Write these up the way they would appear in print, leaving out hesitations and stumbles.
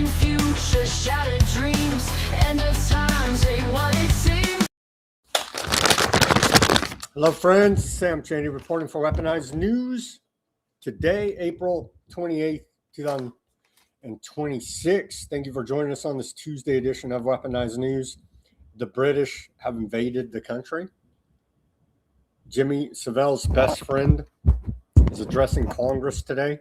Shifting future, shattered dreams, end of times ain't what it seems. Hello, friends. Sam Cheney reporting for Weaponized News. Today, April 28th, 2026. Thank you for joining us on this Tuesday edition of Weaponized News. The British have invaded the country. Jimmy Savile's best friend is addressing Congress today.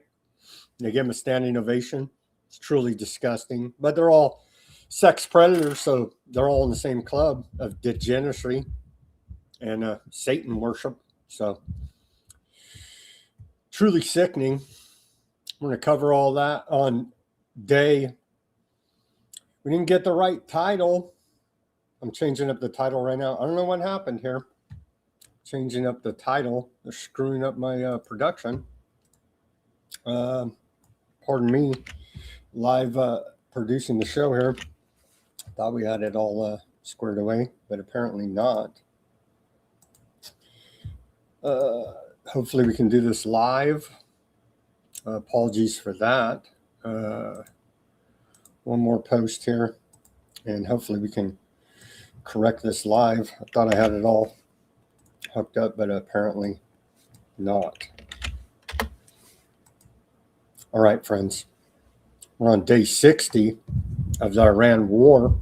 They gave him a standing ovation. It's truly disgusting. But they're all sex predators, so they're all in the same club of degeneracy and Satan worship. So truly sickening. We're going to cover all that on day. We didn't get the right title. I'm changing up the title right now. I don't know what happened here. Changing up the title. They're screwing up my production. Pardon me. Live producing the show here. Thought we had it all squared away, but apparently not. Hopefully we can do this live. Apologies for that. One more post here, and hopefully we can correct this live. I thought I had it all hooked up, but apparently not. All right, friends. We're on day 60 of the Iran war.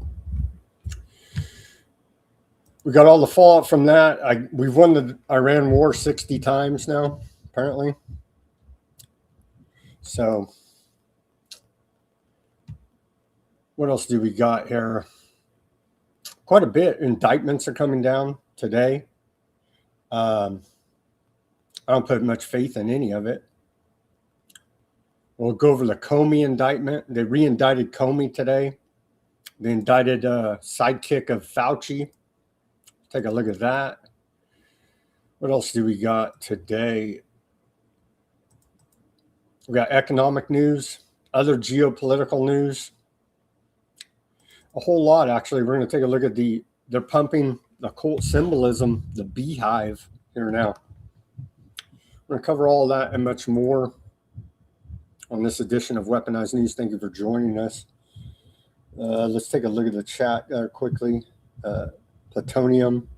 We got all the fallout from that. We've won the Iran war 60 times now, apparently. So, what else do we got here? Quite a bit. Indictments are coming down today. I don't put much faith in any of it. We'll go over the Comey indictment. They re-indicted Comey today. They indicted sidekick of Fauci. Take a look at that. What else do we got today? We got economic news, other geopolitical news. A whole lot, actually. We're going to take a look at they're pumping the occult symbolism, the beehive here now. We're going to cover all that and much more on this edition of Weaponized News. Thank you for joining us. Let's take a look at the chat quickly. Plutonium,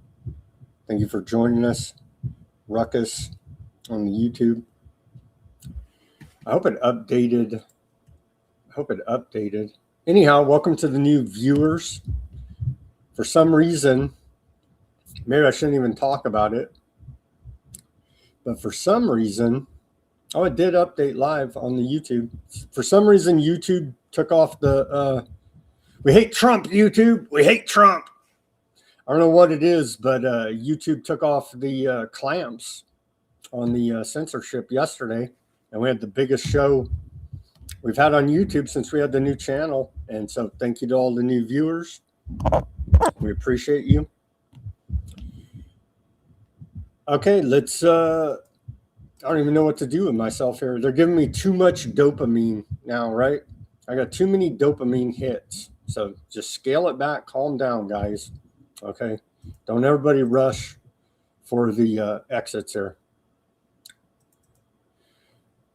thank you for joining us. Ruckus on the YouTube. I hope it updated. Anyhow, welcome to the new viewers. For some reason, maybe I shouldn't even talk about it, but for some reason, it did update live on the YouTube. For some reason, YouTube took off the, we hate Trump, YouTube. We hate Trump. I don't know what it is, but YouTube took off the clamps on the censorship yesterday. And we had the biggest show we've had on YouTube since we had the new channel. And so thank you to all the new viewers. We appreciate you. Okay, let's, I don't even know what to do with myself here. They're giving me too much dopamine now, right? I got too many dopamine hits. So just scale it back, calm down, guys. Okay, don't everybody rush for the exits here.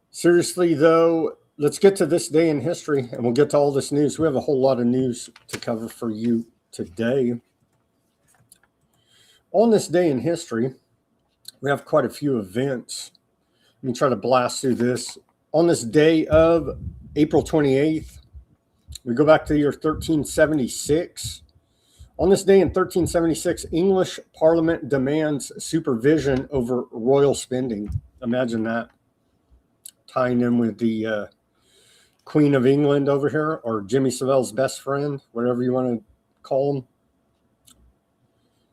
Seriously, though, let's get to this day in history, and we'll get to all this news. We have a whole lot of news to cover for you today. On this day in history, we have quite a few events. Let me try to blast through this. On this day of April 28th, we go back to the year 1376. On this day in 1376, English Parliament demands supervision over royal spending. Imagine that. Tying in with the Queen of England over here, or Jimmy Savile's best friend, whatever you want to call him.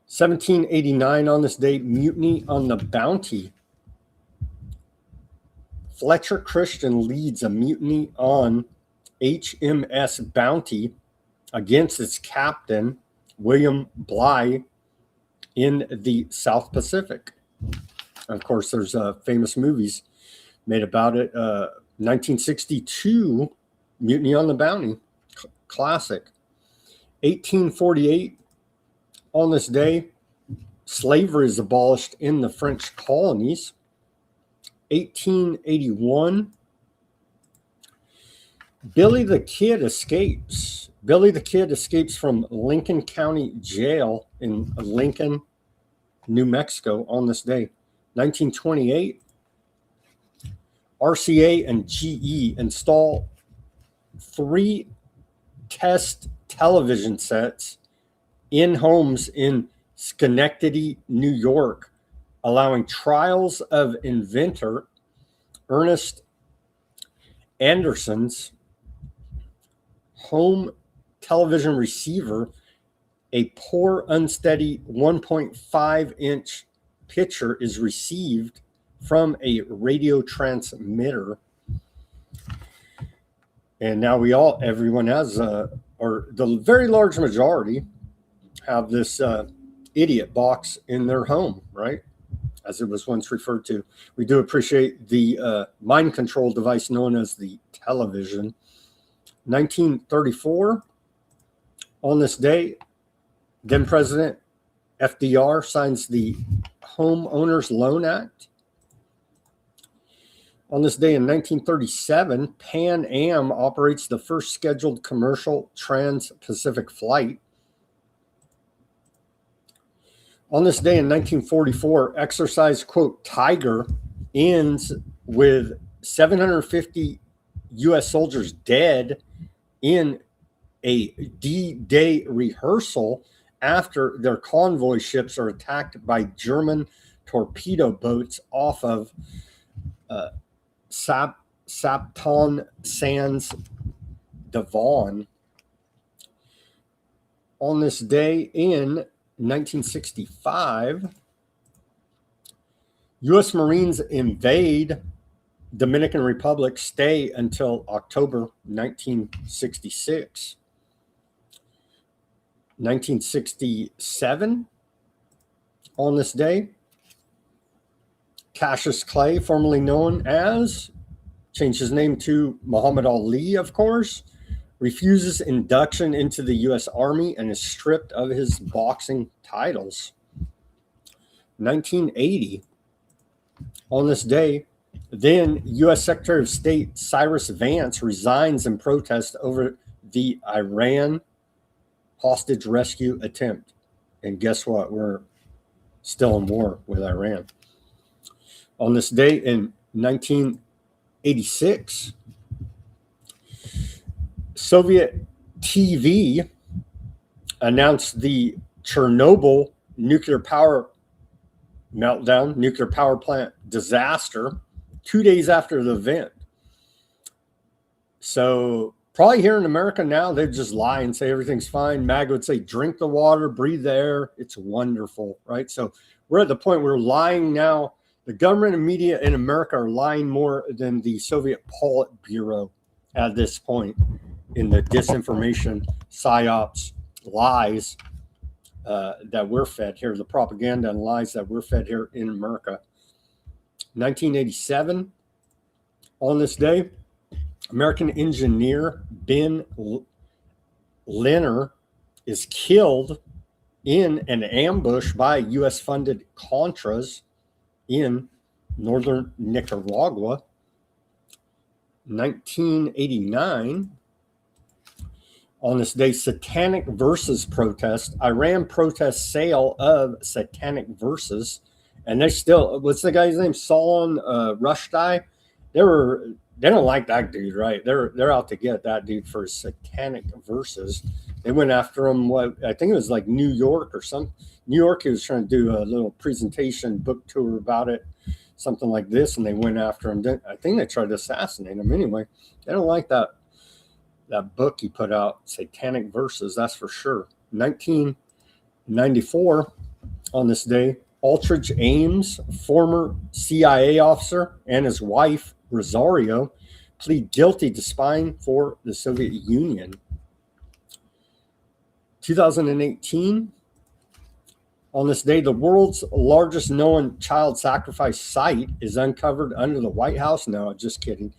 1789, on this day, mutiny on the Bounty. Fletcher Christian leads a mutiny on HMS Bounty against its captain, William Bligh, in the South Pacific. And of course, there's famous movies made about it. 1962, Mutiny on the Bounty, classic. 1848, on this day, slavery is abolished in the French colonies. 1881, Billy the Kid escapes. Billy the Kid escapes from Lincoln County Jail in Lincoln, New Mexico on this day. 1928, RCA and GE install 3 test television sets in homes in Schenectady, New York, allowing trials of inventor Ernest Anderson's home television receiver, a poor, unsteady 1.5-inch picture is received from a radio transmitter. And now everyone has, or the very large majority have this idiot box in their home, right? As it was once referred to. We do appreciate the mind control device known as the television. 1934, on this day, then President FDR signs the Homeowners Loan Act. On this day in 1937, Pan Am operates the first scheduled commercial trans-Pacific flight. On this day in 1944, Exercise, quote, Tiger ends with 750 U.S. soldiers dead in a D-Day rehearsal after their convoy ships are attacked by German torpedo boats off of Sapton Sands, Devon. On this day in 1965, U.S. Marines invade Dominican Republic, stay until October 1966. 1967, on this day, Cassius Clay, formerly known as, changed his name to Muhammad Ali, of course, refuses induction into the U.S. Army and is stripped of his boxing titles. 1980, on this day, then U.S. Secretary of State Cyrus Vance resigns in protest over the Iran hostage rescue attempt. And guess what? We're still in war with Iran. On this day in 1986, Soviet TV announced the Chernobyl nuclear power meltdown, nuclear power plant disaster 2 days after the event. So probably here in America now, they'd just lie and say everything's fine. MAG would say, drink the water, breathe the air. It's wonderful, right? So we're at the point where we're lying now. The government and media in America are lying more than the Soviet Politburo at this point in the disinformation, psyops, lies that we're fed here, the propaganda and lies that we're fed here in America. 1987, on this day, American engineer Ben Linner is killed in an ambush by U.S.-funded Contras in northern Nicaragua. 1989, on this day, Satanic Verses protest. Iran protests sale of Satanic Verses, and they still, what's the guy's name? Salman Rushdie. They don't like that dude, right? They're out to get that dude for Satanic Verses. They went after him. What I think it was like New York or some New York. He was trying to do a little presentation, book tour about it, something like this, and they went after him. I think they tried to assassinate him. Anyway, they don't like that book he put out, Satanic Verses. That's for sure. 1994, on this day, Aldrich Ames, former CIA officer, and his wife Rosario plead guilty to spying for the Soviet Union. 2018, on this day, the world's largest known child sacrifice site is uncovered under the White House. No, just kidding.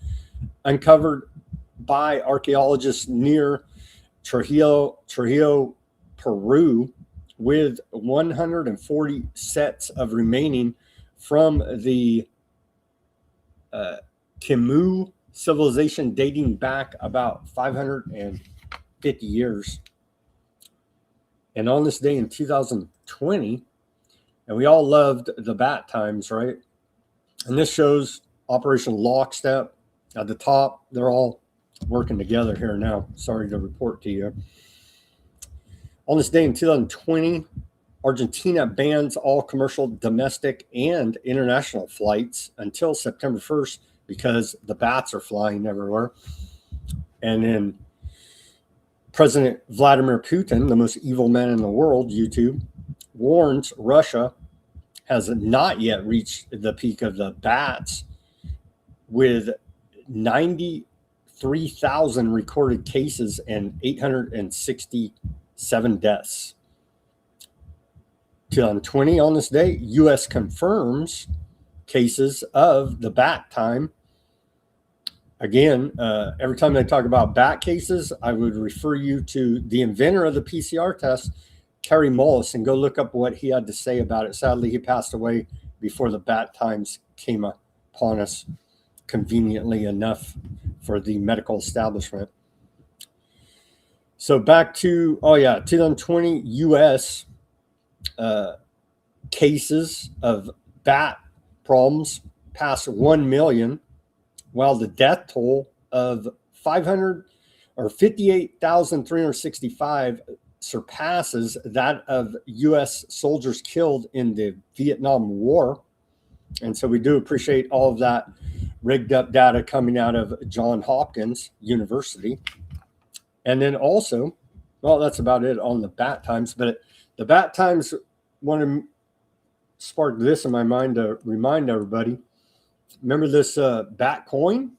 Uncovered by archaeologists near Trujillo, Peru, with 140 sets of remaining from the Khmu civilization dating back about 550 years. And on this day in 2020, and we all loved the bat times, right? And this shows Operation Lockstep at the top. They're all working together here now. Sorry to report to you. On this day in 2020, Argentina bans all commercial, domestic, and international flights until September 1st because the bats are flying everywhere. And then President Vladimir Putin, the most evil man in the world, YouTube, warns Russia has not yet reached the peak of the bats with 93,000 recorded cases and 867 deaths. 2020, on this day, U.S. confirms cases of the bat time. Again, every time they talk about bat cases, I would refer you to the inventor of the PCR test, Kerry Mullis, and go look up what he had to say about it. Sadly, he passed away before the bat times came upon us, conveniently enough for the medical establishment. So back to, 2020 U.S. Cases of bat problems passed 1 million, while the death toll of 58,365 surpasses that of U.S. soldiers killed in the Vietnam War. And so we do appreciate all of that rigged up data coming out of Johns Hopkins University. And then also, well, that's about it on the bat times, but the bat times want to spark this in my mind to remind everybody. Remember this bat coin?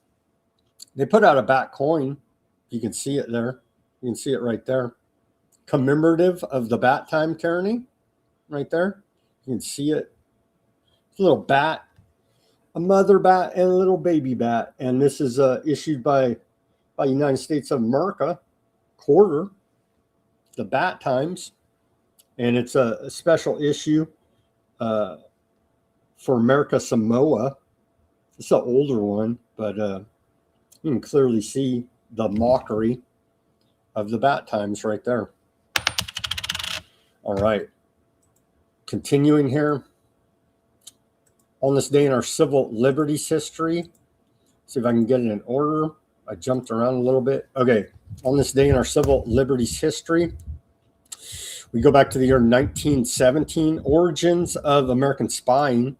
They put out a bat coin. You can see it there. You can see it right there. Commemorative of the bat time tyranny, right there. You can see it. It's a little bat, a mother bat and a little baby bat. And this is issued by United States of America, quarter, the bat times. And it's a special issue for America Samoa. It's an older one, but you can clearly see the mockery of the bat times right there. All right. Continuing here. On this day in our civil liberties history, see if I can get it in order. I jumped around a little bit. Okay. On this day in our civil liberties history, we go back to the year 1917, origins of American spying.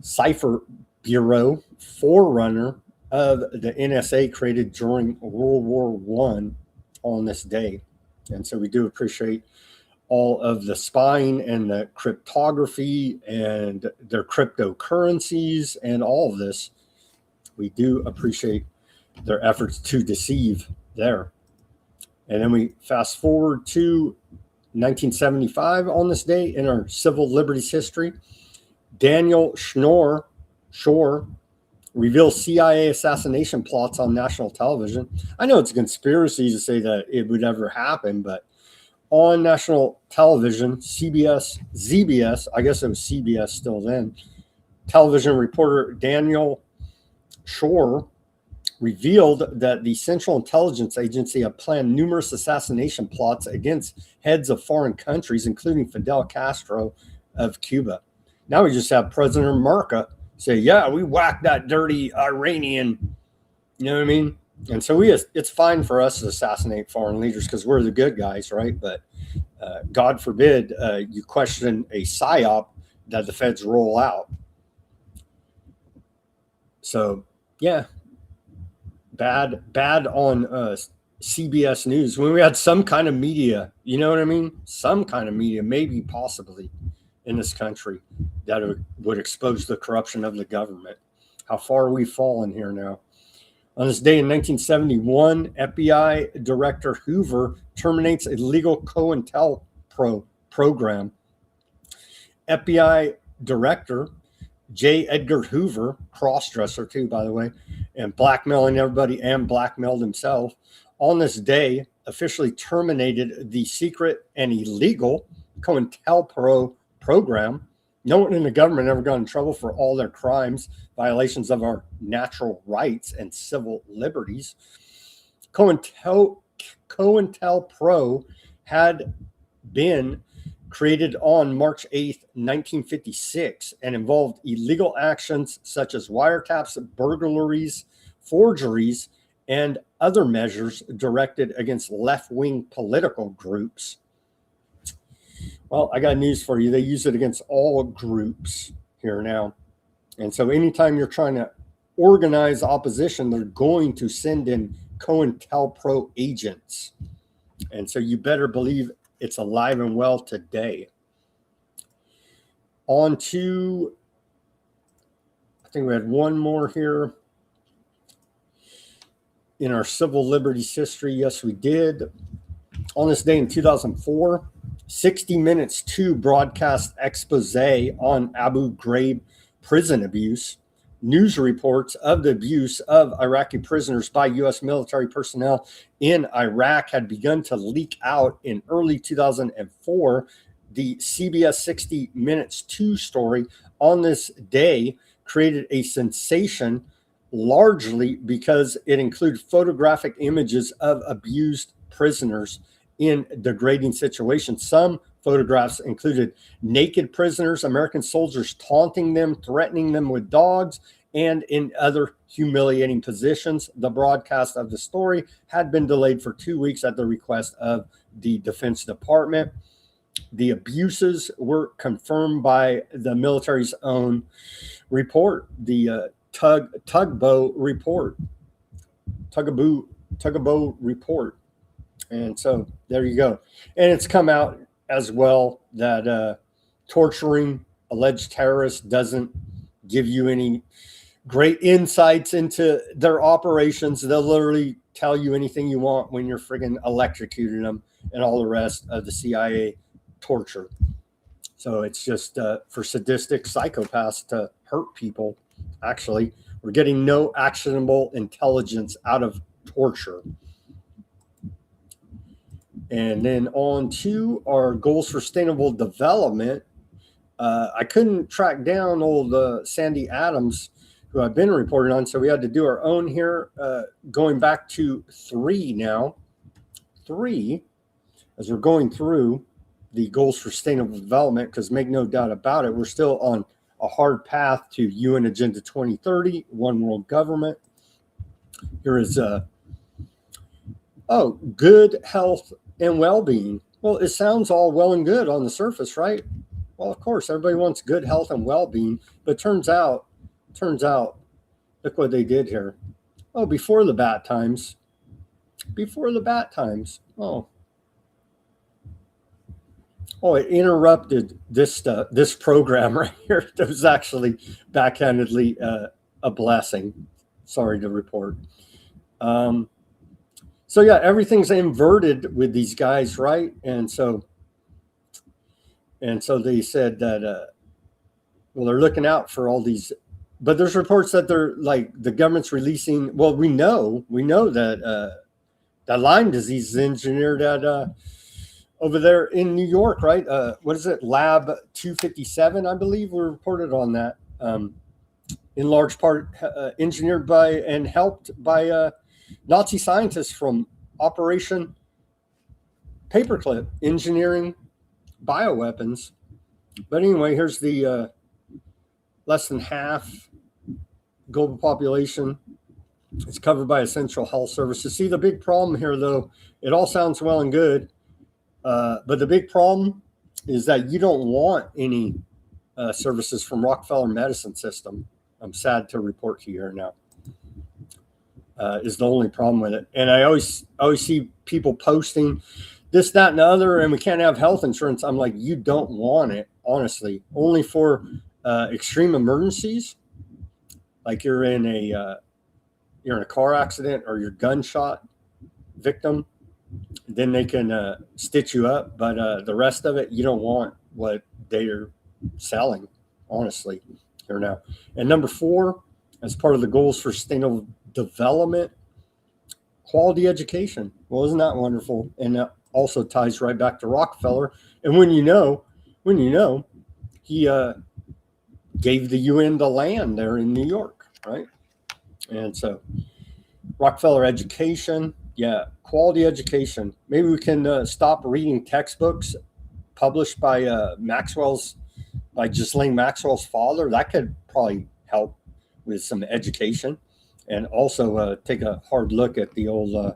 Cipher Bureau, forerunner of the NSA, created during World War I on this day. And so we do appreciate all of the spying and the cryptography and their cryptocurrencies and all of this. We do appreciate their efforts to deceive there. And then we fast forward to 1975 on this day in our civil liberties history. Daniel Schorr reveals CIA assassination plots on national television. I know it's a conspiracy to say that it would ever happen, but on national television, ZBS, I guess it was CBS still then, television reporter Daniel Schorr revealed that the Central Intelligence Agency had planned numerous assassination plots against heads of foreign countries, including Fidel Castro of Cuba. Now we just have President America say, yeah, we whacked that dirty Iranian, you know what I mean? And so it's fine for us to assassinate foreign leaders because we're the good guys, right? But God forbid you question a psyop that the feds roll out. So, yeah, bad on CBS News. When we had some kind of media, you know what I mean? Some kind of media, maybe possibly in this country that would expose the corruption of the government. How far we've fallen here now. On this day in 1971, FBI Director Hoover terminates a legal COINTELPRO program. FBI Director J. Edgar Hoover, cross-dresser too, by the way, and blackmailing everybody and blackmailed himself, on this day officially terminated the secret and illegal COINTELPRO program No one in the government ever got in trouble for all their crimes, violations of our natural rights and civil liberties. COINTELPRO had been created on March 8th, 1956, and involved illegal actions such as wiretaps, burglaries, forgeries, and other measures directed against left-wing political groups. Well, I got news for you. They use it against all groups here now. And so anytime you're trying to organize opposition, they're going to send in COINTELPRO agents. And so you better believe it's alive and well today. On to, I think we had one more here in our civil liberties history. Yes, we did. On this day in 2004, 60 Minutes 2 broadcast expose on Abu Ghraib prison abuse. News reports of the abuse of Iraqi prisoners by U.S. military personnel in Iraq had begun to leak out in early 2004. The CBS 60 Minutes 2 story on this day created a sensation, largely because it included photographic images of abused prisoners in degrading situations. Some photographs included naked prisoners, American soldiers taunting them, threatening them with dogs, and in other humiliating positions. The broadcast of the story had been delayed for 2 weeks at the request of the Defense Department. The abuses were confirmed by the military's own report, the Tugboat report. And so there you go. And it's come out as well that torturing alleged terrorists doesn't give you any great insights into their operations. They'll literally tell you anything you want when you're friggin' electrocuting them and all the rest of the CIA torture. So it's just for sadistic psychopaths to hurt people. Actually, we're getting no actionable intelligence out of torture. And then on to our goals for sustainable development. I couldn't track down old Sandy Adams, who I've been reporting on, so we had to do our own here, going back to 3 now. 3, as we're going through the goals for sustainable development, because make no doubt about it, we're still on a hard path to UN Agenda 2030, one world government. Here is good health and well-being. Well, it sounds all well and good on the surface, right? Well, of course, everybody wants good health and well-being, but turns out, look what they did here. Oh, before the bad times. Oh, it interrupted this program right here. That was actually backhandedly a blessing. Sorry to report. So yeah, everything's inverted with these guys, right? And so they said that well, they're looking out for all these, but there's reports that they're like the government's releasing. Well, we know that that Lyme disease is engineered at over there in New York, right? What is it? Lab 257, I believe, we reported on that. In large part engineered by and helped by Nazi scientists from Operation Paperclip, engineering bioweapons. But anyway, here's the less than half global population. It's covered by essential health services. See, the big problem here, though, it all sounds well and good, but the big problem is that you don't want any services from Rockefeller Medicine System. I'm sad to report to you here now. Is the only problem with it. And I always see people posting this, that, and the other, and we can't have health insurance. I'm like, you don't want it, honestly. Only for extreme emergencies, like you're in a car accident or you're gunshot victim, then they can stitch you up. But the rest of it, you don't want what they're selling, honestly, here now. And number 4, as part of the goals for sustainable development, quality education. Well, isn't that wonderful? And that also ties right back to Rockefeller. And when you know, he gave the UN the land there in New York, right? And so Rockefeller education, yeah, quality education. Maybe we can stop reading textbooks published by Ghislaine Maxwell's father. That could probably help with some education, and also take a hard look at the old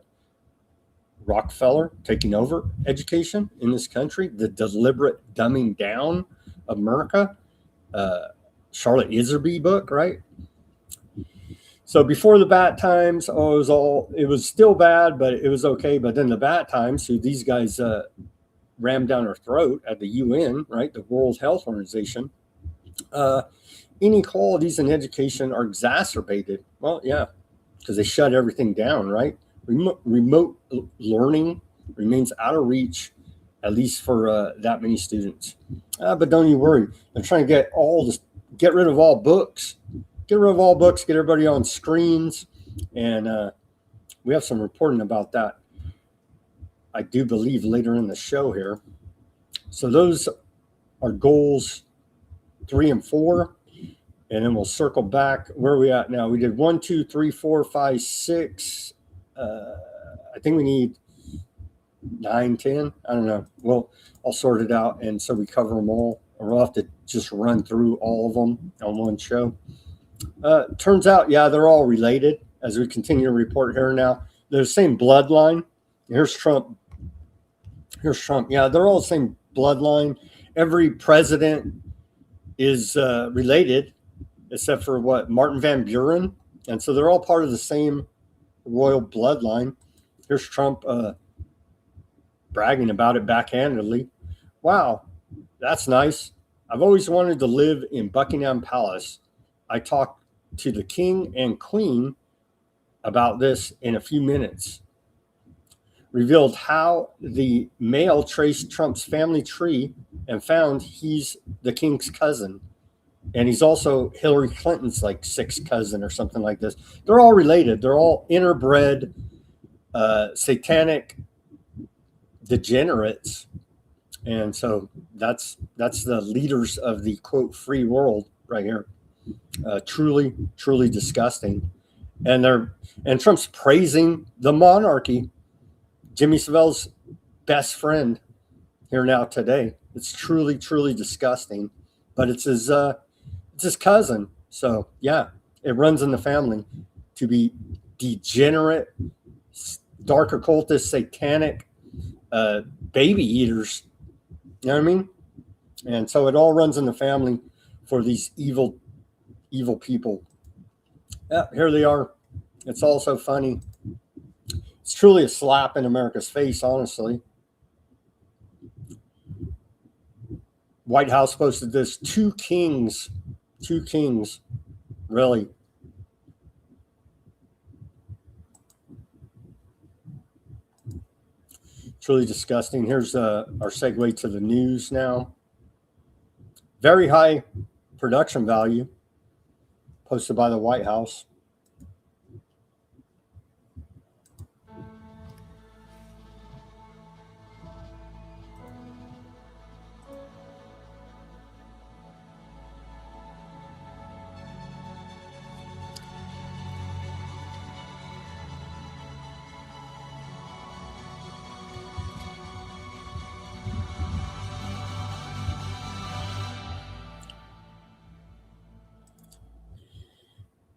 Rockefeller taking over education in this country, the deliberate dumbing down of America. Charlotte Iserby book, right? So before the bad times, it was still bad, but it was okay. But then the bad times, so these guys rammed down our throat at the UN, right? The World Health Organization. Inequalities in education are exacerbated. Well, yeah, because they shut everything down, right? Remote learning remains out of reach, at least for that many students. But don't you worry. They're trying to get rid of all books. Get rid of all books, get everybody on screens. And we have some reporting about that, I do believe, later in the show here. So those are goals 3 and 4. And then we'll circle back. Where are we at now? We did 1, 2, 3, 4, 5, 6. I think we need 9, 10. I don't know. Well, I'll sort it out. And so we cover them all. Or we'll have to just run through all of them on one show. Turns out, yeah, they're all related as we continue to report here now. They're the same bloodline. Here's Trump. Yeah, they're all the same bloodline. Every president is related, except for Martin Van Buren. And so they're all part of the same royal bloodline. Here's Trump bragging about it backhandedly. Wow, that's nice. I've always wanted to live in Buckingham Palace. I talked to the king and queen about this in a few minutes. Revealed how the mail traced Trump's family tree and found he's the king's cousin. And he's also Hillary Clinton's like sixth cousin or something like this. They're all related. They're all interbred, satanic degenerates. And so that's the leaders of the quote free world right here. Truly, truly disgusting. And Trump's praising the monarchy. Jimmy Savile's best friend here now today. It's truly, truly disgusting. But it's his cousin. So yeah, it runs in the family to be degenerate, dark occultist, satanic baby eaters. You know what I mean? And so it all runs in the family for these evil people. Yeah, here they are. It's all so funny. It's truly a slap in America's face, honestly. White House posted this. Two kings, really. It's really disgusting. Here's our segue to the news now. Very high production value posted by the White House.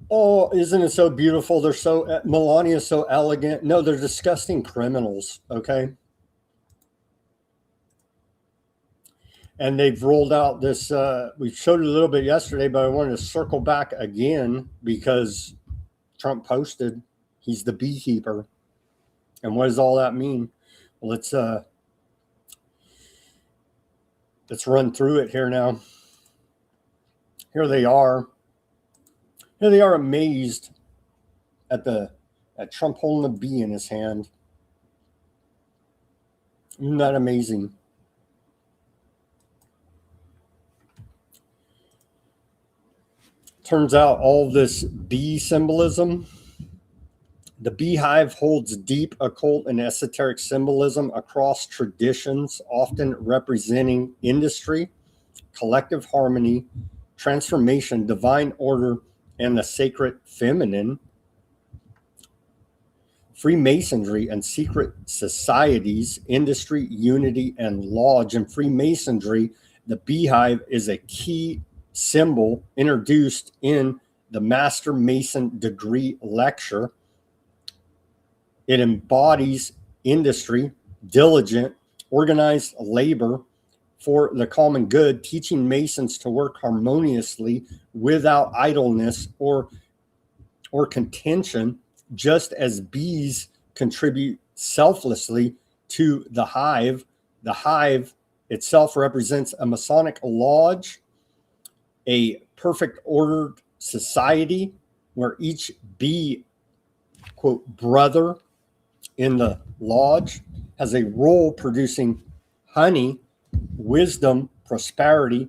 Oh, isn't it so beautiful? Melania's so elegant. No, they're disgusting criminals, okay? And they've rolled out this, we showed it a little bit yesterday, but I wanted to circle back again because Trump posted he's the beekeeper. And what does all that mean? Well, let's run through it here now. Here they are. Here they are amazed at Trump holding a bee in his hand. Isn't that amazing? Turns out all this bee symbolism, the beehive holds deep occult and esoteric symbolism across traditions, often representing industry, collective harmony, transformation, divine order, and the sacred feminine. Freemasonry and secret societies, industry, unity, and lodge. In Freemasonry, the beehive is a key symbol introduced in the Master Mason degree lecture. It embodies industry, diligent, organized labor for the common good, teaching Masons to work harmoniously without idleness or contention, just as bees contribute selflessly to the hive. The hive itself represents a Masonic lodge, a perfect ordered society where each bee, quote, brother in the lodge has a role producing honey, wisdom, prosperity,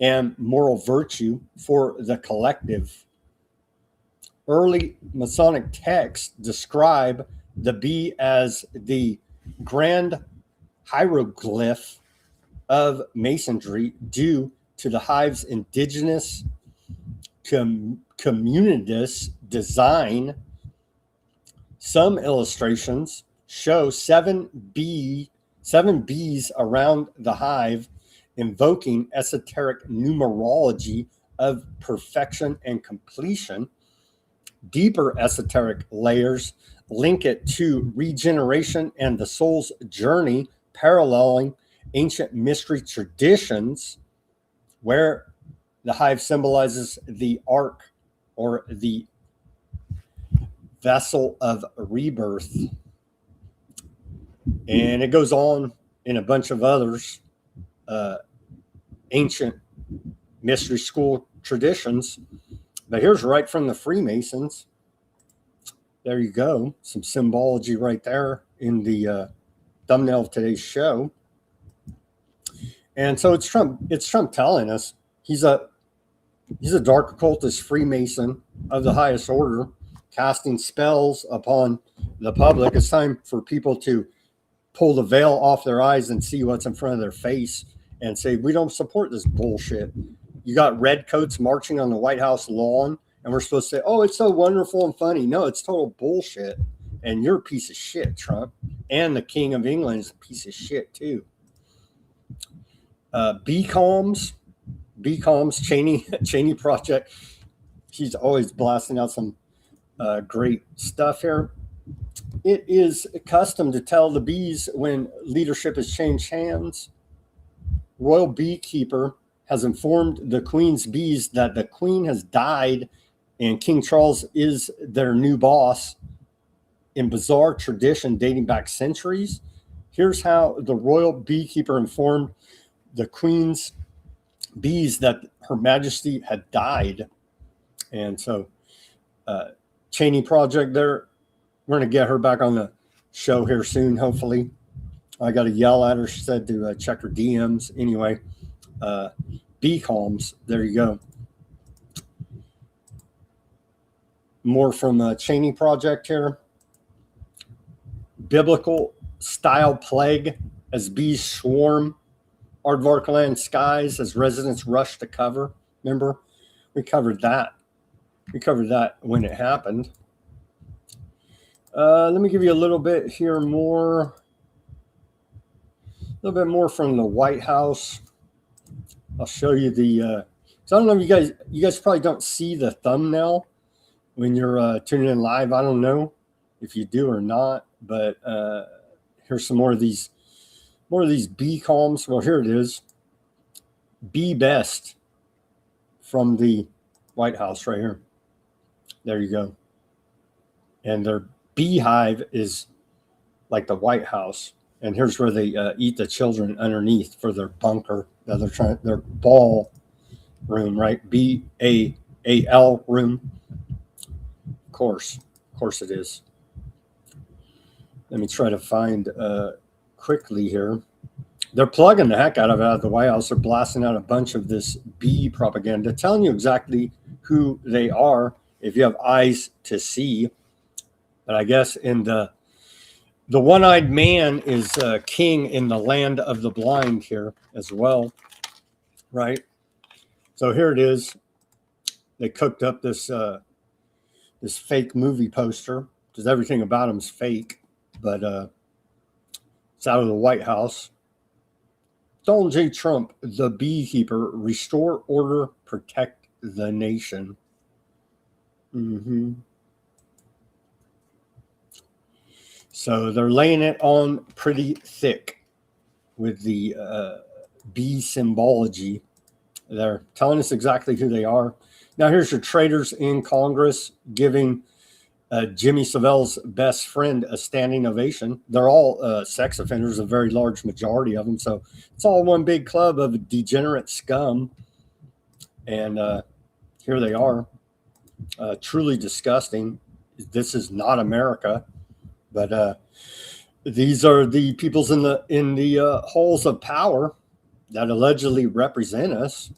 and moral virtue for the collective. Early Masonic texts describe the bee as the grand hieroglyph of Masonry due to the hive's indigenous communitist design. Some illustrations show seven bees around the hive, invoking esoteric numerology of perfection and completion. Deeper esoteric layers link it to regeneration and the soul's journey, paralleling ancient mystery traditions where the hive symbolizes the ark or the vessel of rebirth. And it goes on in a bunch of others, ancient mystery school traditions. But here's right from the Freemasons. There you go. Some symbology right there in the thumbnail of today's show. And so it's Trump telling us he's a dark occultist Freemason of the highest order, casting spells upon the public. It's time for people to pull the veil off their eyes and see what's in front of their face and say, we don't support this bullshit. You got redcoats marching on the White House lawn, and we're supposed to say, oh, it's so wonderful and funny. No, it's total bullshit. And you're a piece of shit, Trump. And the King of England is a piece of shit, too. BComs, Cheney Project. He's always blasting out some great stuff here. It is custom to tell the bees when leadership has changed hands. Royal Beekeeper has informed the Queen's bees that the Queen has died and King Charles is their new boss in bizarre tradition dating back centuries. Here's how the Royal Beekeeper informed the Queen's bees that Her Majesty had died. And so Cheney Project there, we're going to get her back on the show here soon, hopefully. I got to yell at her. She said to check her DMs. Anyway, BComs, there you go. More from Cheney Project here. Biblical style plague as bees swarm Aardvark land skies as residents rush to cover. Remember, we covered that. We covered that when it happened. Let me give you a little bit here more. A little bit more from the White House. I'll show you the. So I don't know if you guys probably don't see the thumbnail when you're tuning in live. I don't know if you do or not, but here's some more of these BComs. Well, here it is. Be Best from the White House right here. There you go. And their beehive is like the White House. And here's where they eat the children underneath for their bunker. Their ball room, right? BAAL room. Of course it is. Let me try to find quickly here. They're plugging the heck out of the White House. They're blasting out a bunch of this bee propaganda, telling you exactly who they are if you have eyes to see. But I guess in the one-eyed man is king in the land of the blind here as well, right? So here it is. They cooked up this this fake movie poster because everything about him's fake, but it's out of the White House. Donald J. Trump, the beekeeper, restore order, protect the nation. So they're laying it on pretty thick with the bee symbology. They're telling us exactly who they are. Now here's your traitors in Congress giving Jimmy Savile's best friend a standing ovation. They're all sex offenders, a very large majority of them. So it's all one big club of degenerate scum. And here they are. Truly disgusting. This is not America. But these are the peoples in the halls of power that allegedly represent us.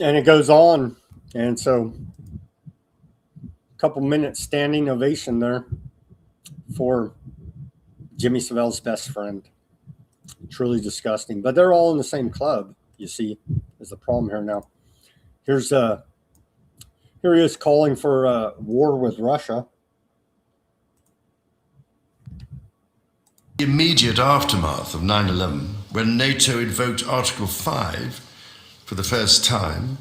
And it goes on. And so a couple minutes standing ovation there for Jimmy Savile's best friend. Truly disgusting. But they're all in the same club, you see, is the problem here now. Here he is calling for war with Russia. The immediate aftermath of 9/11, when NATO invoked Article 5 for the first time,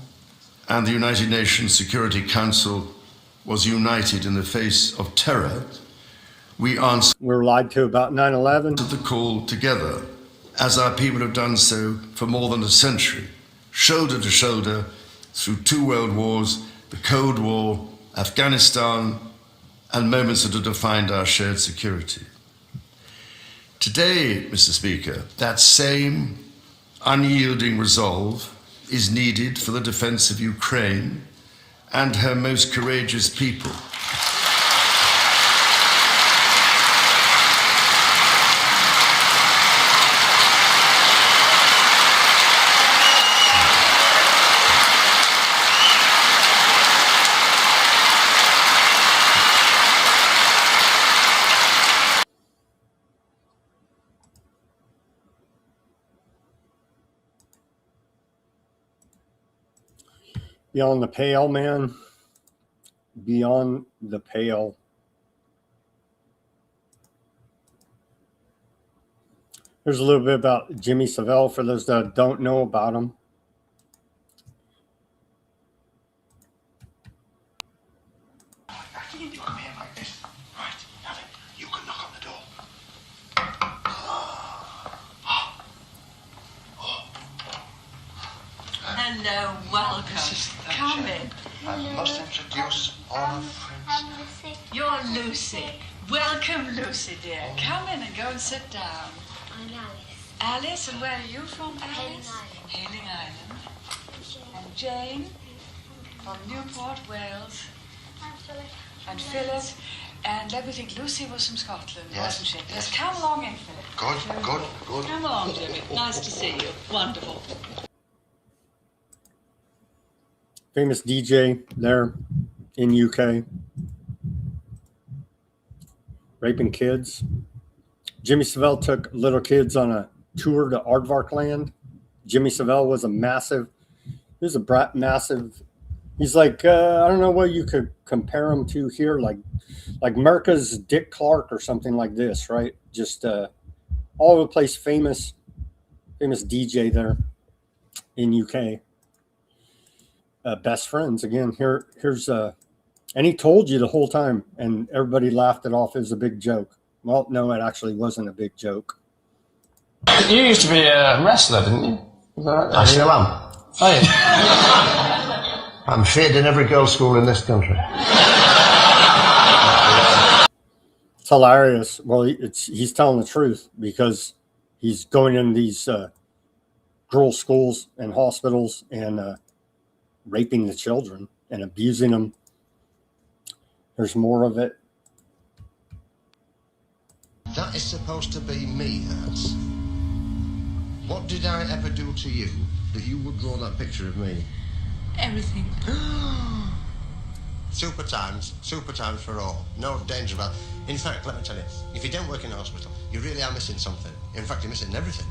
and the United Nations Security Council was united in the face of terror, we answered We're lied to about 9/11. the call together, as our people have done so for more than a century, shoulder to shoulder, through 2 world wars, the Cold War, Afghanistan, and moments that have defined our shared security. Today, Mr. Speaker, that same unyielding resolve is needed for the defense of Ukraine and her most courageous people. Beyond the pale, man. Beyond the pale. Here's a little bit about Jimmy Savile for those that don't know about him. You come here like this. Right, now then, you can knock on the door. Hello, welcome. Come in. I must introduce all the friends. I'm Lucy. You're Lucy. Welcome, Lucy, dear. Come in and go and sit down. I'm Alice. Alice, and where are you from, Hailing Alice? Island. Hailing Island. And Jane from Newport, Wales. I'm Philip. And Philip. And let me think, Lucy was from Scotland, Yes, wasn't she? yes. Yes, come along in, Philip. Good. Come along, Jimmy. Nice to see you. Wonderful. Famous DJ there in UK. Raping kids. Jimmy Savile took little kids on a tour to Aardvark land. Jimmy Savile was massive He's like, I don't know what you could compare him to here, like America's Dick Clark or something like this, right? Just all over the place, famous DJ there in UK. Best friends again. Here's and he told you the whole time, and everybody laughed it off as a big joke. Well, no, it actually wasn't a big joke. You used to be a wrestler, didn't you? Is that right? I still am. Oh, yeah. I'm feared in every girls' school in this country. It's hilarious. Well, he's telling the truth because he's going in these girls' schools and hospitals and raping the children and abusing them. There's more of it. That is supposed to be me, that. What did I ever do to you that you would draw that picture of me? Everything. Super times for all. No danger about. In fact, let me tell you, if you don't work in a hospital, you really are missing something. In fact, you're missing everything.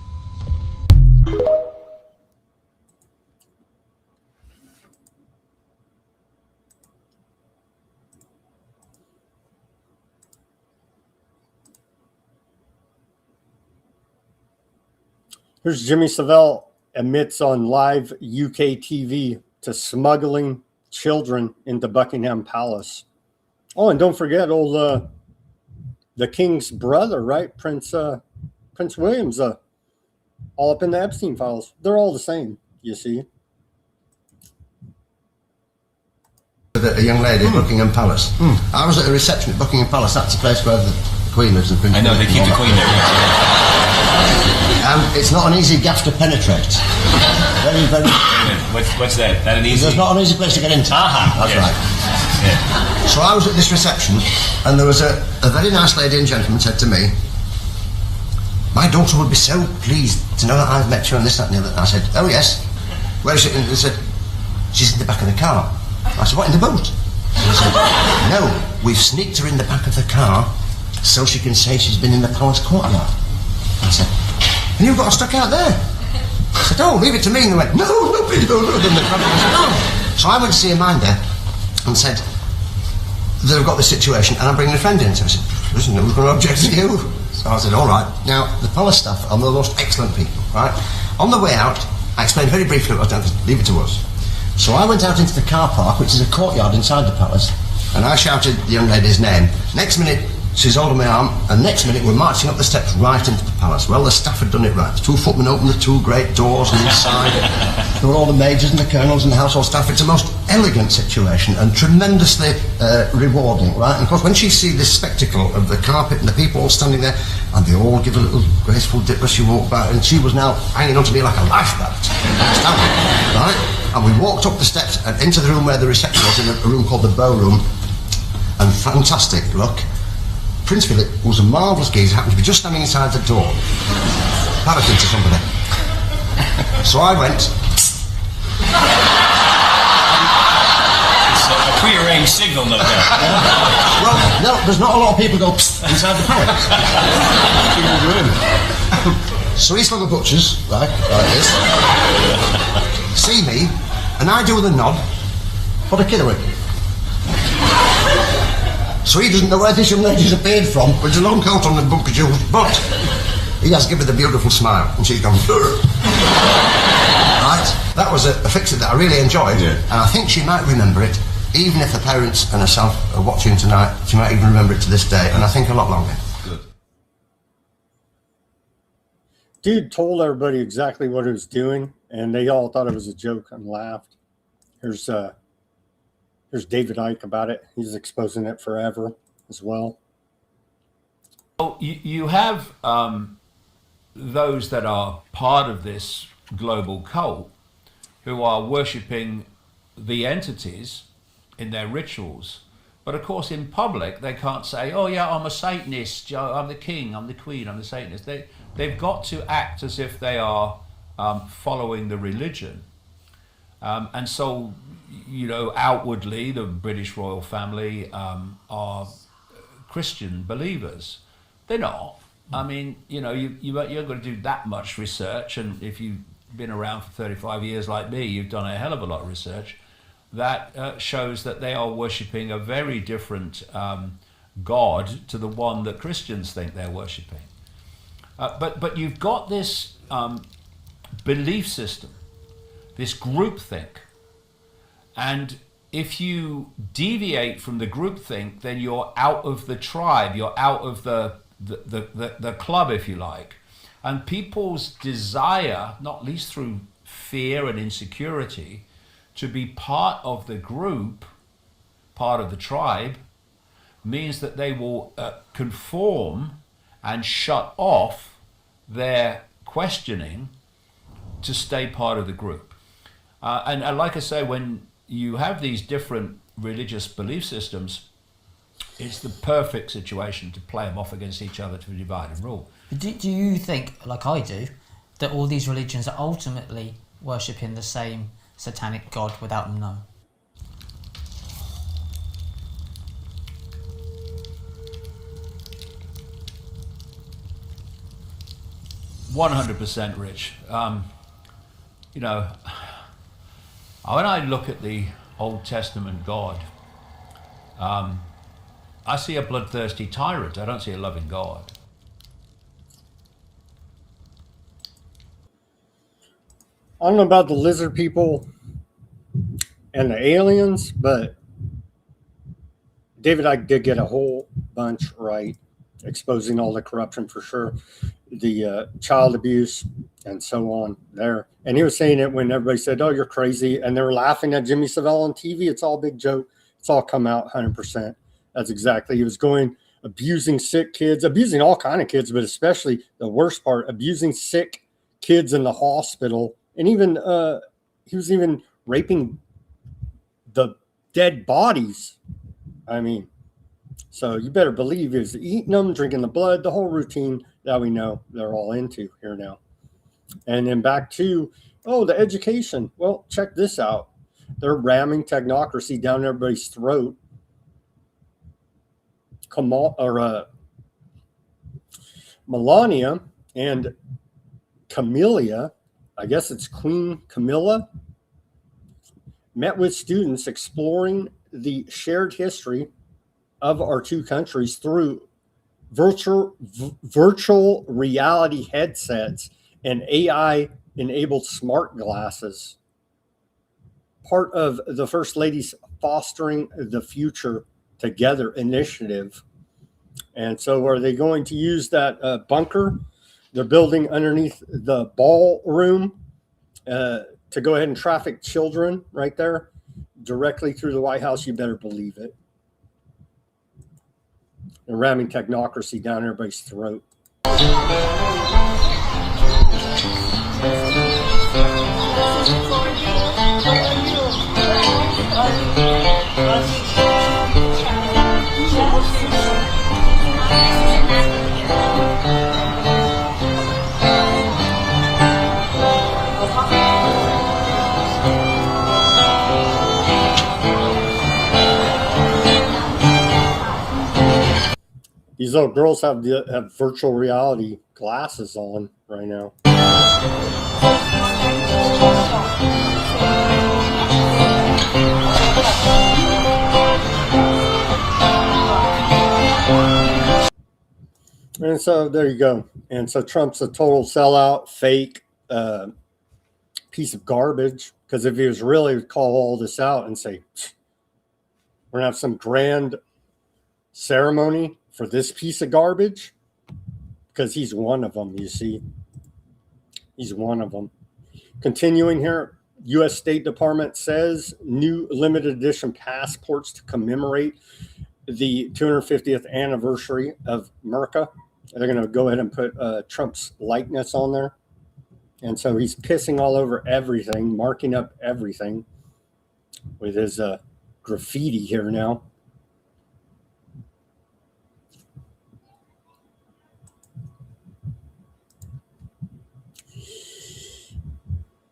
Here's Jimmy Savile admits on live UK TV to smuggling children into Buckingham Palace. Oh, and don't forget old the king's brother, right? Prince William's all up in the Epstein files. They're all the same, you see. A young lady at Buckingham Palace. I was at a reception at Buckingham Palace. That's the place where the Queen lives. And Prince I know, they keep the Queen there. It's not an easy gaff to penetrate. Very, very. What's that? That an easy? It's not an easy place to get into. That's yes. right. Yeah. So I was at this reception, and there was a very nice lady and gentleman said to me, "My daughter would be so pleased to know that I've met you and this, that, and the other." And I said, "Oh yes. Where is she?" And they said, "She's in the back of the car." I said, "What, in the boat?" They said, "No, we've sneaked her in the back of the car so she can say she's been in the palace courtyard." I said, "And you've got her stuck out there?" I said, "Oh, leave it to me." And they went, "No, please don't." And they grabbed it and said, "No." So I went to see a minder and said, "They've got this situation and I'm bringing a friend in." So I said, "Listen, who's going to object to you?" So I said, "All right." Now, the palace staff are the most excellent people, right? On the way out, I explained very briefly what I was doing. Leave it to us. So I went out into the car park, which is a courtyard inside the palace, and I shouted the young lady's name. Next minute, she's holding my arm, and next minute we're marching up the steps right into the palace. Well, the staff had done it right. The two footmen opened the two great doors, and inside there were all the majors and the colonels and the household staff. It's a most elegant situation and tremendously rewarding, right? And of course, when she sees this spectacle of the carpet and the people all standing there, and they all give a little graceful dip as she walked by, and she was now hanging onto me like a lifeboat, right? And we walked up the steps and into the room where the reception was, in a room called the Bow Room, and fantastic look. Prince Philip, who's a marvellous geezer, happened to be just standing inside the door, panicking to somebody. So I went. It's a prearranged signal, no doubt. Well, no, there's not a lot of people go inside the palace. So he's from the butchers, right, like this. See me, and I do the nod for the killer. So he doesn't know where this young lady's appeared from, with a long coat on and bunker jewels, but he has given her the beautiful smile, and she's gone, right? That was a fixer that I really enjoyed, and I think she might remember it, even if the parents and herself are watching tonight, she might even remember it to this day, and I think a lot longer. Good. Dude told everybody exactly what he was doing, and they all thought it was a joke and laughed. Here's David Icke about it. He's exposing it forever as well. Oh, you have those that are part of this global cult who are worshipping the entities in their rituals. But of course, in public, they can't say, "Oh yeah, I'm a Satanist, I'm the king, I'm the queen, I'm the Satanist." They've got to act as if they are following the religion. And so, you know, outwardly, the British royal family are Christian believers. They're not. I mean, you know, you've got to do that much research, and if you've been around for 35 years like me, you've done a hell of a lot of research. that shows that they are worshipping a very different God to the one that Christians think they're worshipping. But you've got this belief system, this groupthink, and if you deviate from the groupthink, then you're out of the tribe, you're out of the club, if you like. And people's desire, not least through fear and insecurity, to be part of the group, part of the tribe, means that they will conform and shut off their questioning to stay part of the group. And like I say, when you have these different religious belief systems, it's the perfect situation to play them off against each other to divide and rule. Do you think, like I do, that all these religions are ultimately worshipping the same satanic god without them knowing? %100%, Rich. You know, when I look at the Old Testament God, I see a bloodthirsty tyrant. I don't see a loving God. I don't know about the lizard people and the aliens, but David Icke did get a whole bunch right, exposing all the corruption for sure, the child abuse and so on there. And he was saying it when everybody said, "Oh, you're crazy," and they were laughing at Jimmy Savile on TV. It's all a big joke. It's all come out 100%. That's exactly. He was going abusing sick kids, abusing all kind of kids, but especially the worst part, abusing sick kids in the hospital. And even he was even raping the dead bodies. I mean, so you better believe he was eating them, drinking the blood, the whole routine that we know they're all into here now. And then back to, the education. Well, check this out. They're ramming technocracy down everybody's throat. Melania and Camilla, I guess it's Queen Camilla, met with students exploring the shared history of our two countries through virtual reality headsets and AI-enabled smart glasses. Part of the First Lady's Fostering the Future Together initiative. And so are they going to use that bunker they're building underneath the ballroom to go ahead and traffic children right there directly through the White House? You better believe it. They're ramming technocracy down everybody's throat. These little girls have virtual reality glasses on right now. And so there you go. And so Trump's a total sellout, fake piece of garbage. Because if he was really to call all this out and say, we're going to have some grand ceremony for this piece of garbage, because he's one of them, you see. He's one of them. Continuing here, U.S. State Department says new limited edition passports to commemorate the 250th anniversary of America. They're going to go ahead and put Trump's likeness on there. And so he's pissing all over everything, marking up everything with his graffiti here now.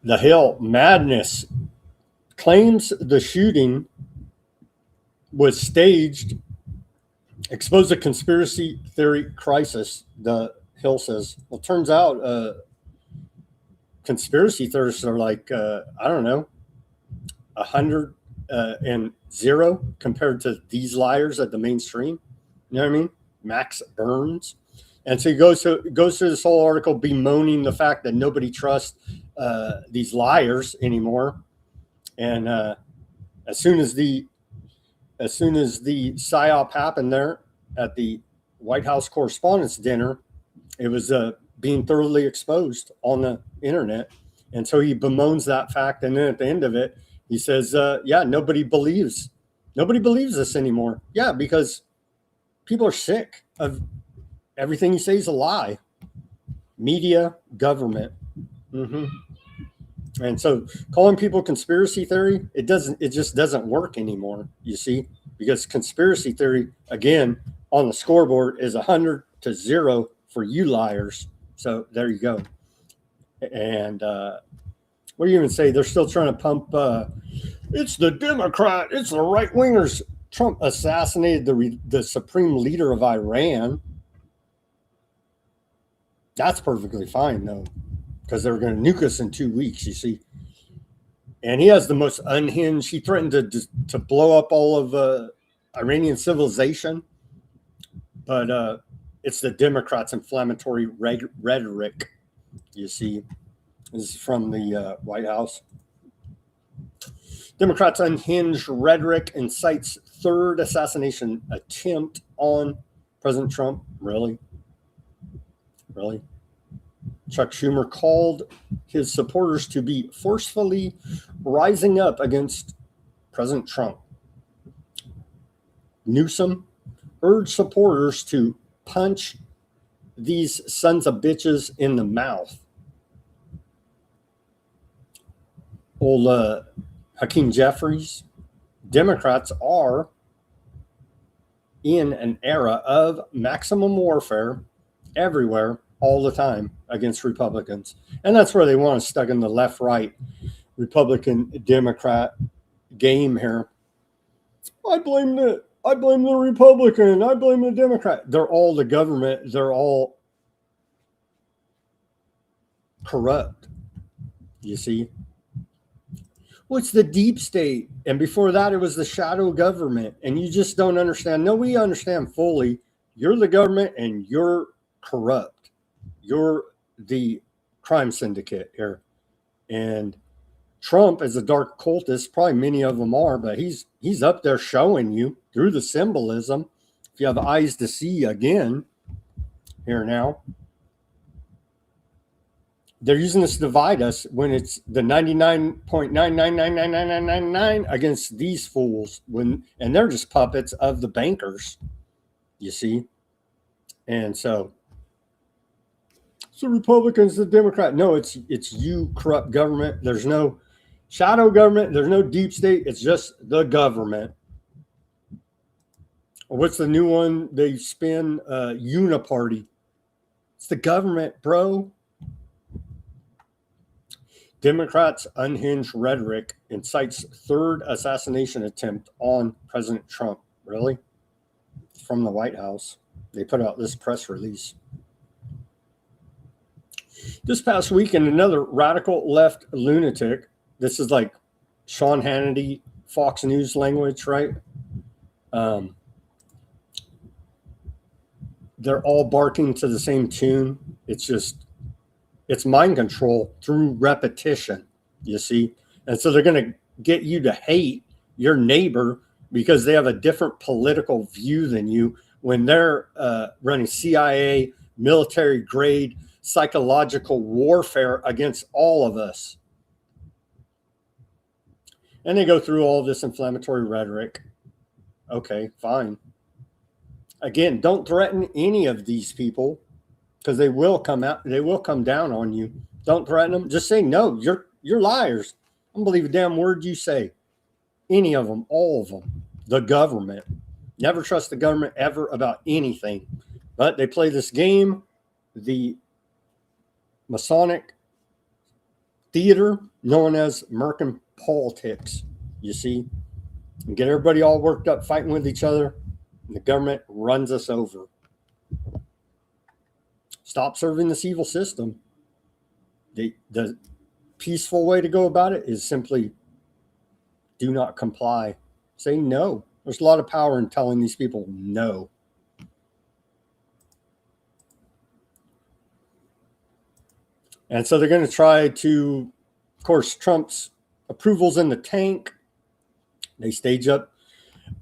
The Hill Madness claims the shooting was staged, expose a conspiracy theory crisis, the Hill says. Well, it turns out conspiracy theorists are like, 100 and zero compared to these liars at the mainstream. You know what I mean? Max Burns. And so he goes through this whole article bemoaning the fact that nobody trusts these liars anymore. And as soon as the psyop happened there at the White House Correspondents' Dinner, it was being thoroughly exposed on the internet. And so he bemoans that fact. And then at the end of it, he says, yeah, nobody believes this anymore. Yeah, because people are sick of everything you say is a lie. Media, government. And so calling people conspiracy theory, it just doesn't work anymore, you see, because conspiracy theory, again, on the scoreboard is 100-0 for you liars. So there you go. And what do you even say? They're still trying to pump, it's the Democrat, it's the right wingers. Trump assassinated the supreme leader of Iran. That's perfectly fine, though, because they were going to nuke us in 2 weeks, you see. And he has the most unhinged. He threatened to blow up all of Iranian civilization. But it's the Democrats' inflammatory rhetoric, you see. This is from the White House. Democrats' unhinged rhetoric incites third assassination attempt on President Trump. Really? Chuck Schumer called his supporters to be forcefully rising up against President Trump. Newsom urged supporters to punch these sons of bitches in the mouth. Old Hakeem Jeffries, Democrats are in an era of maximum warfare everywhere, all the time, against Republicans. And that's where they want us stuck in the left-right Republican Democrat game here. I blame the Republican. I blame the Democrat. They're all the government. They're all corrupt. You see? Well, it's the deep state. And before that, it was the shadow government. And you just don't understand. No, we understand fully. You're the government and you're corrupt. You're the crime syndicate here. And Trump is a dark cultist. Probably many of them are, but he's up there showing you through the symbolism. If you have eyes to see again here now. They're using this to divide us when it's the 99.9999999 against these fools, and they're just puppets of the bankers, you see. And so Republicans, the Democrat. No, it's you, corrupt government. There's no shadow government. There's no deep state. It's just the government. What's the new one they spin? Uniparty. It's the government, bro. Democrats' unhinged rhetoric incites third assassination attempt on President Trump. Really? From the White House. They put out this press release. This past weekend, another radical left lunatic. This is like Sean Hannity, Fox News language, right? They're all barking to the same tune. It's mind control through repetition, you see? And so they're going to get you to hate your neighbor because they have a different political view than you when they're running CIA, military grade, psychological warfare against all of us. And they go through all this inflammatory rhetoric. Okay, fine. Again, don't threaten any of these people, because they will come out. They will come down on you. Don't threaten them. Just say, no, you're liars. I don't believe a damn word you say. Any of them, all of them. The government. Never trust the government ever about anything. But they play this game, the Masonic theater known as American politics, you see. And get everybody all worked up fighting with each other. And the government runs us over. Stop serving this evil system. The peaceful way to go about it is simply do not comply. Say no. There's a lot of power in telling these people no. And so they're going to try to, of course, Trump's approval's in the tank. They stage up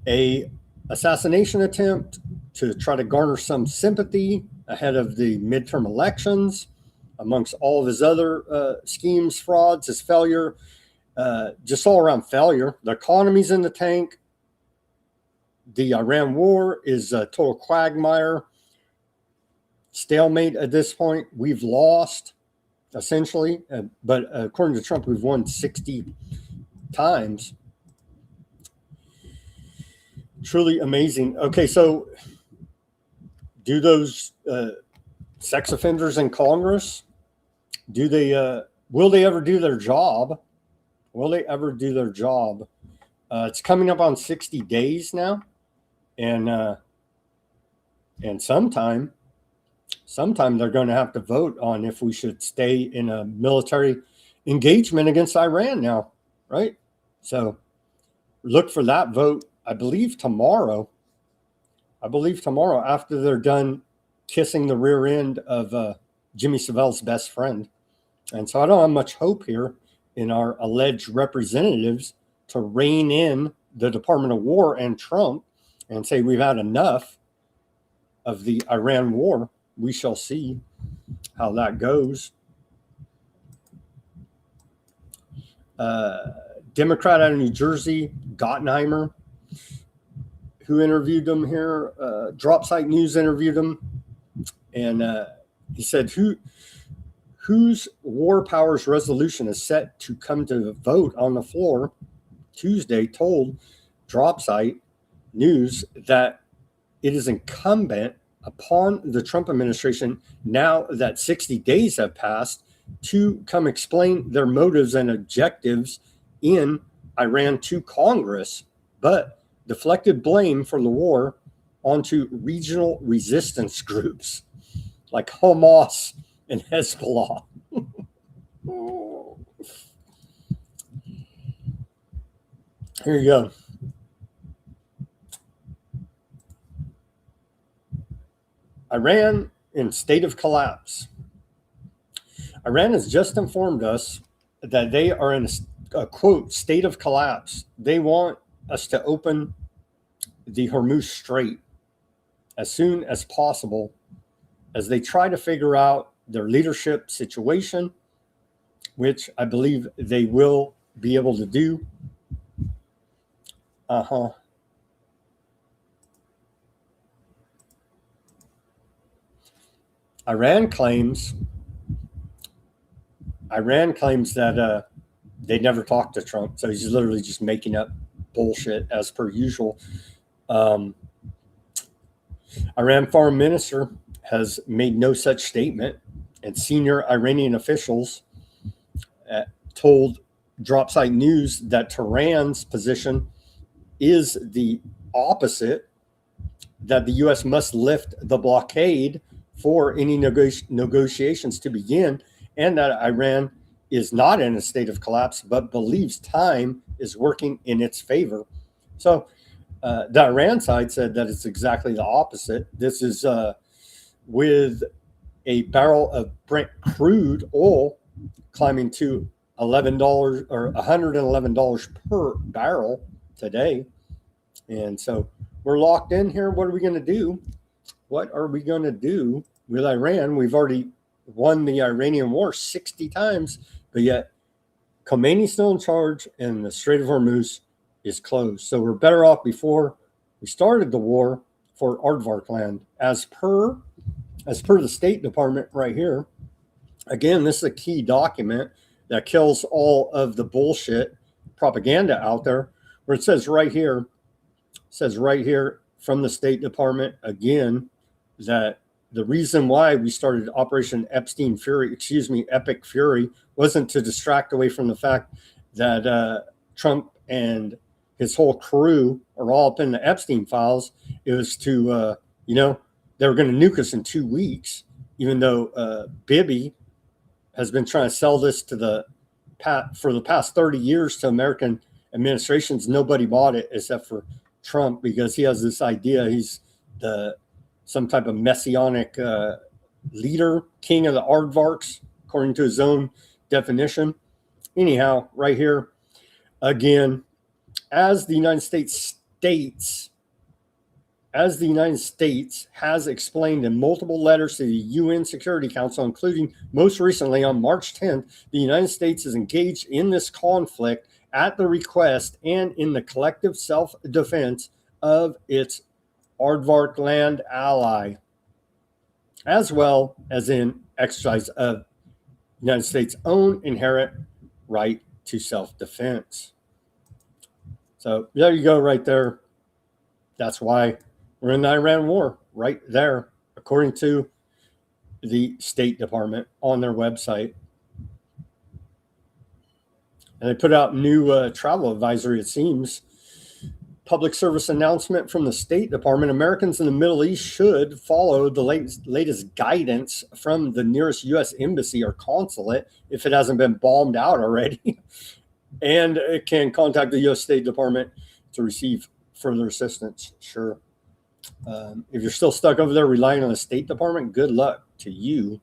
a assassination attempt to try to garner some sympathy ahead of the midterm elections, amongst all of his other schemes, frauds, his failure, just all around failure. The economy's in the tank. The Iran war is a total quagmire, stalemate at this point. We've lost, essentially, but according to Trump, we've won 60 times. Truly amazing. Okay, so do those sex offenders in Congress, do they will they ever do their job? Will they ever do their job? It's coming up on 60 days now, and sometime they're going to have to vote on if we should stay in a military engagement against Iran now, right? So look for that vote. I believe tomorrow after they're done kissing the rear end of Jimmy Savile's best friend. And so I don't have much hope here in our alleged representatives to rein in the Department of War and Trump and say we've had enough of the Iran war. We shall see how that goes. Democrat out of New Jersey, Gottheimer, who interviewed him here, Drop Site News interviewed him, and he said, whose war powers resolution is set to come to the vote on the floor Tuesday, told Drop Site News that it is incumbent upon the Trump administration, now that 60 days have passed, to come explain their motives and objectives in Iran to Congress, but deflected blame for the war onto regional resistance groups like Hamas and Hezbollah. Here you go. Iran in state of collapse. Iran has just informed us that they are in a quote, state of collapse. They want us to open the Hormuz Strait as soon as possible as they try to figure out their leadership situation, which I believe they will be able to do. Iran claims that they never talked to Trump, so he's literally just making up bullshit as per usual. Iran foreign minister has made no such statement, and senior Iranian officials told Drop Site News that Tehran's position is the opposite, that the U.S. must lift the blockade for any negotiations to begin, and that Iran is not in a state of collapse, but believes time is working in its favor. So the Iran side said that it's exactly the opposite. This is with a barrel of Brent crude oil climbing to $11 or $111 per barrel today. And so we're locked in here. What are we going to do? What are we going to do with Iran? We've already won the Iranian war 60 times, but yet Khomeini's still in charge and the Strait of Hormuz is closed. So we're better off before we started the war for Aardvark land. As per the State Department right here, again, this is a key document that kills all of the bullshit propaganda out there, where it says right here from the State Department again that the reason why we started Operation Epic Fury wasn't to distract away from the fact that Trump and his whole crew are all up in the Epstein files. It was to, they were going to nuke us in 2 weeks, even though Bibi has been trying to sell this for the past 30 years to American administrations, nobody bought it except for Trump, because he has this idea he's some type of messianic leader, king of the aardvarks, according to his own definition. Anyhow, right here, again, as the United States has explained in multiple letters to the UN Security Council, including most recently on March 10th, the United States is engaged in this conflict at the request and in the collective self-defense of its aardvark land ally, as well as in exercise of the United States' own inherent right to self-defense. So there you go, right there. That's why we're in the Iran war, right there, according to the State Department on their website. And they put out new travel advisory, it seems. Public service announcement from the State Department. Americans in the Middle East should follow the latest guidance from the nearest U.S. embassy or consulate if it hasn't been bombed out already. And it can contact the U.S. State Department to receive further assistance. Sure. If you're still stuck over there relying on the State Department, good luck to you.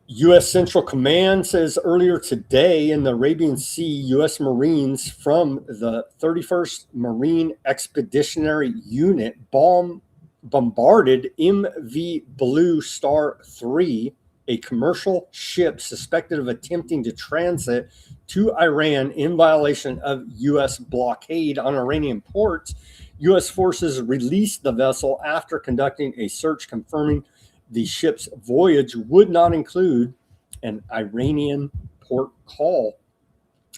U.S. Central Command says earlier today in the Arabian Sea, U.S. Marines from the 31st Marine Expeditionary Unit bombarded MV Blue Star 3, a commercial ship suspected of attempting to transit to Iran in violation of U.S. blockade on Iranian ports. U.S. forces released the vessel after conducting a search confirming the ship's voyage would not include an Iranian port call.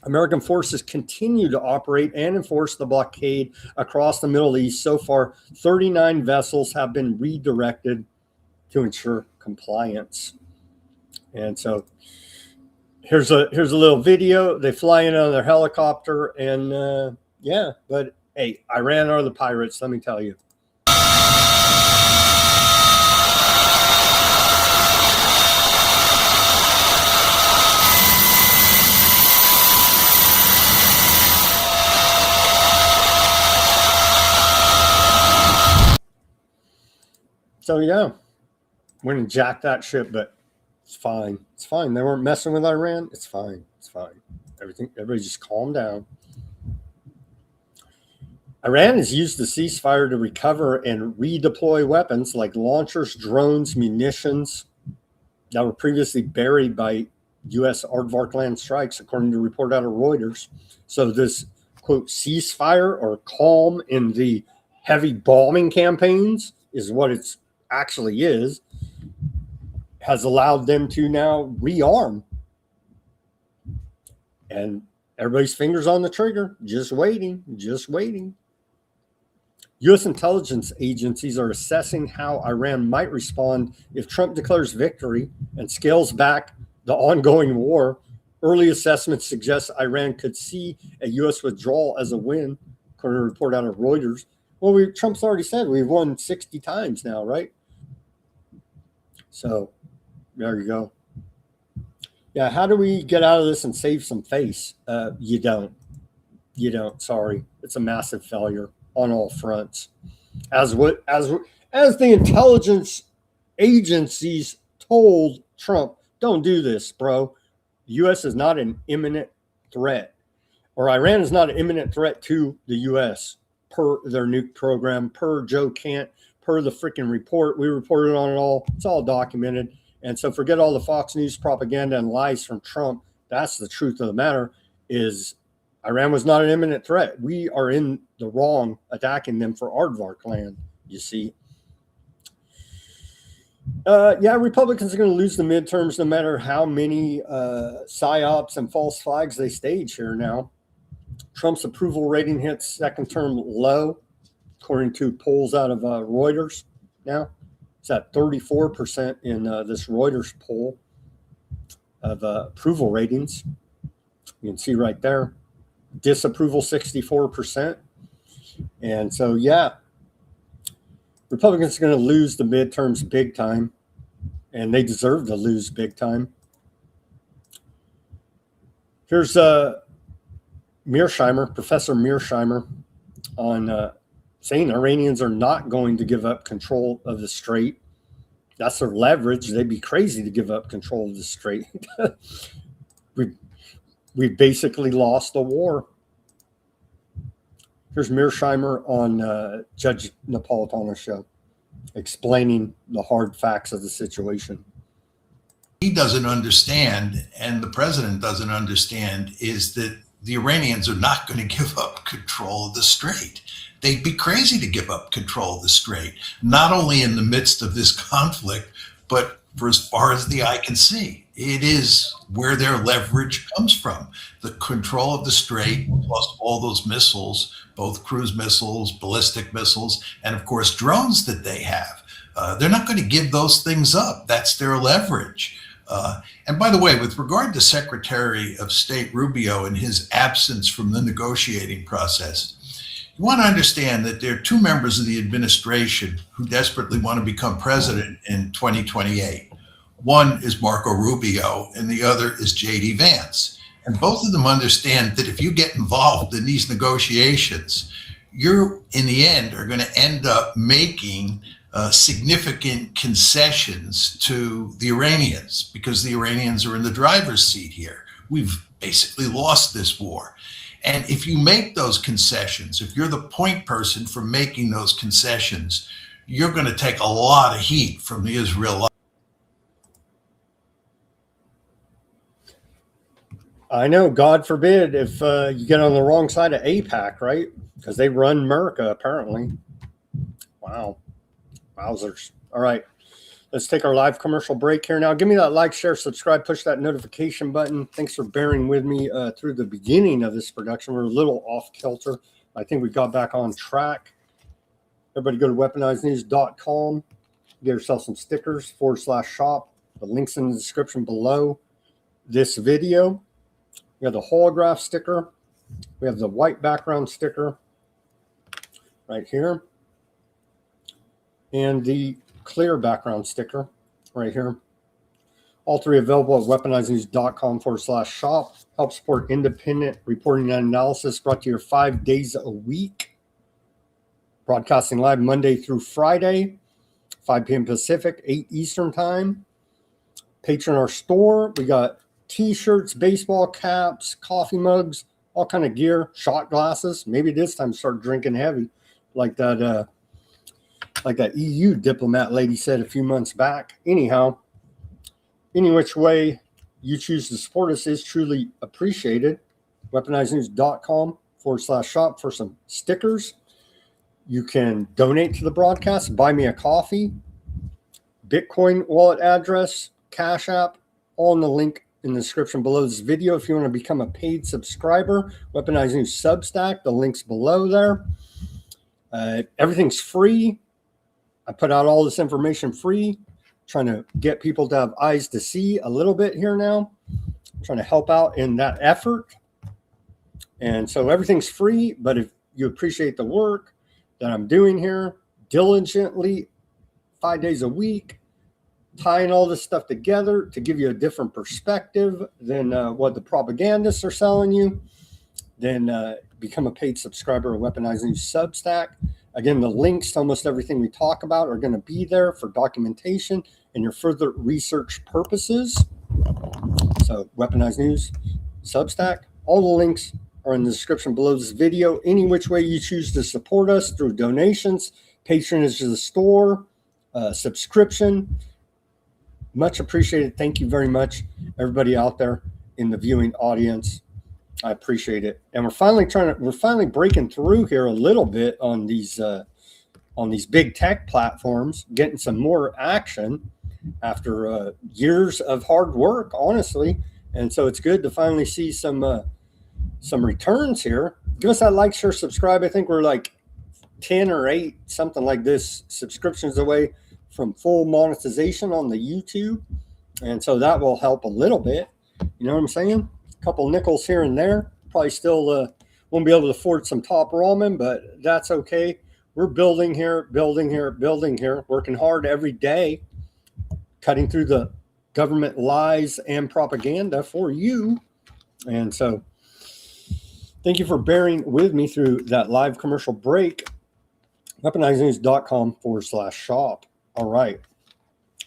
American forces continue to operate and enforce the blockade across the Middle East. So far, 39 vessels have been redirected to ensure compliance. And so here's a little video. They fly in on their helicopter, and yeah, but hey, Iran are the pirates, let me tell you. So yeah, we're gonna jack that ship, but it's fine. It's fine. They weren't messing with Iran. It's fine. It's fine. Everybody just calm down. Iran has used the ceasefire to recover and redeploy weapons like launchers, drones, munitions that were previously buried by U.S. aardvark land strikes, according to a report out of Reuters. So this, quote, ceasefire or calm in the heavy bombing campaigns is what it's actually is, has allowed them to now rearm. And everybody's fingers on the trigger, just waiting, just waiting. U.S. intelligence agencies are assessing how Iran might respond if Trump declares victory and scales back the ongoing war. Early assessments suggest Iran could see a U.S. withdrawal as a win, according to a report out of Reuters. Well, Trump's already said we've won 60 times now, right? So there you go. Yeah, how do we get out of this and save some face? You don't. You don't. Sorry, it's a massive failure on all fronts. As the intelligence agencies told Trump, don't do this, bro. The U.S. is not an imminent threat, or Iran is not an imminent threat to the U.S. per their nuke program, per Joe Kant, per the freaking report. We reported on it all. It's all documented. And so forget all the Fox News propaganda and lies from Trump. That's the truth of the matter, is Iran was not an imminent threat. We are in the wrong attacking them for aardvark land, you see. Yeah, Republicans are going to lose the midterms no matter how many psyops and false flags they stage here now. Trump's approval rating hits second term low, according to polls out of Reuters now. It's at 34% in this Reuters poll of approval ratings. You can see right there. Disapproval 64%. And so, yeah, Republicans are going to lose the midterms big time, and they deserve to lose big time. Here's Mearsheimer, Professor Mearsheimer, on saying Iranians are not going to give up control of the Strait. That's their leverage. They'd be crazy to give up control of the Strait. we basically lost the war. Here's Mearsheimer on Judge Napolitano's show, explaining the hard facts of the situation. He doesn't understand, and the president doesn't understand, is that the Iranians are not going to give up control of the Strait. They'd be crazy to give up control of the Strait, not only in the midst of this conflict, but for as far as the eye can see. It is where their leverage comes from. The control of the Strait, plus all those missiles, both cruise missiles, ballistic missiles, and of course drones that they have. They're not going to give those things up. That's their leverage. And by the way, with regard to Secretary of State Rubio and his absence from the negotiating process, you want to understand that there are two members of the administration who desperately want to become president in 2028. One is Marco Rubio and the other is J.D. Vance. And both of them understand that if you get involved in these negotiations, you're in the end are going to end up making significant concessions to the Iranians, because the Iranians are in the driver's seat here. We've basically lost this war. And if you make those concessions, if you're the point person for making those concessions, you're going to take a lot of heat from the Israelites. I know, God forbid, if you get on the wrong side of AIPAC, right? Because they run America, apparently. Wow. Wowzers. All right. Let's take our live commercial break here now. Give me that like, share, subscribe, push that notification button. Thanks for bearing with me through the beginning of this production. We're a little off kilter. I think we got back on track. Everybody go to weaponizednews.com. Get yourself some stickers, /shop. The link's in the description below this video. We have the holograph sticker. We have the white background sticker right here. And the clear background sticker right here. All three available at weaponizednews.com/shop. Help support independent reporting and analysis, brought to you 5 days a week. Broadcasting live Monday through Friday, 5 p.m. Pacific, 8 Eastern time. Patron our store. We got t-shirts, baseball caps, coffee mugs, all kind of gear, shot glasses. Maybe this time start drinking heavy, like that EU diplomat lady said a few months back. Anyhow, any which way you choose to support us is truly appreciated. weaponizednews.com/shop for some stickers. You can donate to the broadcast, buy me a coffee, Bitcoin wallet address, Cash App, all in the link in the description below this video. If you want to become a paid subscriber, Weaponized News Substack, the link's below there. Everything's free. I put out all this information free, trying to get people to have eyes to see a little bit here now. I'm trying to help out in that effort. And so everything's free, but if you appreciate the work that I'm doing here diligently, 5 days a week, tying all this stuff together to give you a different perspective than what the propagandists are selling you, then become a paid subscriber of Weaponized News Substack. Again, the links to almost everything we talk about are going to be there for documentation and your further research purposes. So Weaponized News Substack, all the links are in the description below this video. Any which way you choose to support us through donations, patronage to the store, subscription, much appreciated. Thank you very much, everybody out there in the viewing audience. I appreciate it. And we're finally breaking through here a little bit on these big tech platforms, getting some more action after years of hard work, honestly. And so it's good to finally see some returns here. Give us that like, share, subscribe. I think we're like 10 or 8, something like this, subscriptions away from full monetization on the YouTube. And so that will help a little bit. You know what I'm saying? A couple nickels here and there. Probably still won't be able to afford some top ramen, but that's okay. We're building here, working hard every day, cutting through the government lies and propaganda for you. And so thank you for bearing with me through that live commercial break. weaponizednews.com/shop. All right.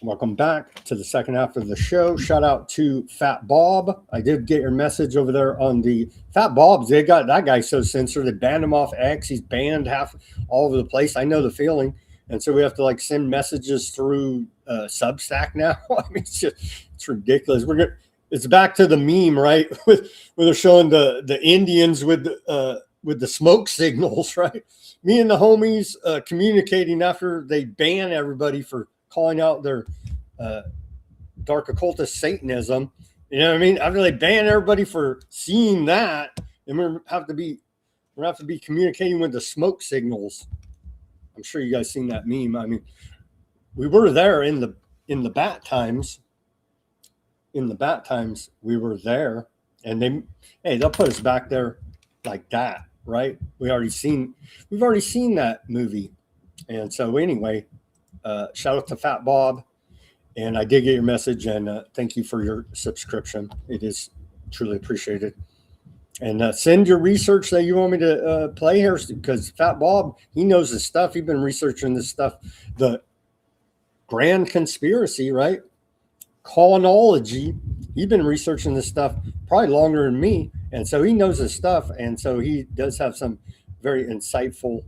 Welcome back to the second half of the show. Shout out to Fat Bob. I did get your message over there on the Fat Bob's. They got that guy so censored. They banned him off X. He's banned half all over the place. I know the feeling. And so we have to like send messages through Substack now. I mean, it's ridiculous. It's back to the meme, right? Where they're showing the Indians with the smoke signals, right? Me and the homies communicating after they ban everybody for calling out their dark occultist Satanism. You know what I mean? After they ban everybody for seeing that, and we're have to be communicating with the smoke signals. I'm sure you guys seen that meme. I mean, we were there in the bat times. In the bat times, we were there, and they'll put us back there like that, right? We've already seen that movie. And so anyway, shout out to Fat Bob, and I did get your message, and thank you for your subscription. It is truly appreciated. And send your research that you want me to play here, because Fat Bob, he knows his stuff. He's been researching this stuff, the grand conspiracy, right? Colonology. He's been researching this stuff probably longer than me, and so he knows his stuff, and so he does have some very insightful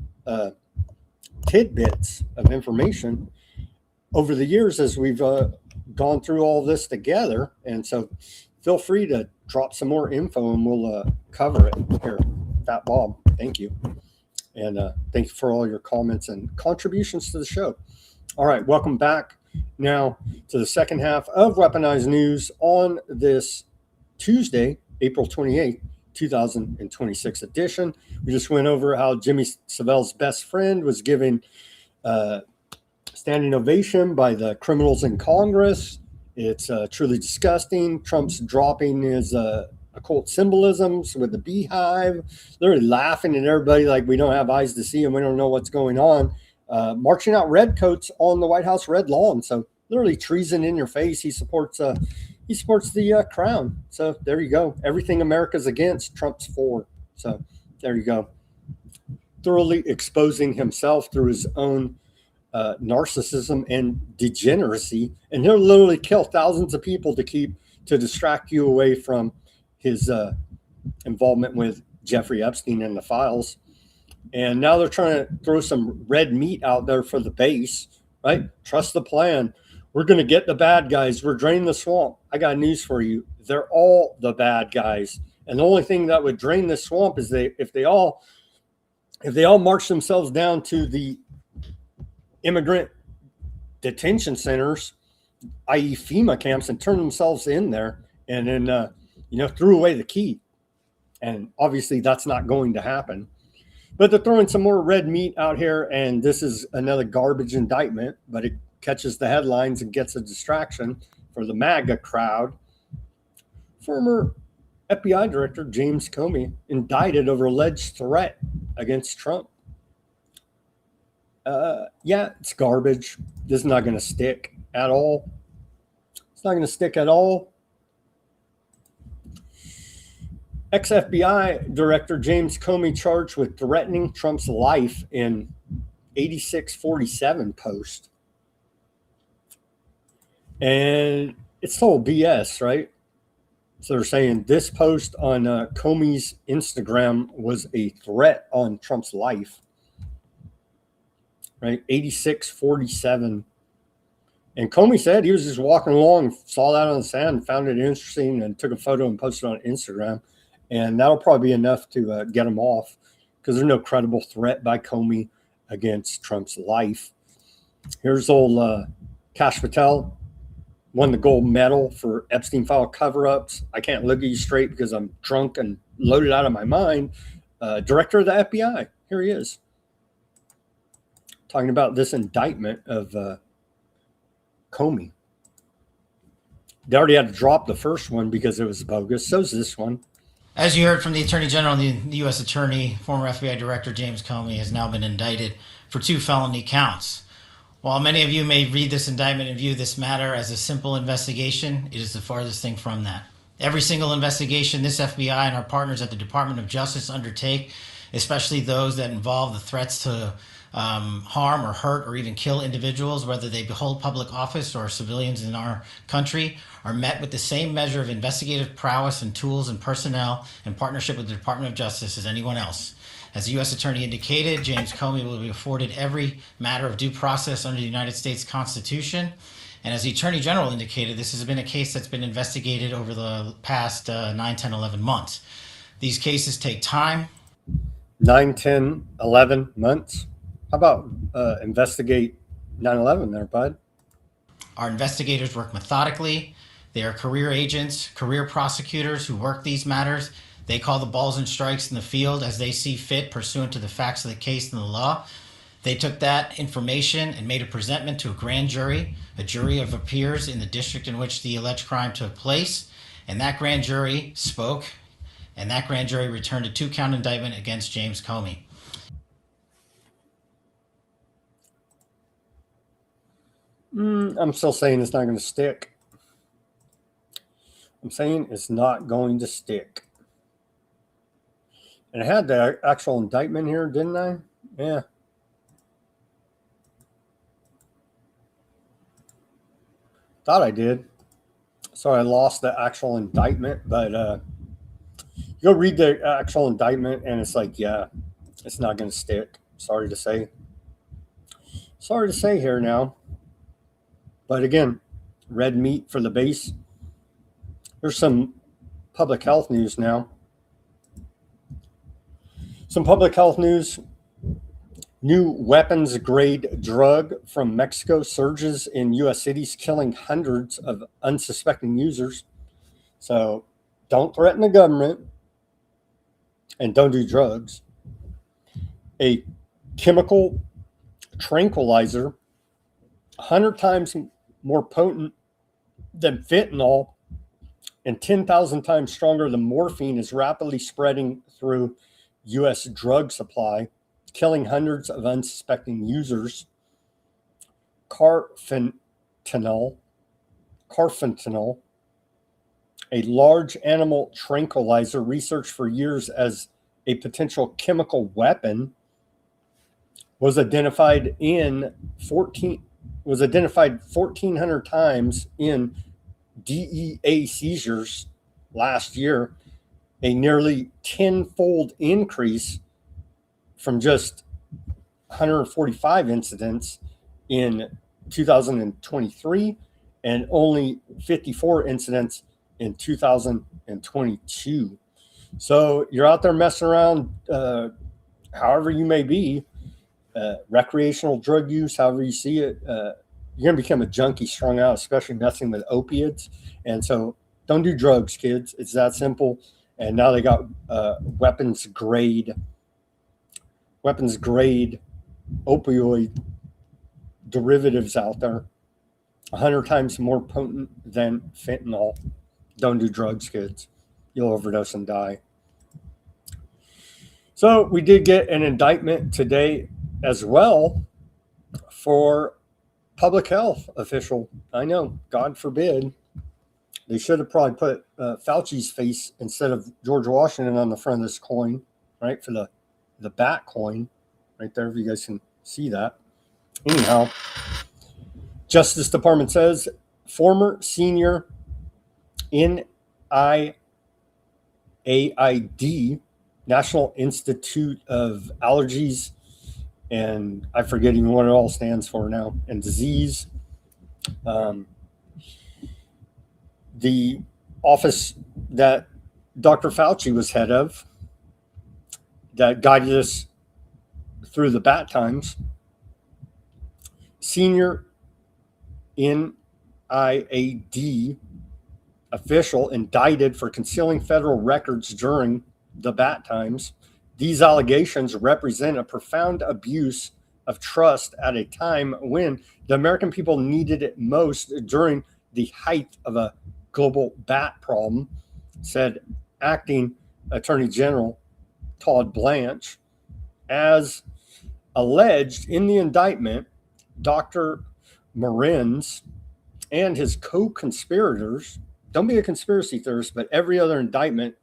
tidbits of information over the years as we've gone through all this together. And so feel free to drop some more info and we'll cover it here. Fat Bob, thank you. And thank you for all your comments and contributions to the show. All right, welcome back now to the second half of Weaponized News on this Tuesday, April 28th, 2026 edition. We just went over how Jimmy Savile's best friend was given standing ovation by the criminals in Congress. It's truly disgusting. Trump's dropping his occult symbolisms with the beehive. They're laughing at everybody like we don't have eyes to see and we don't know what's going on. Marching out redcoats on the White House red lawn. So literally treason in your face. He supports the crown. So there you go. Everything America's against, Trump's for. So there you go. Thoroughly exposing himself through his own narcissism and degeneracy. And he'll literally kill thousands of people to distract you away from his involvement with Jeffrey Epstein and the files. And now they're trying to throw some red meat out there for the base, right? Trust the plan. We're going to get the bad guys. We're draining the swamp. I got news for you. They're all the bad guys. And the only thing that would drain the swamp is if they all march themselves down to the immigrant detention centers, i.e. FEMA camps, and turn themselves in there and then, threw away the key. And obviously that's not going to happen. But they're throwing some more red meat out here, and this is another garbage indictment, but it catches the headlines and gets a distraction for the MAGA crowd. Former FBI Director James Comey indicted over alleged threat against Trump. It's garbage. This is not going to stick at all. It's not going to stick at all. Ex-FBI Director James Comey charged with threatening Trump's life in 8647 post. And it's total BS, right? So they're saying this post on Comey's Instagram was a threat on Trump's life. Right? 8647. And Comey said he was just walking along, saw that on the sand, found it interesting, and took a photo and posted it on Instagram. And that'll probably be enough to get him off, because there's no credible threat by Comey against Trump's life. Here's old Kash Patel, won the gold medal for Epstein file cover-ups. I can't look at you straight because I'm drunk and loaded out of my mind. Director of the FBI. Here he is. Talking about this indictment of Comey. They already had to drop the first one because it was bogus. So's this one. As you heard from the Attorney General, the U.S. Attorney, former FBI Director James Comey, has now been indicted for 2 felony counts. While many of you may read this indictment and view this matter as a simple investigation, it is the farthest thing from that. Every single investigation this FBI and our partners at the Department of Justice undertake, especially those that involve the threats to harm or hurt or even kill individuals, whether they hold public office or civilians in our country, are met with the same measure of investigative prowess and tools and personnel in partnership with the Department of Justice as anyone else. As the U.S. Attorney indicated, James Comey will be afforded every matter of due process under the United States Constitution. And as the Attorney General indicated, this has been a case that's been investigated over the past 9, 10, 11 months. These cases take time. 9, 10, 11 months. How about investigate 9/11 there, bud? Our investigators work methodically. They are career agents, career prosecutors who work these matters. They call the balls and strikes in the field as they see fit, pursuant to the facts of the case and the law. They took that information and made a presentment to a grand jury, a jury of peers in the district in which the alleged crime took place. And that grand jury spoke, and that grand jury returned a 2-count indictment against James Comey. I'm still saying it's not going to stick. I'm saying it's not going to stick. And I had the actual indictment here, didn't I? Yeah. Thought I did. So I lost the actual indictment, but you go read the actual indictment and it's like, yeah, it's not going to stick. Sorry to say. Sorry to say here now. But again, red meat for the base. There's some public health news now. Some public health news. New weapons grade drug from Mexico surges in U.S. cities, killing hundreds of unsuspecting users. So don't threaten the government and don't do drugs. A chemical tranquilizer 100 times more potent than fentanyl and 10,000 times stronger than morphine is rapidly spreading through U.S. drug supply, killing hundreds of unsuspecting users. Carfentanil, a large animal tranquilizer researched for years as a potential chemical weapon, was identified 1,400 times in DEA seizures last year, a nearly 10-fold increase from just 145 incidents in 2023 and only 54 incidents in 2022. So you're out there messing around, however you may be, recreational drug use, however you see it, you're going to become a junkie strung out, especially messing with opiates. And so don't do drugs, kids. It's that simple. And now they got weapons grade opioid derivatives out there, 100 times more potent than fentanyl. Don't do drugs, kids. You'll overdose and die. So we did get an indictment today as well for public health official. I know, God forbid. They should have probably put Fauci's face instead of George Washington on the front of this coin, right? For the bat coin right there, if you guys can see that. Anyhow, Justice Department says former senior NIAID, National Institute of Allergies, and I forget even what it all stands for now, and disease. The office that Dr. Fauci was head of, that guided us through the bad times, senior NIAID official indicted for concealing federal records during the bad times. These allegations represent a profound abuse of trust at a time when the American people needed it most during the height of a global bat problem, said Acting Attorney General Todd Blanche. As alleged in the indictment, Dr. Marins and his co-conspirators don't be a conspiracy theorist, but every other indictment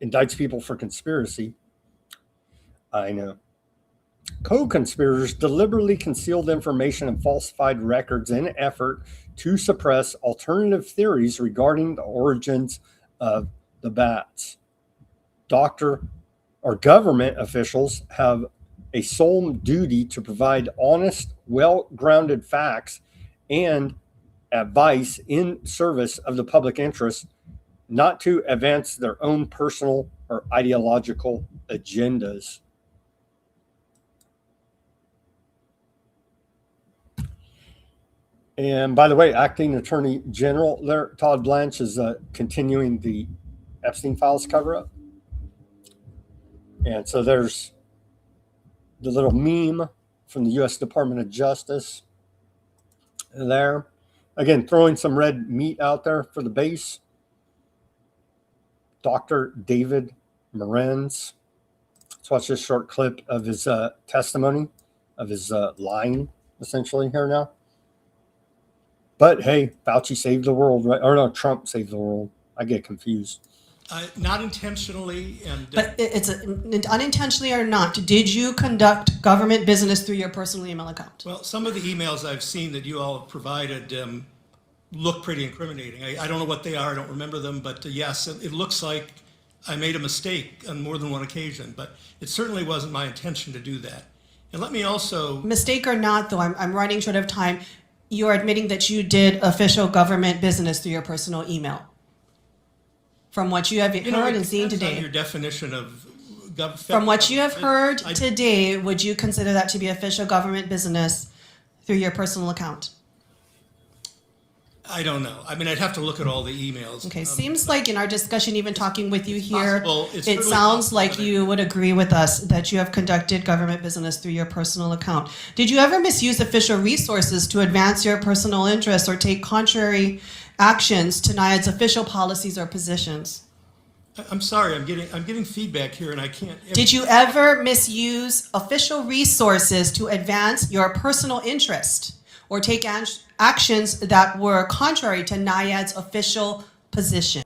indicts people for conspiracy. I know. Co-conspirators deliberately concealed information and falsified records in an effort to suppress alternative theories regarding the origins of the bats. Doctor or government officials have a sole duty to provide honest, well-grounded facts and advice in service of the public interest, not to advance their own personal or ideological agendas. And by the way, Acting Attorney General there, Todd Blanche, is continuing the Epstein Files cover-up. And so there's the little meme from the U.S. Department of Justice there. Again, throwing some red meat out there for the base. Dr. David Morenz. Let's watch this short clip of his testimony, of his lying, essentially, here now. But hey, Fauci saved the world, right? Or no, Trump saved the world. I get confused. Not intentionally, and but it's unintentionally or not. Did you conduct government business through your personal email account? well, some of the emails I've seen that you all have provided look pretty incriminating. I don't know what they are. I don't remember them, but yes, it looks like I made a mistake on more than one occasion. But it certainly wasn't my intention to do that. And let me also Mistake or not, though, I'm running short of time. You're admitting that you did official government business through your personal email. From what you have heard and seen today. Your definition of from what you have heard today, would you consider that to be official government business through your personal account? I don't know. I mean, I'd have to look at all the emails. Okay, seems like in our discussion, even talking with you here, It's it really sounds possible like that you would agree with us that you have conducted government business through your personal account. Did you ever misuse official resources to advance your personal interests or take contrary actions to NIAID's official policies or positions? I'm sorry, I'm getting feedback here, and I can't. Did you ever misuse official resources to advance your personal interest or take actions that were contrary to NIAID's official position?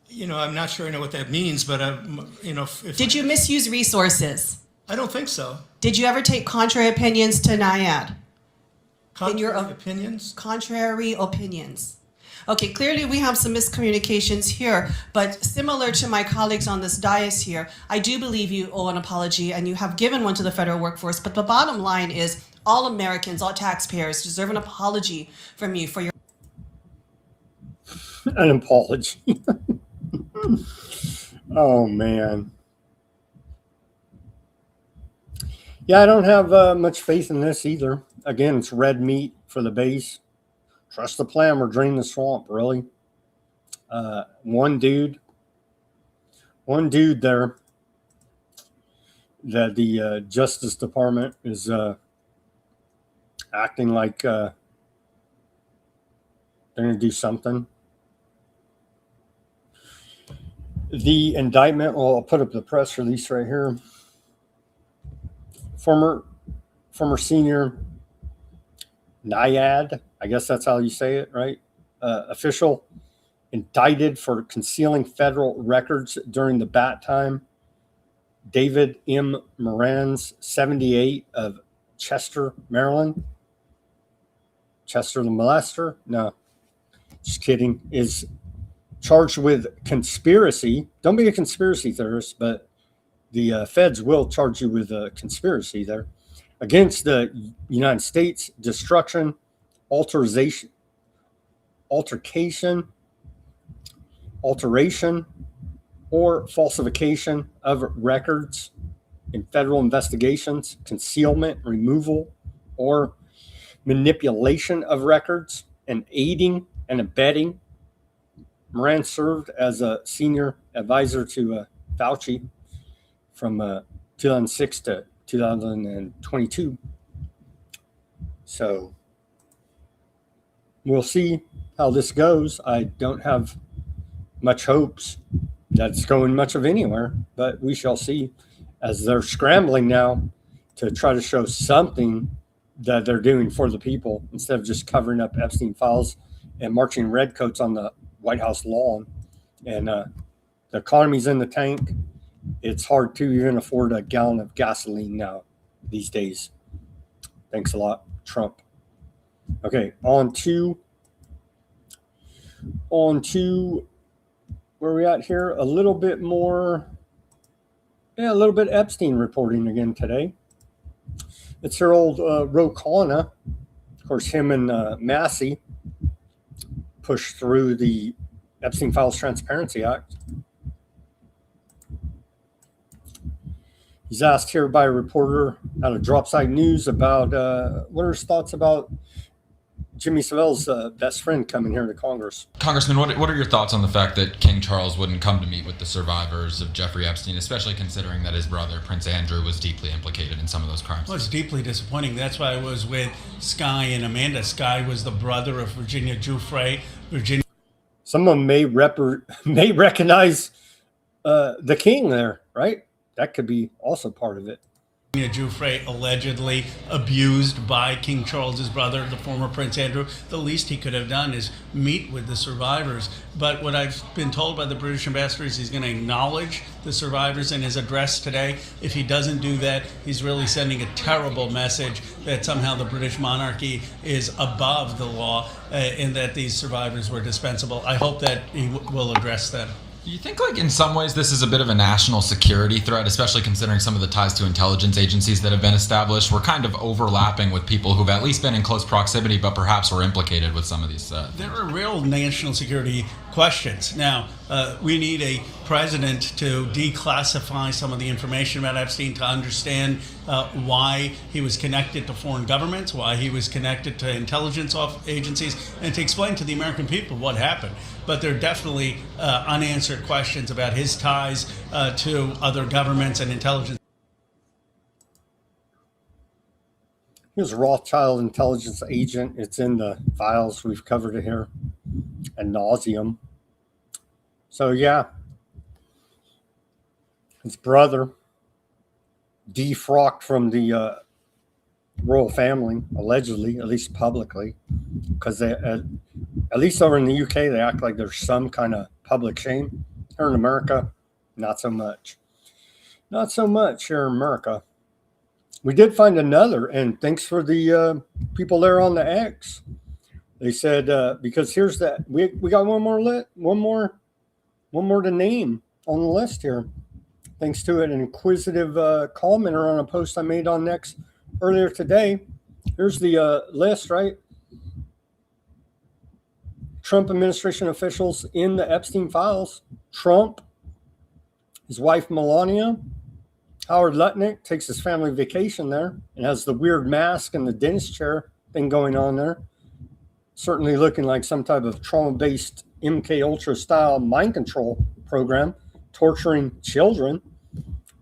You know, I'm not sure I know what that means, but you know, Did you misuse resources? I don't think so. Did you ever take contrary opinions to NIAID? Contrary opinions? Contrary opinions. Okay, clearly we have some miscommunications here, but similar to my colleagues on this dais here, I do believe you owe an apology, and you have given one to the federal workforce, but the bottom line is all Americans, all taxpayers deserve an apology from you for your... An apology. Oh, man. Yeah, I don't have much faith in this either. Again, it's red meat for the base. Trust the plan or drain the swamp, really. One dude there that the Justice Department is acting like they're going to do something. The indictment, well, I'll put up the press release right here. Former senior NIAID, I guess that's how you say it, right? Official indicted for concealing federal records during the bat time. David M. Morenz, 78, of Chester, Maryland. Chester the molester? No, just kidding. Is charged with conspiracy. Don't be a conspiracy theorist, but the feds will charge you with a conspiracy there against the United States, destruction, alteration, or falsification of records in federal investigations, concealment, removal, or manipulation of records, and aiding and abetting. Moran served as a senior advisor to Fauci from 2006 to 2022. So we'll see how this goes. I don't have much hopes that it's going much of anywhere, but we shall see, as they're scrambling now to try to show something that they're doing for the people instead of just covering up Epstein files and marching redcoats on the White House lawn. And the economy's in the tank. It's hard to even afford a gallon of gasoline now these days. Thanks a lot, Trump. Okay, on to where we at here? A little bit more, a little bit Epstein reporting again today. It's her old Ro Khanna. Of course, him and Massey pushed through the Epstein Files Transparency Act. He's asked here by a reporter out of Dropside News about what are his thoughts about Jimmy Savile's best friend coming here to Congress. Congressman, what are your thoughts on the fact that King Charles wouldn't come to meet with the survivors of Jeffrey Epstein, especially considering that his brother, Prince Andrew, was deeply implicated in some of those crimes? Well, it's deeply disappointing. That's why I was with Sky and Amanda. Sky was the brother of Virginia Giuffre. Someone may recognize the king there, right? That could be also part of it. Giuffre allegedly abused by King Charles's brother, the former Prince Andrew. The least he could have done is meet with the survivors. But what I've been told by the British ambassador is he's going to acknowledge the survivors in his address today. If he doesn't do that, he's really sending a terrible message that somehow the British monarchy is above the law and that these survivors were dispensable. I hope that he will address that. Do you think, like, in some ways this is a bit of a national security threat, especially considering some of the ties to intelligence agencies that have been established? We're kind of overlapping with people who've at least been in close proximity, but perhaps were implicated with some of these. There are real national security questions. Now, we need a president to declassify some of the information about Epstein to understand why he was connected to foreign governments, why he was connected to intelligence agencies, and to explain to the American people what happened. But there are definitely unanswered questions about his ties to other governments and intelligence. He was a Rothschild intelligence agent. It's in the files. We've covered it here ad nauseum. So, yeah. His brother defrocked from the royal family, allegedly, at least publicly, because they, at least over in the UK, they act like there's some kind of public shame. Here in America, not so much. Not so much here in America. We did find another, and thanks for the people there on the X. They said because here's that we got one more to name on the list here. Thanks to an inquisitive commenter on a post I made on X earlier today. Here's the list, right? Trump administration officials in the Epstein files. Trump, his wife Melania, Howard Lutnick takes his family vacation there and has the weird mask and the dentist chair thing going on there. Certainly looking like some type of trauma-based MK Ultra style mind control program, torturing children.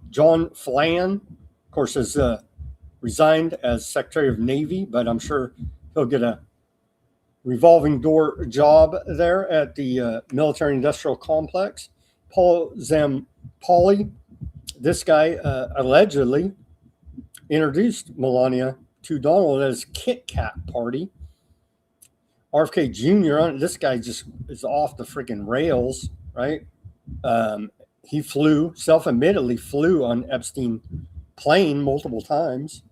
John Flan, of course, has resigned as Secretary of Navy, but I'm sure he'll get a revolving door job there at the military industrial complex. Paul Zampoli, this guy allegedly introduced Melania to Donald at his Kit Kat party. RFK Jr., this guy just is off the freaking rails, right? He self-admittedly flew on Epstein plane multiple times.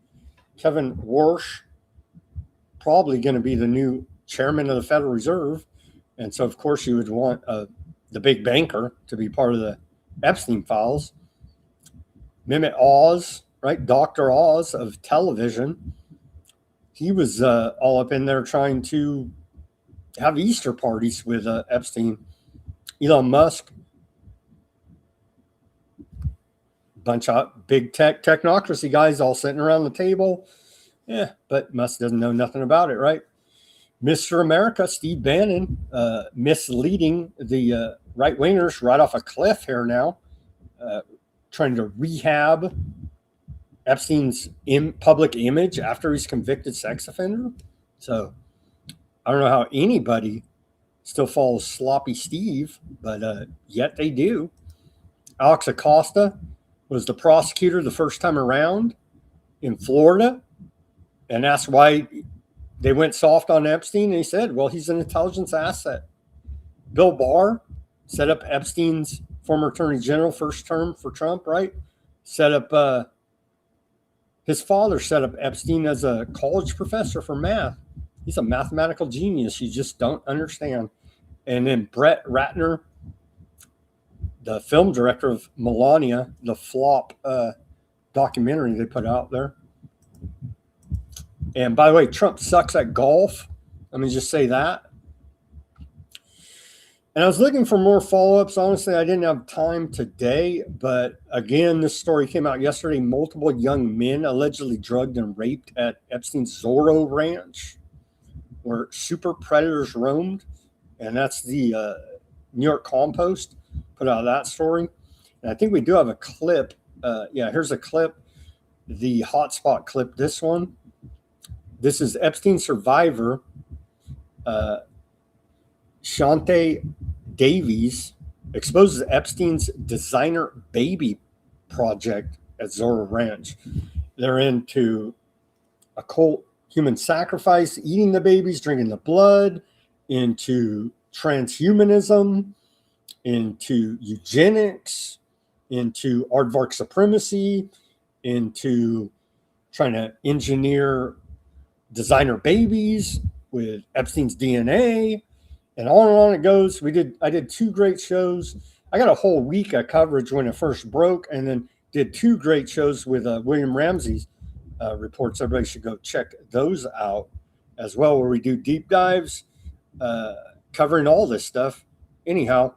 Kevin Warsh, probably going to be the new chairman of the Federal Reserve. And so, of course, you would want the big banker to be part of the Epstein files. Mehmet Oz, right? Dr. Oz of television. He was all up in there trying to have Easter parties with Epstein. Elon Musk. Bunch of big technocracy guys all sitting around the table. Yeah, but Musk doesn't know nothing about it, right? Mr. America, Steve Bannon, misleading the right-wingers right off a cliff here now, trying to rehab Epstein's public image after he's convicted sex offender. So I don't know how anybody still follows Sloppy Steve, but yet they do. Alex Acosta was the prosecutor the first time around in Florida and asked why they went soft on Epstein, and he said, well, he's an intelligence asset. Bill Barr set up Epstein's former attorney general, first term for Trump, right? Set up, his father set up Epstein as a college professor for math. He's a mathematical genius. You just don't understand. And then Brett Ratner, the film director of Melania, the flop documentary they put out there. And by the way, Trump sucks at golf. Let me just say that. And I was looking for more follow-ups. Honestly, I didn't have time today. But again, this story came out yesterday. Multiple young men allegedly drugged and raped at Epstein's Zorro Ranch, where super predators roamed. And that's the New York Compost put out that story. And I think we do have a clip. Yeah, here's a clip. The hotspot clip, this one. This is Epstein survivor, Shante Davies, exposes Epstein's designer baby project at Zorro Ranch. They're into occult human sacrifice, eating the babies, drinking the blood, into transhumanism, into eugenics, into aardvark supremacy, into trying to engineer designer babies with Epstein's DNA, and on it goes. I did 2 great shows. I got a whole week of coverage when it first broke, and then did 2 great shows with William Ramsey's reports. Everybody should go check those out as well, where we do deep dives covering all this stuff. Anyhow,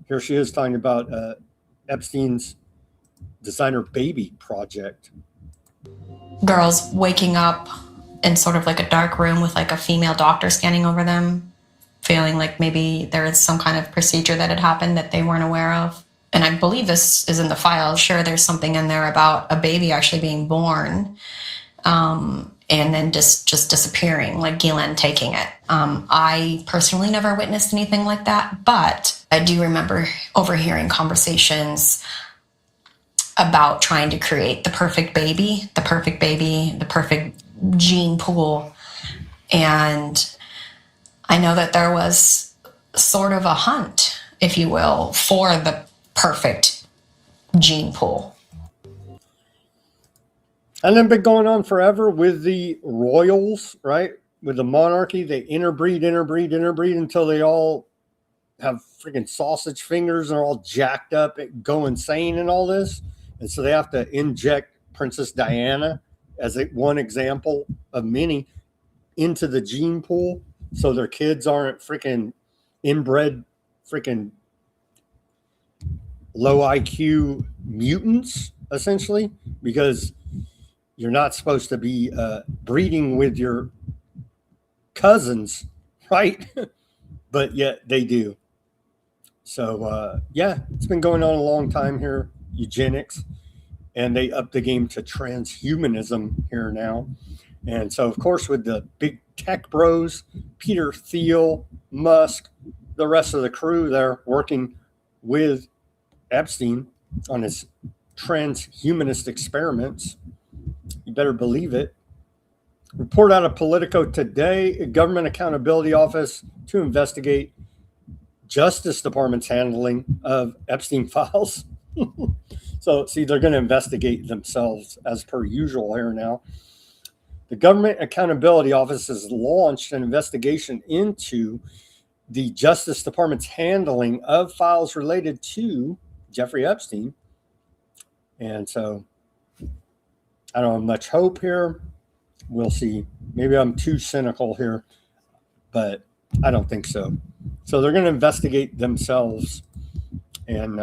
here she is talking about Epstein's designer baby project. Girls waking up in sort of like a dark room with like a female doctor scanning over them, feeling like maybe there is some kind of procedure that had happened that they weren't aware of. And I believe this is in the file. Sure, there's something in there about a baby actually being born and then just disappearing, like Ghislaine taking it. I personally never witnessed anything like that, but I do remember overhearing conversations about trying to create the perfect baby, the perfect gene pool. And I know that there was sort of a hunt, if you will, for the perfect gene pool. And then been going on forever with the royals, right? With the monarchy, they interbreed until they all have freaking sausage fingers and are all jacked up, go insane and all this. And so they have to inject Princess Diana as one example of many into the gene pool, so their kids aren't freaking inbred, freaking low IQ mutants, essentially, because you're not supposed to be breeding with your cousins, right? But yet they do. So, yeah, it's been going on a long time here, eugenics. And they upped the game to transhumanism here now. And so, of course, with the big tech bros, Peter Thiel, Musk, the rest of the crew, they're working with Epstein on his transhumanist experiments. You better believe it. Report out of Politico today, Government Accountability Office to investigate Justice Department's handling of Epstein files. So, see, they're going to investigate themselves as per usual here now. The Government Accountability Office has launched an investigation into the Justice Department's handling of files related to Jeffrey Epstein. And so I don't have much hope here. We'll see. Maybe I'm too cynical here, but I don't think so. So they're going to investigate themselves and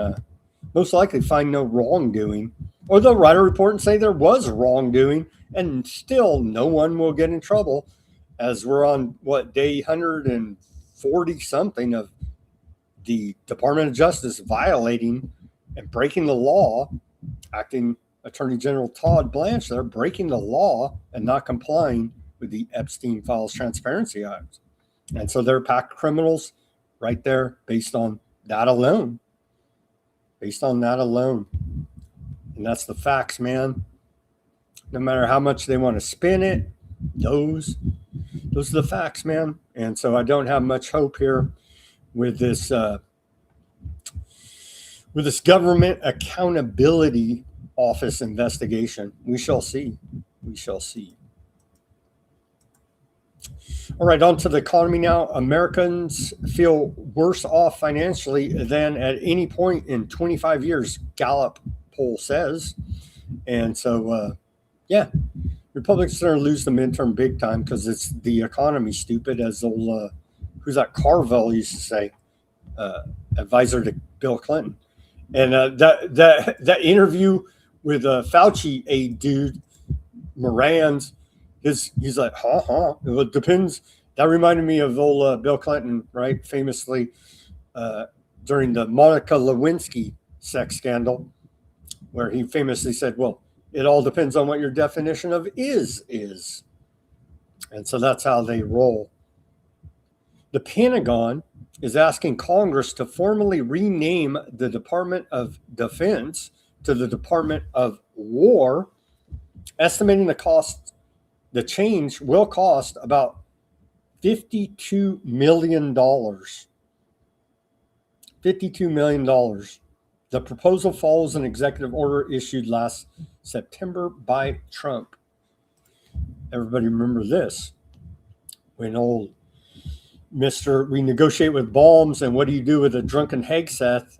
most likely find no wrongdoing, or they'll write a report and say there was wrongdoing, and still no one will get in trouble, as we're on day 140 something of the Department of Justice violating and breaking the law. Acting Attorney General Todd Blanche there breaking the law and not complying with the Epstein Files Transparency Act. And so they're packed criminals right there based on that alone. And that's the facts, man. No matter how much they want to spin it, those those are the facts, man. And so I don't have much hope here with this government accountability office investigation. We shall see. We shall see. All right, on to the economy now. Americans feel worse off financially than at any point in 25 years, Gallup poll says. And so, yeah, Republicans are going to lose the midterm big time because it's the economy, stupid, as old, who's that, Carville used to say, advisor to Bill Clinton. And that interview with Fauci, a dude, Moran's, he's like, Well, it depends. That reminded me of old Bill Clinton, right? Famously during the Monica Lewinsky sex scandal, where he famously said, well, it all depends on what your definition of is. And so that's how they roll. The Pentagon is asking Congress to formally rename the Department of Defense to the Department of War, estimating the change will cost about $52 million. $52 million. The proposal follows an executive order issued last September by Trump. Everybody remember this. When old Mr. We negotiate with bombs, and what do you do with a drunken Hegseth?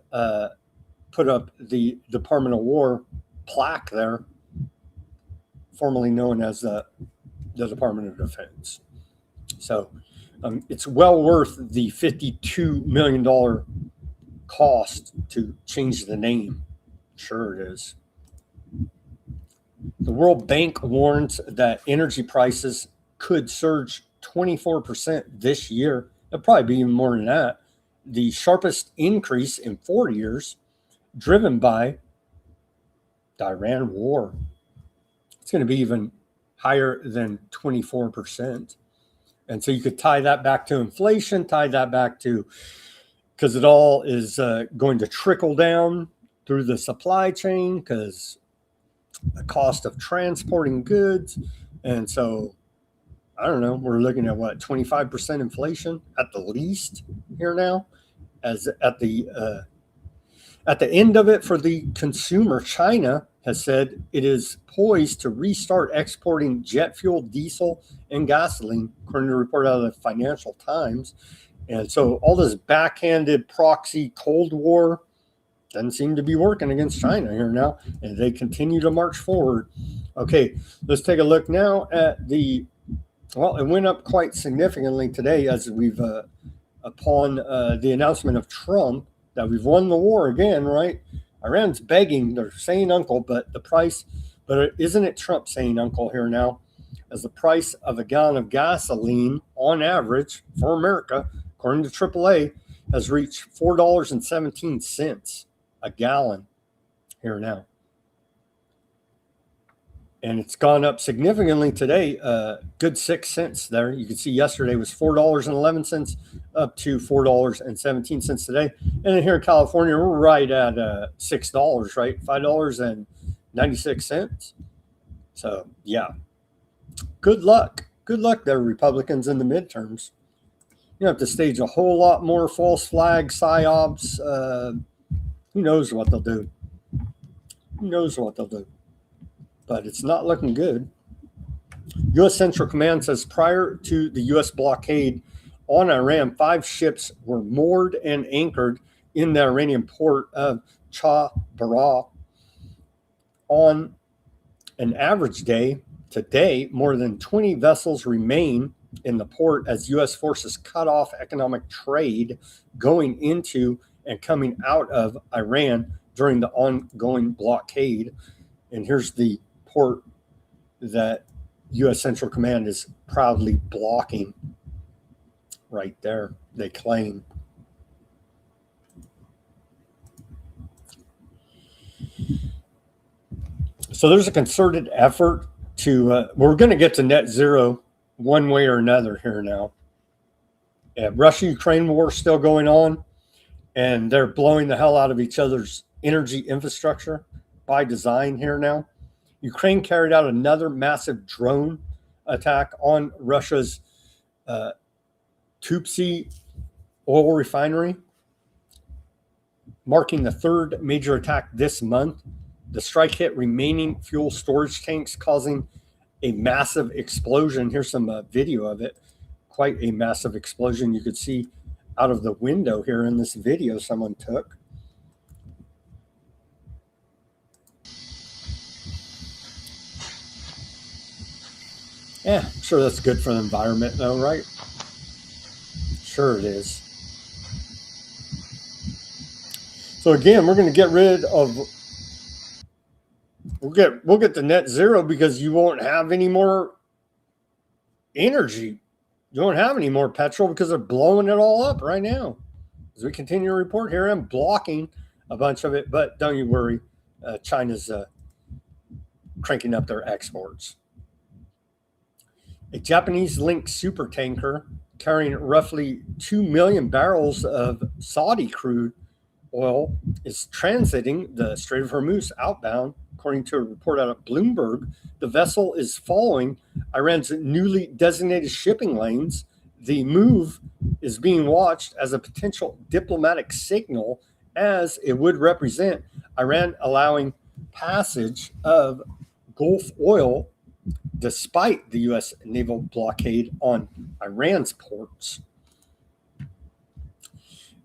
Put up the Department of War plaque there, formerly known as the Department of Defense. So it's well worth the $52 million cost to change the name. Sure it is. The World Bank warns that energy prices could surge 24% this year. It'll probably be even more than that. The sharpest increase in 4 years, driven by the Iran war. It's going to be even higher than 24%. And so you could tie that back to inflation, tie that back to, because it all is going to trickle down through the supply chain, because the cost of transporting goods. And so, I don't know, we're looking at what, 25% inflation at the least here now, as at the end of it for the consumer. China has said it is poised to restart exporting jet fuel, diesel, and gasoline, according to a report out of the Financial Times. And so all this backhanded proxy Cold War doesn't seem to be working against China here now, and they continue to march forward. Okay, let's take a look now at it went up quite significantly today as we've, upon the announcement of Trump that we've won the war again, right? Iran's begging, they're saying uncle, but isn't it Trump saying uncle here now? As the price of a gallon of gasoline on average for America, according to AAA, has reached $4.17 a gallon here now. And it's gone up significantly today, good 6 cents there. You can see yesterday was $4.11 up to $4.17 today. And then here in California, we're right at $6, right? $5.96. So, yeah. Good luck. Good luck there, Republicans, in the midterms. You have to stage a whole lot more false flag psyops. Who knows what they'll do? Who knows what they'll do? But it's not looking good. U.S. Central Command says prior to the U.S. blockade on Iran, 5 ships were moored and anchored in the Iranian port of Chabara. On an average day, today, more than 20 vessels remain in the port as U.S. forces cut off economic trade going into and coming out of Iran during the ongoing blockade. And here's the port that U.S. Central Command is proudly blocking right there, they claim. So there's a concerted effort to, we're going to get to net zero one way or another here now. Russia-Ukraine war is still going on, and they're blowing the hell out of each other's energy infrastructure by design here now. Ukraine carried out another massive drone attack on Russia's Tupsi oil refinery, marking the third major attack this month. The strike hit remaining fuel storage tanks, causing a massive explosion. Here's some video of it. Quite a massive explosion. You could see out of the window here in this video someone took. Yeah, I'm sure that's good for the environment though, right? Sure it is. So again, we're going to get rid of, we'll get to net zero because you won't have any more energy. You won't have any more petrol because they're blowing it all up right now. As we continue to report here, I'm blocking a bunch of it, but don't you worry. China's cranking up their exports. A Japanese-linked super tanker carrying roughly 2 million barrels of Saudi crude oil is transiting the Strait of Hormuz outbound. According to a report out of Bloomberg, the vessel is following Iran's newly designated shipping lanes. The move is being watched as a potential diplomatic signal, as it would represent Iran allowing passage of Gulf oil despite the U.S. naval blockade on Iran's ports.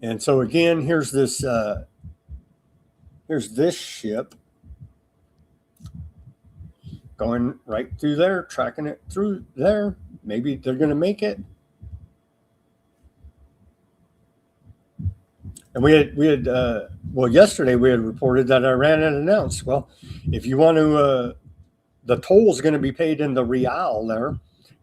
And so again, here's this ship going right through there, tracking it through there. Maybe they're going to make it. And we had yesterday we had reported that Iran had announced, well, if you want to, the toll is going to be paid in the rial there.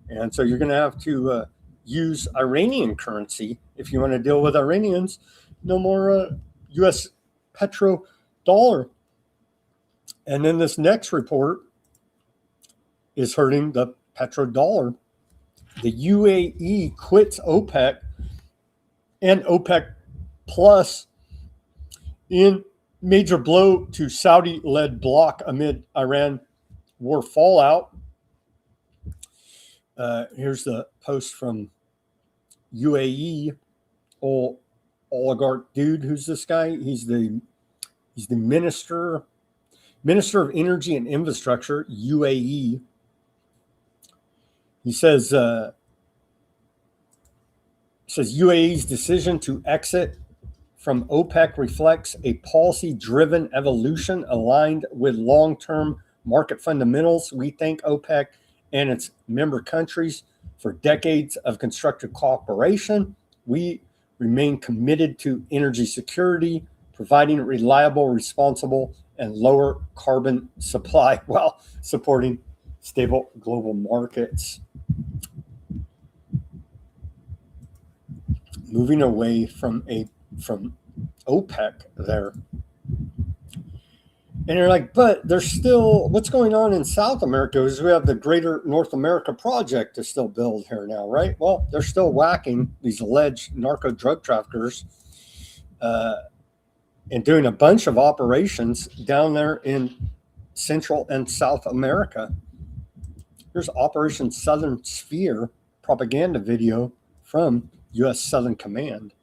And so you're going to have to use Iranian currency if you want to deal with Iranians. No more U.S. petrodollar. And then this next report is hurting the petrodollar. The UAE quits OPEC and OPEC Plus in major blow to Saudi-led bloc amid Iran war fallout. Here's the post from UAE, oligarch dude. Who's this guy? He's the minister of energy and infrastructure, UAE. He says UAE's decision to exit from OPEC reflects a policy-driven evolution aligned with long-term market fundamentals. We thank OPEC and its member countries for decades of constructive cooperation. We remain committed to energy security, providing reliable, responsible, and lower carbon supply while supporting stable global markets. Moving away from OPEC there. And you're like, but there's still, what's going on in South America is we have the Greater North America Project to still build here now, right? Well, they're still whacking these alleged narco drug traffickers and doing a bunch of operations down there in Central and South America. Here's Operation Southern Sphere propaganda video from U.S. Southern Command.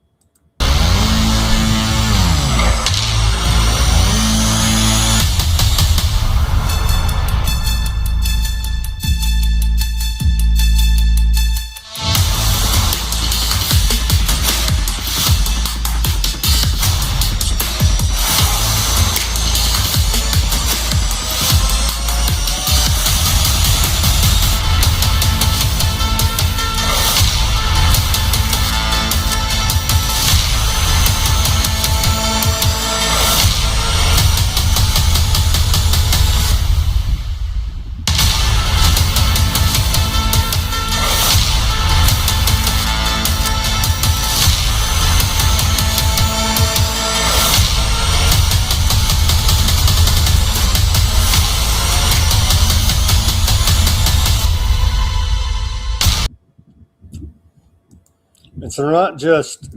And so they're not just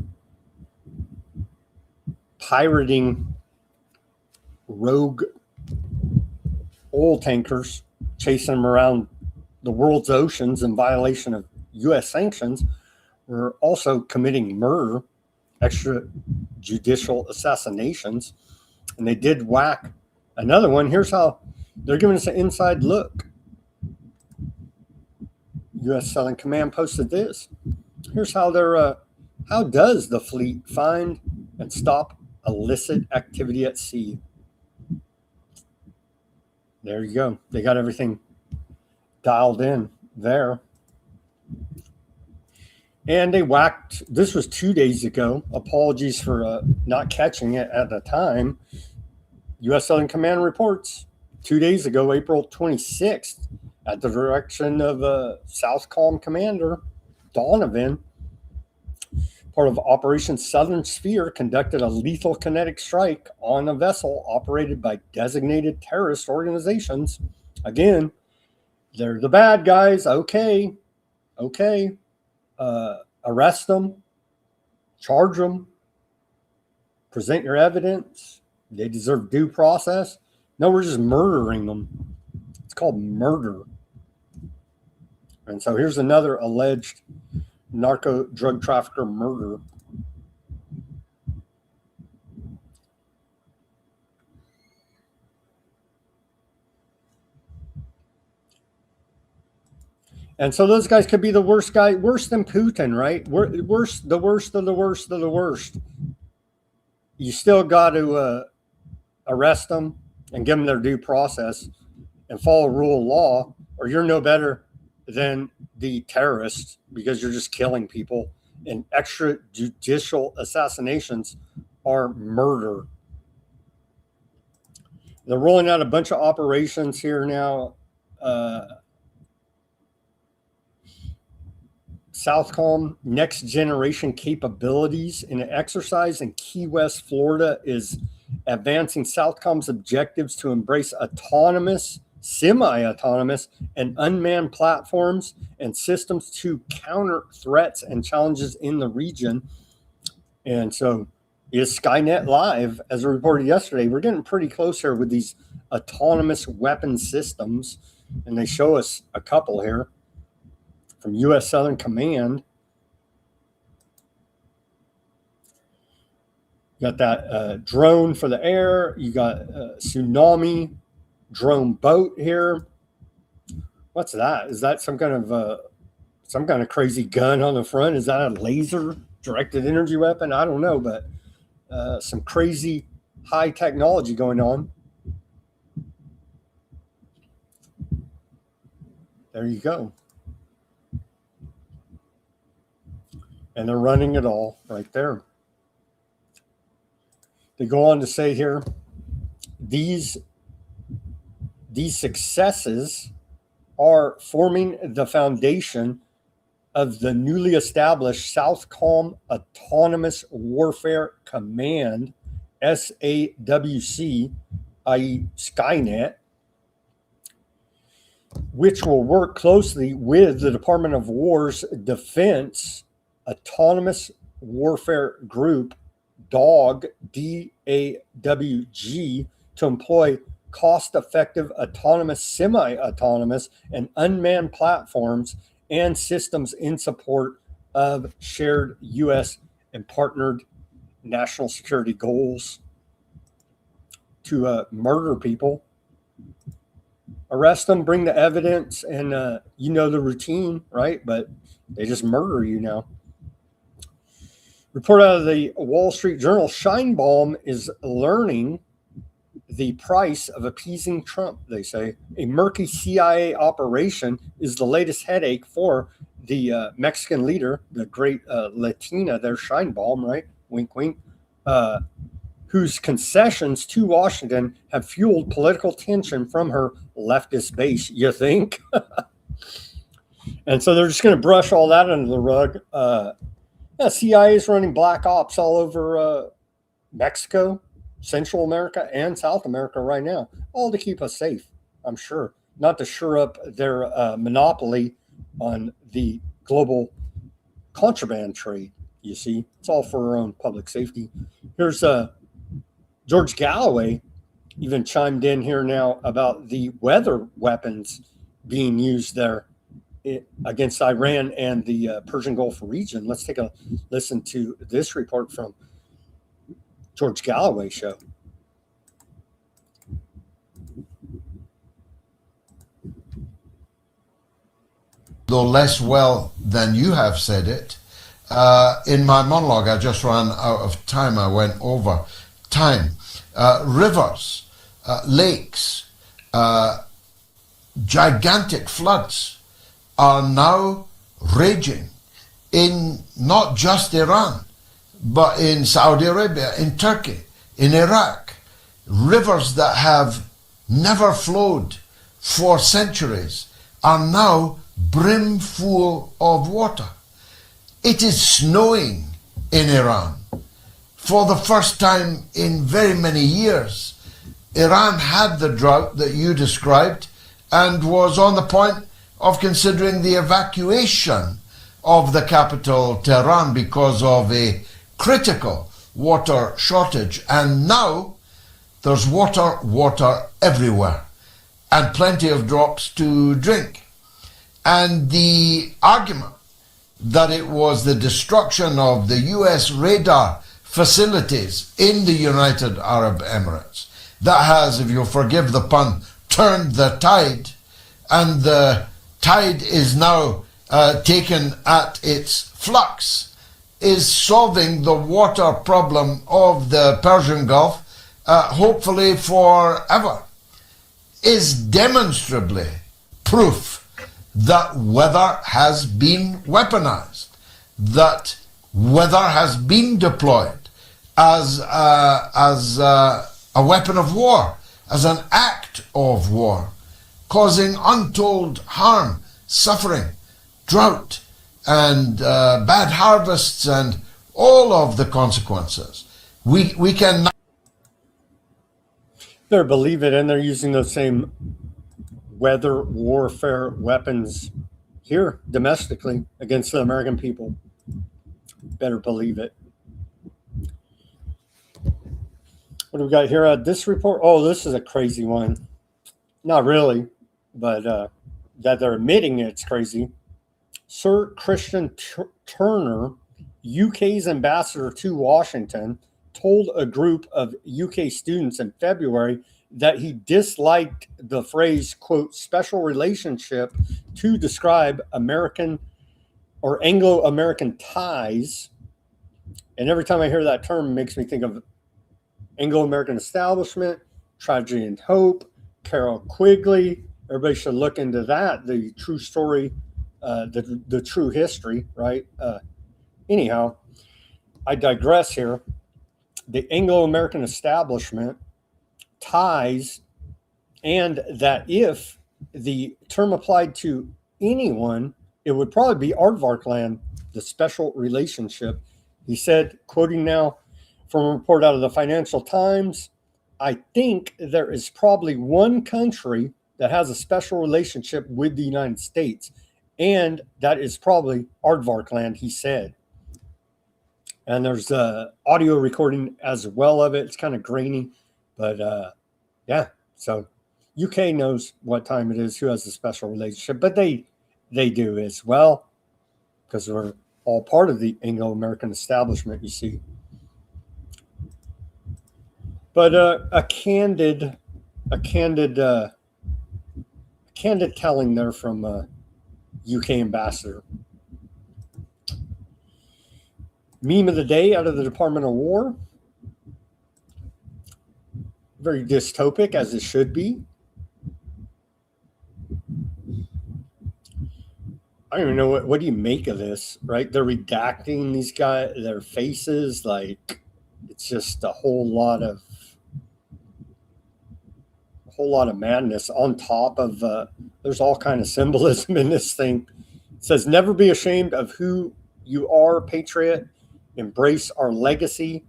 pirating rogue oil tankers, chasing them around the world's oceans in violation of U.S. sanctions were also committing murder, extrajudicial assassinations, and they did whack another one. Here's how they're giving us an inside look. U.S. Southern Command posted this. Here's how they're. How does the fleet find and stop illicit activity at sea? There you go. They got everything dialed in there. And they whacked, this was 2 days ago. Apologies for not catching it at the time. U.S. Southern Command reports 2 days ago, April 26th, at the direction of Southcom Commander Donovan, part of Operation Southern Sphere, conducted a lethal kinetic strike on a vessel operated by designated terrorist organizations. Again, they're the bad guys. Okay. Arrest them, charge them, present your evidence. They deserve due process. No, we're just murdering them. It's called murder. And so here's another alleged narco drug trafficker murder. And so those guys could be the worst guy, worse than Putin, right? Worst, the worst of the worst of the worst. You still got to arrest them and give them their due process and follow rule of law, or you're no better than the terrorists because you're just killing people. And extrajudicial assassinations are murder. They're rolling out a bunch of operations here now. Southcom next generation capabilities in an exercise in Key West, Florida, is advancing Southcom's objectives to embrace autonomous, semi-autonomous, and unmanned platforms and systems to counter threats and challenges in the region. And so is Skynet live? As I reported yesterday, we're getting pretty close here with these autonomous weapon systems. And they show us a couple here from U.S. Southern Command. You got that drone for the air. You got tsunami drone boat here. What's that? Is that some kind of crazy gun on the front? Is that a laser directed energy weapon? I don't know, but some crazy high technology going on. There you go. And they're running it all right there. They go on to say here, these successes are forming the foundation of the newly established Southcom Autonomous Warfare Command, SAWC, i.e. Skynet, which will work closely with the Department of War's Defense Autonomous Warfare Group, DAWG, DAWG, to employ cost-effective autonomous, semi-autonomous, and unmanned platforms and systems in support of shared U.S. and partnered national security goals to murder people, arrest them, bring the evidence, and you know the routine, right? But they just murder you now. Report out of the Wall Street Journal, Scheinbaum is learning the price of appeasing Trump, they say. A murky CIA operation is the latest headache for the Mexican leader, the great Latina there, Scheinbaum, right? Wink, wink. Whose concessions to Washington have fueled political tension from her leftist base, you think? And so they're just going to brush all that under the rug. Yeah, CIA is running black ops all over Mexico, Central America, and South America right now, all to keep us safe, I'm sure, not to shore up their monopoly on the global contraband trade, you see. It's all for our own public safety. Here's George Galloway even chimed in here now about the weather weapons being used there against Iran and the Persian Gulf region. Let's take a listen to this report from George Galloway show. Though less well than you have said it. In my monologue, I just ran out of time. I went over time. Rivers, lakes, gigantic floods are now raging in not just Iran, but in Saudi Arabia, in Turkey, in Iraq. Rivers that have never flowed for centuries are now brimful of water. It is snowing in Iran. For the first time in very many years, Iran had the drought that you described and was on the point of considering the evacuation of the capital, Tehran, because of a critical water shortage. And now there's water everywhere and plenty of drops to drink. And the argument that it was the destruction of the US radar facilities in the United Arab Emirates that has, if you'll forgive the pun, turned the tide, and the tide is now taken at its flux, is solving the water problem of the Persian Gulf, hopefully forever, is demonstrably proof that weather has been weaponized, that weather has been deployed as a weapon of war, as an act of war, causing untold harm, suffering, drought, and bad harvests, and all of the consequences. We can Better believe it, and they're using those same weather warfare weapons here domestically against the American people. Better believe it. What do we got here? This report. Oh, this is a crazy one. Not really, but that they're admitting it's crazy. Sir Christian Turner, UK's ambassador to Washington, told a group of UK students in February that he disliked the phrase, quote, special relationship to describe American or Anglo-American ties. And every time I hear that term, it makes me think of Anglo-American establishment, Tragedy and Hope, Carol Quigley. Everybody should look into that, the true story, the true history, right? Anyhow, I digress here. The Anglo-American establishment, ties, and that if the term applied to anyone, it would probably be Aardvark land, the special relationship. He said, quoting now from a report out of the Financial Times, I think there is probably one country that has a special relationship with the United States, and that is probably Aardvark land, he said. And there's audio recording as well of it. It's kind of grainy, but yeah. So UK knows what time it is, who has a special relationship, but they do as well, because we're all part of the Anglo-American establishment, you see. But a candid telling there from UK ambassador. Meme of the day out of the Department of War. Very dystopic, as it should be. I don't even know what do you make of this, right? They're redacting these guys, their faces, like it's just a whole lot of madness on top of there's all kind of symbolism in this thing. It says, never be ashamed of who you are, patriot. Embrace our legacy,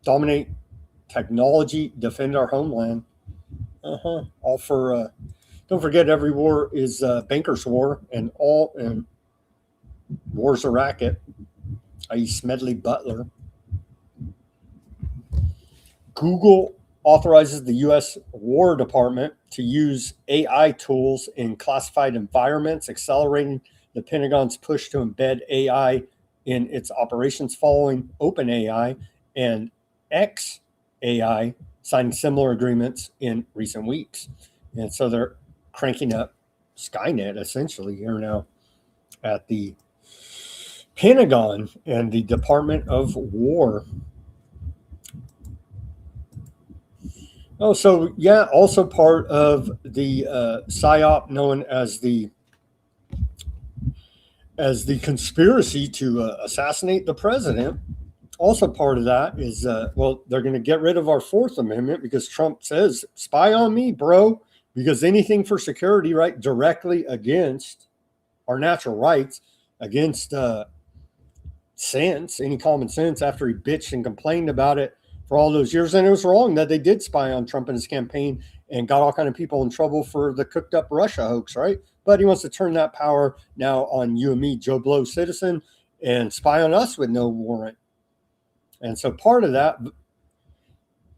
dominate technology, defend our homeland. All for don't forget, every war is banker's war, and war's a racket, i.e. Smedley Butler. Google authorizes the U.S. War Department to use AI tools in classified environments, accelerating the Pentagon's push to embed AI in its operations following OpenAI and XAI signing similar agreements in recent weeks. And so they're cranking up Skynet essentially here now at the Pentagon and the Department of War. Oh, so yeah, also part of the PSYOP known as the conspiracy to assassinate the president. Also part of that is, well, they're going to get rid of our Fourth Amendment because Trump says, spy on me, bro, because anything for security, right, directly against our natural rights, against sense, any common sense, after he bitched and complained about it for all those years. And it was wrong that they did spy on Trump and his campaign and got all kind of people in trouble for the cooked up Russia hoax, right? But he wants to turn that power now on you and me, Joe Blow citizen, and spy on us with no warrant. And so part of that,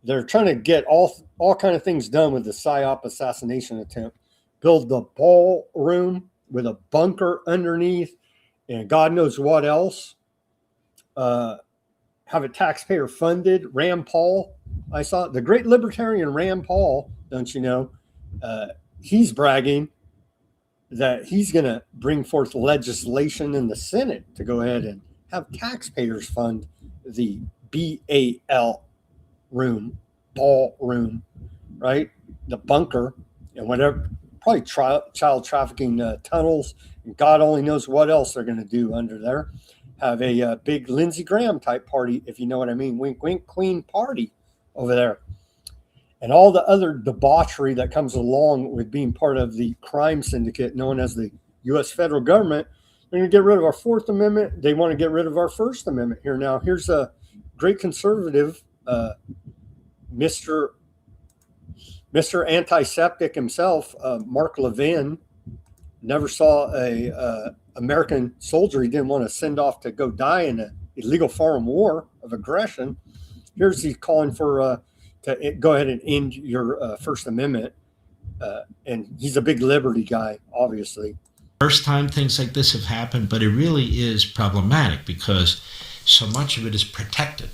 they're trying to get all kind of things done with the PSYOP assassination attempt. Build the ballroom with a bunker underneath and God knows what else. Have it taxpayer funded. Rand Paul, I saw the great libertarian Rand Paul, don't you know, he's bragging that he's going to bring forth legislation in the Senate to go ahead and have taxpayers fund the BAL room, ballroom, right? The bunker and whatever, probably child trafficking tunnels. And God only knows what else they're going to do under there. Have a big Lindsey Graham type party, if you know what I mean. Wink, wink, queen party over there. And all the other debauchery that comes along with being part of the crime syndicate known as the U.S. federal government. They're going to get rid of our Fourth Amendment. They want to get rid of our First Amendment here. Now, here's a great conservative, Mr. Antiseptic himself, Mark Levin. Never saw a American soldier he didn't want to send off to go die in an illegal foreign war of aggression. Here's he calling for to go ahead and end your First Amendment. And he's a big liberty guy, obviously. First time things like this have happened, but it really is problematic because so much of it is protected.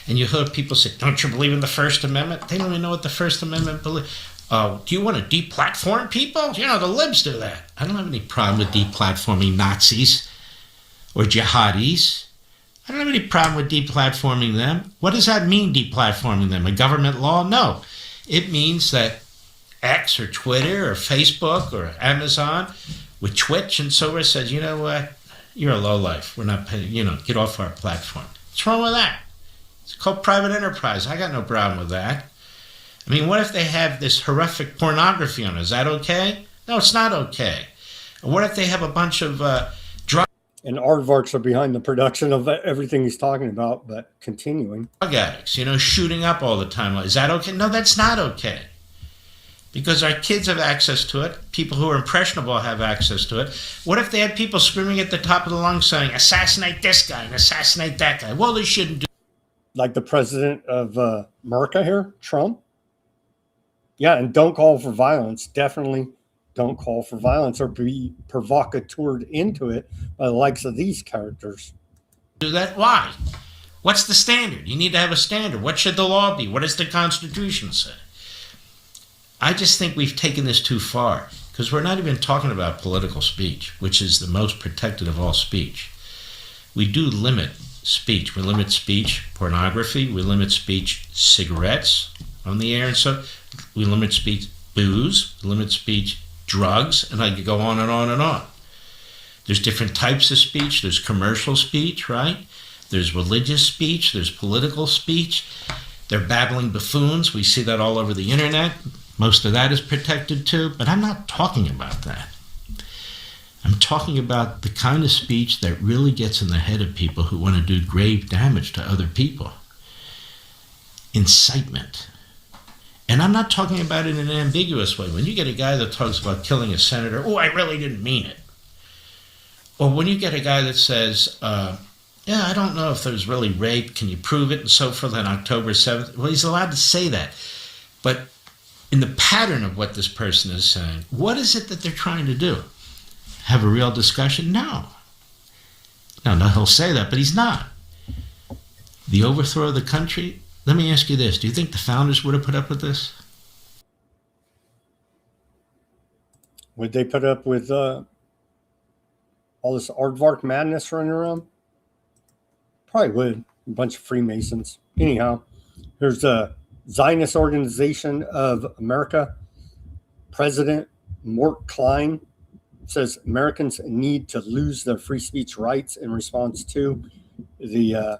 And you heard people say, don't you believe in the First Amendment? They don't even know what the First Amendment believes. Do you want to deplatform people? You know, the libs do that. I don't have any problem with deplatforming Nazis or jihadis. I don't have any problem with deplatforming them. What does that mean, deplatforming them? A government law? No. It means that X or Twitter or Facebook or Amazon with Twitch and so forth says, you know what? You're a lowlife. We're not paying, get off our platform. What's wrong with that? It's called private enterprise. I got no problem with that. I mean, what if they have this horrific pornography on it? Is that okay? No, it's not okay. What if they have a bunch of drug... And aardvarks are behind the production of everything he's talking about, but continuing. Drug addicts, shooting up all the time. Is that okay? No, that's not okay. Because our kids have access to it. People who are impressionable have access to it. What if they had people screaming at the top of the lungs saying, assassinate this guy and assassinate that guy? Well, they shouldn't do. Like the president of America here, Trump. Yeah, and don't call for violence. Definitely don't call for violence or be provocateured into it by the likes of these characters. Do that? Why? What's the standard? You need to have a standard. What should the law be? What does the Constitution say? I just think we've taken this too far because we're not even talking about political speech, which is the most protected of all speech. We do limit speech. We limit speech pornography. We limit speech cigarettes on the air and so. We limit speech booze. We limit speech drugs. And I could go on and on and on. There's different types of speech. There's commercial speech, right? There's religious speech. There's political speech. They're babbling buffoons. We see that all over the internet. Most of that is protected too. But I'm not talking about that. I'm talking about the kind of speech that really gets in the head of people who want to do grave damage to other people. Incitement. And I'm not talking about it in an ambiguous way. When you get a guy that talks about killing a senator, oh, I really didn't mean it. Or when you get a guy that says, yeah, I don't know if there was really rape, can you prove it, and so forth on October 7th. Well, he's allowed to say that. But in the pattern of what this person is saying. What is it that they're trying to do? Have a real discussion? No. No, he'll say that, but he's not. The overthrow of the country, let me ask you this. Do you think the founders would have put up with this? Would they put up with all this aardvark madness running around? Probably would. A bunch of Freemasons. Anyhow, here's the Zionist Organization of America. President Mort Klein says Americans need to lose their free speech rights in response to the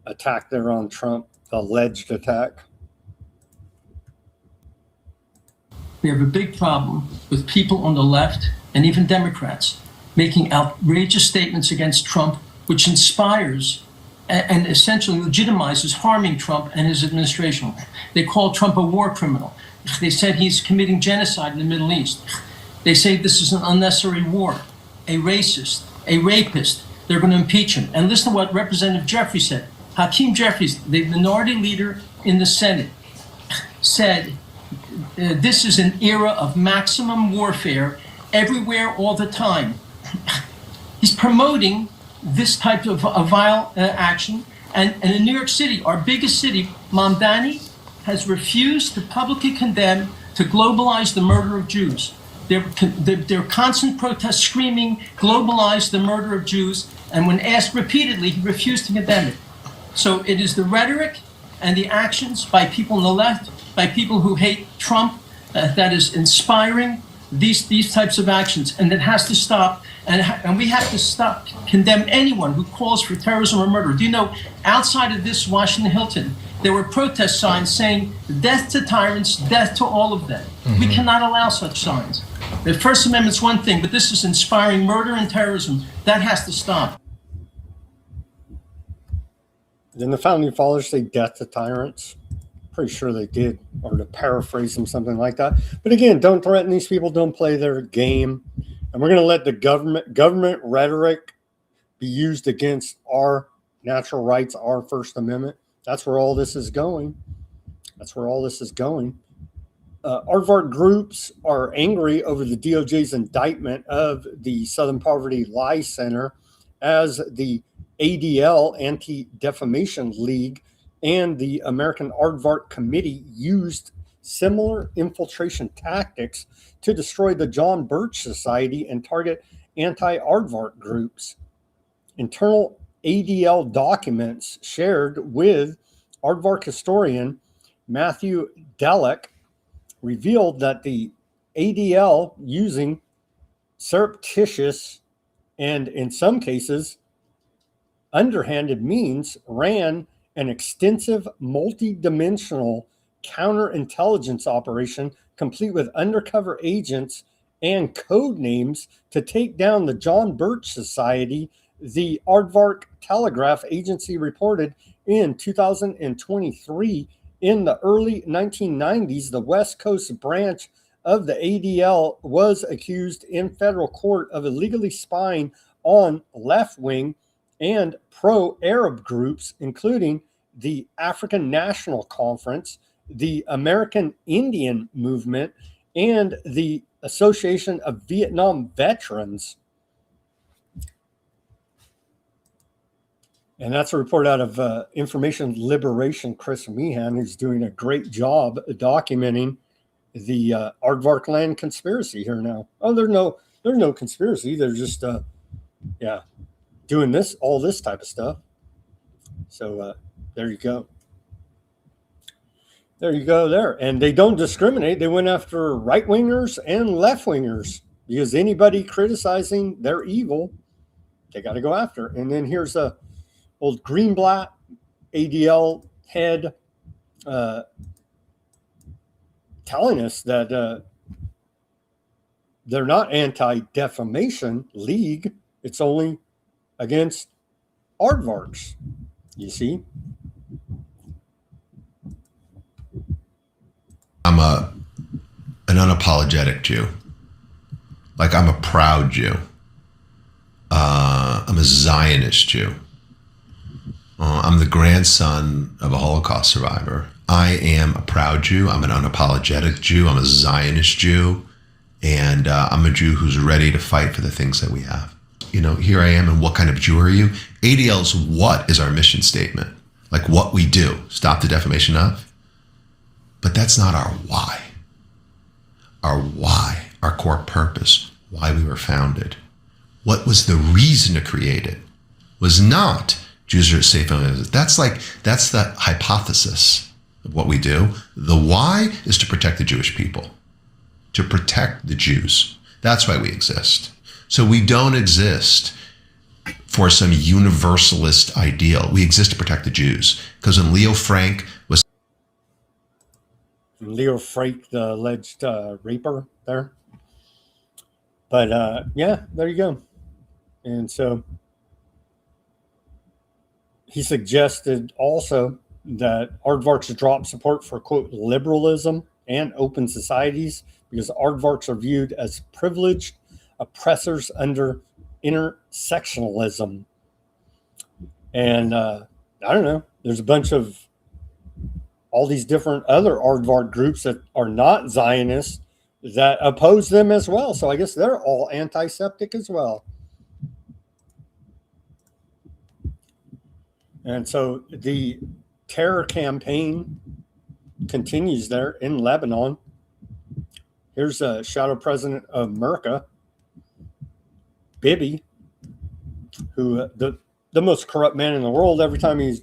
attack there on Trump, the alleged attack. We have a big problem with people on the left and even Democrats making outrageous statements against Trump, which inspires and essentially legitimizes harming Trump and his administration. They call Trump a war criminal. They said he's committing genocide in the Middle East. They say this is an unnecessary war, a racist, a rapist. They're going to impeach him. And listen to what Representative Jeffries said. Hakeem Jeffries, the minority leader in the Senate, said this is an era of maximum warfare everywhere, all the time. He's promoting this type of vile action. And in New York City, our biggest city, Mamdani, has refused to publicly condemn, to globalize the murder of Jews. Their constant protests screaming, globalize the murder of Jews. And when asked repeatedly, he refused to condemn it. So it is the rhetoric and the actions by people on the left, by people who hate Trump, that is inspiring these types of actions, and it has to stop. And we have to stop, condemn anyone who calls for terrorism or murder. Do you know, outside of this Washington Hilton, there were protest signs saying, death to tyrants, death to all of them. Mm-hmm. We cannot allow such signs. The First Amendment's one thing, but this is inspiring murder and terrorism. That has to stop. Didn't the founding fathers say death to tyrants? Pretty sure they did, or to paraphrase them, something like that. But again, don't threaten these people. Don't play their game. And we're going to let the government rhetoric be used against our natural rights, our First Amendment. That's where all this is going. That's where all this is going. Aardvark groups are angry over the DOJ's indictment of the Southern Poverty Law Center, as the ADL, Anti-Defamation League, and the American Aardvark Committee used similar infiltration tactics to destroy the John Birch Society and target anti-aardvark groups. Internal ADL documents shared with aardvark historian Matthew Dellek revealed that the ADL, using surreptitious and in some cases underhanded means, ran an extensive multi-dimensional counterintelligence operation complete with undercover agents and code names to take down the John Birch Society, the Aardvark Telegraph Agency reported in 2023. In the early 1990s, the West Coast branch of the ADL was accused in federal court of illegally spying on left-wing and pro-Arab groups, including the African National Conference, the American Indian Movement, and the Association of Vietnam Veterans. And that's a report out of Information Liberation, Chris Meehan, who's doing a great job documenting the Aardvark land conspiracy here now. Oh, there's no conspiracy. They're just, doing all this type of stuff. So there you go. There you go there. And they don't discriminate. They went after right-wingers and left-wingers, because anybody criticizing their evil, they got to go after. And then here's a old Greenblatt ADL head telling us that they're not anti-defamation league. It's only against aardvarks, you see. I'm an unapologetic Jew. Like, I'm a proud Jew. I'm a Zionist Jew. I'm the grandson of a Holocaust survivor. I am a proud Jew. I'm an unapologetic Jew. I'm a Zionist Jew. And I'm a Jew who's ready to fight for the things that we have. You know, here I am, and what kind of Jew are you? ADL's what is our mission statement? Like what we do. Stop the defamation of. But that's not our why. Our why, our core purpose, why we were founded. What was the reason to create it? Was not Jews are safe. That's the hypothesis of what we do. The why is to protect the Jewish people, to protect the Jews. That's why we exist. So we don't exist for some universalist ideal. We exist to protect the Jews. Because when Leo Frank, the alleged raper there. But yeah, there you go. And so he suggested also that aardvarks drop support for, quote, liberalism and open societies because aardvarks are viewed as privileged oppressors under intersectionalism. And I don't know, there's a bunch of all these different other aardvark groups that are not Zionists that oppose them as well. So I guess they're all anti-Septic as well. And so the terror campaign continues there in Lebanon. Here's a shadow president of Merca, Bibi, who the most corrupt man in the world. Every time he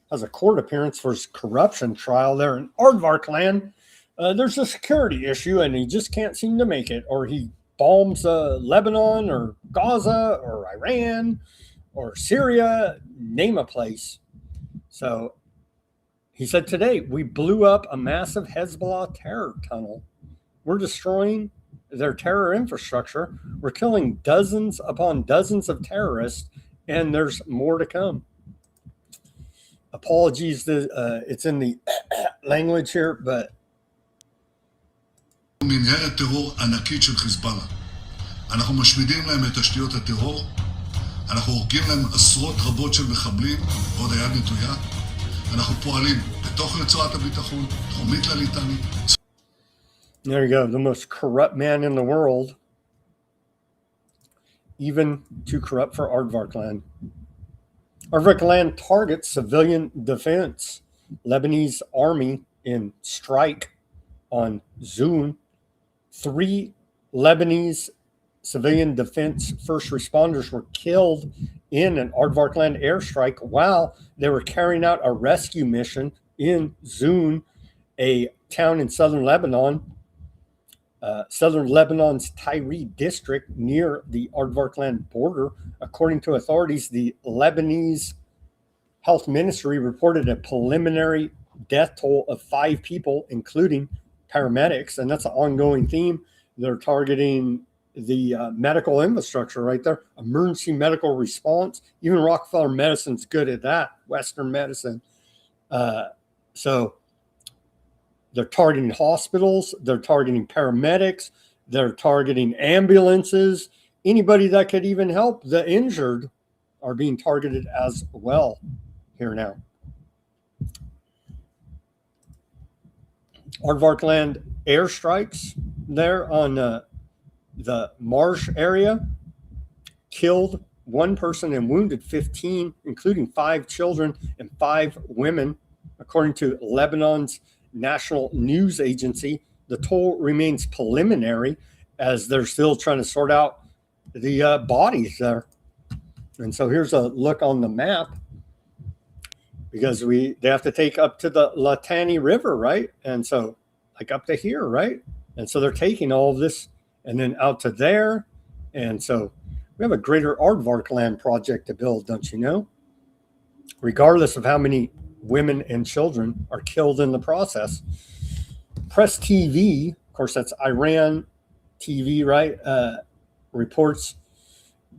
has a court appearance for his corruption trial there in Aardvark land, there's a security issue and he just can't seem to make it. Or he bombs Lebanon or Gaza or Iran or Syria, name a place. So he said today, we blew up a massive Hezbollah terror tunnel. We're destroying their terror infrastructure. We're killing dozens upon dozens of terrorists, and there's more to come. Apologies, it's in the language here, but מנהלת טרור ענקית של חיזבאללה. אנחנו משמידים להם את תשתיות הטרור, אנחנו הורגים להם עשרות רבות של מחבלים, ועוד היד נטויה. אנחנו פועלים בתוך רצועת הביטחון, תחומית לליטני. There you go, the most corrupt man in the world, even too corrupt for Aardvark land. Aardvark land targets civilian defense. Lebanese army in strike on Zoom. 3 Lebanese civilian defense first responders were killed in an Aardvark land airstrike while they were carrying out a rescue mission in Zoom, a town in southern Lebanon. Southern Lebanon's Tyre district near the Aardvark land border. According to authorities, the Lebanese health ministry reported a preliminary death toll of 5 people, including paramedics, and that's an ongoing theme. They're targeting the medical infrastructure right there, emergency medical response. Even Rockefeller Medicine's good at that, Western medicine. So they're targeting hospitals, they're targeting paramedics, they're targeting ambulances. Anybody that could even help the injured are being targeted as well here now. Aardvark land airstrikes there on the marsh area killed 1 person and wounded 15, including 5 children and 5 women, according to Lebanon's national news agency. The toll remains preliminary as they're still trying to sort out the bodies there. And so here's a look on the map, because they have to take up to the Litani River, right? And so like up to here, right? And so they're taking all of this and then out to there. And so we have a greater Aardvark land project to build, don't you know? Regardless of how many women and children are killed in the process. Press TV, of course, that's Iran TV, right? Reports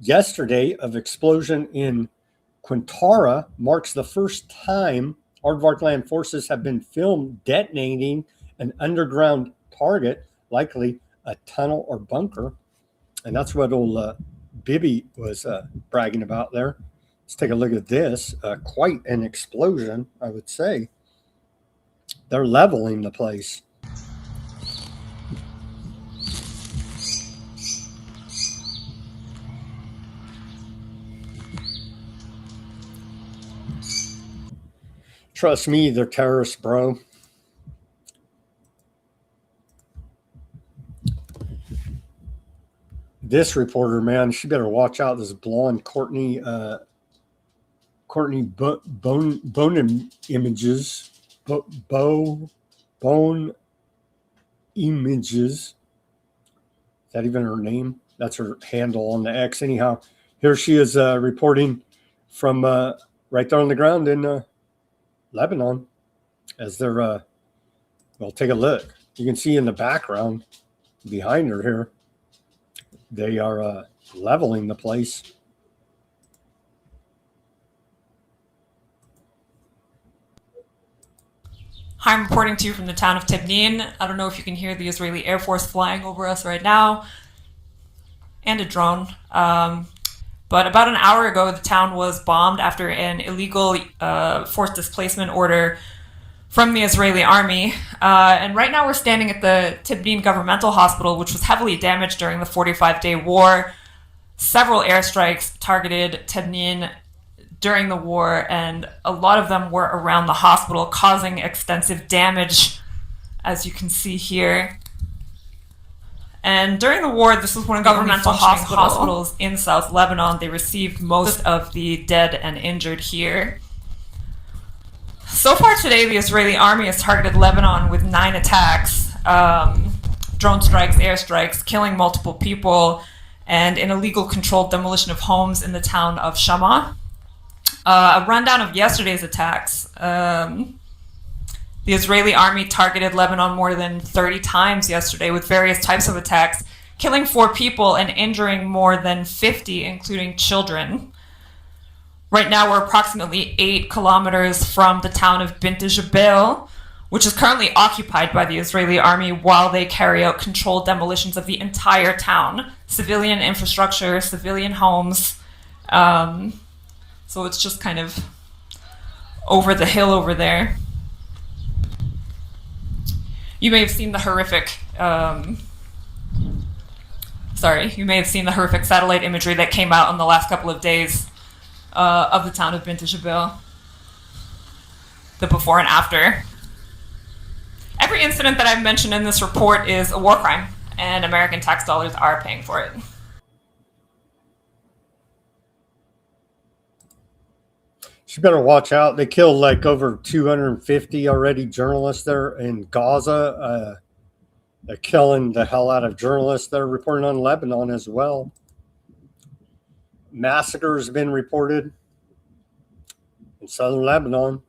yesterday of explosion in Quintara marks the first time Aardvark land forces have been filmed detonating an underground target, likely a tunnel or bunker. And that's what old Bibi was bragging about there. Let's take a look at this. Quite an explosion, I would say. They're leveling the place. Trust me, they're terrorists, bro. This reporter, man, she better watch out. This blonde Courtney Bone Images. Bone Images. Is that even her name? That's her handle on the X. Anyhow, here she is reporting from right there on the ground in Lebanon as they're, well, take a look. You can see in the background behind her here, they are leveling the place. Hi, I'm reporting to you from the town of Tibnin. I don't know if you can hear the Israeli Air Force flying over us right now, and a drone. But about an hour ago, the town was bombed after an illegal forced displacement order from the Israeli army. And right now we're standing at the Tibnin Governmental Hospital, which was heavily damaged during the 45-day war. Several airstrikes targeted Tibnin during the war, and a lot of them were around the hospital, causing extensive damage, as you can see here. And during the war, this was one of the governmental hospitals in South Lebanon. They received most of the dead and injured here. So far today, the Israeli army has targeted Lebanon with 9 attacks, drone strikes, airstrikes, killing multiple people, and an illegal controlled demolition of homes in the town of Shama. A rundown of yesterday's attacks. The Israeli army targeted Lebanon more than 30 times yesterday with various types of attacks, killing 4 people and injuring more than 50, including children. Right now, we're approximately 8 kilometers from the town of Bitchute, which is currently occupied by the Israeli army while they carry out controlled demolitions of the entire town, civilian infrastructure, civilian homes. So it's just kind of over the hill over there. You may have seen the horrific, satellite imagery that came out in the last couple of days of the town of Bitchute, the before and after. Every incident that I've mentioned in this report is a war crime, and American tax dollars are paying for it. She better watch out. They killed like over 250 already journalists there in Gaza. They're killing the hell out of journalists. They're reporting on Lebanon as well. Massacres have been reported in southern Lebanon.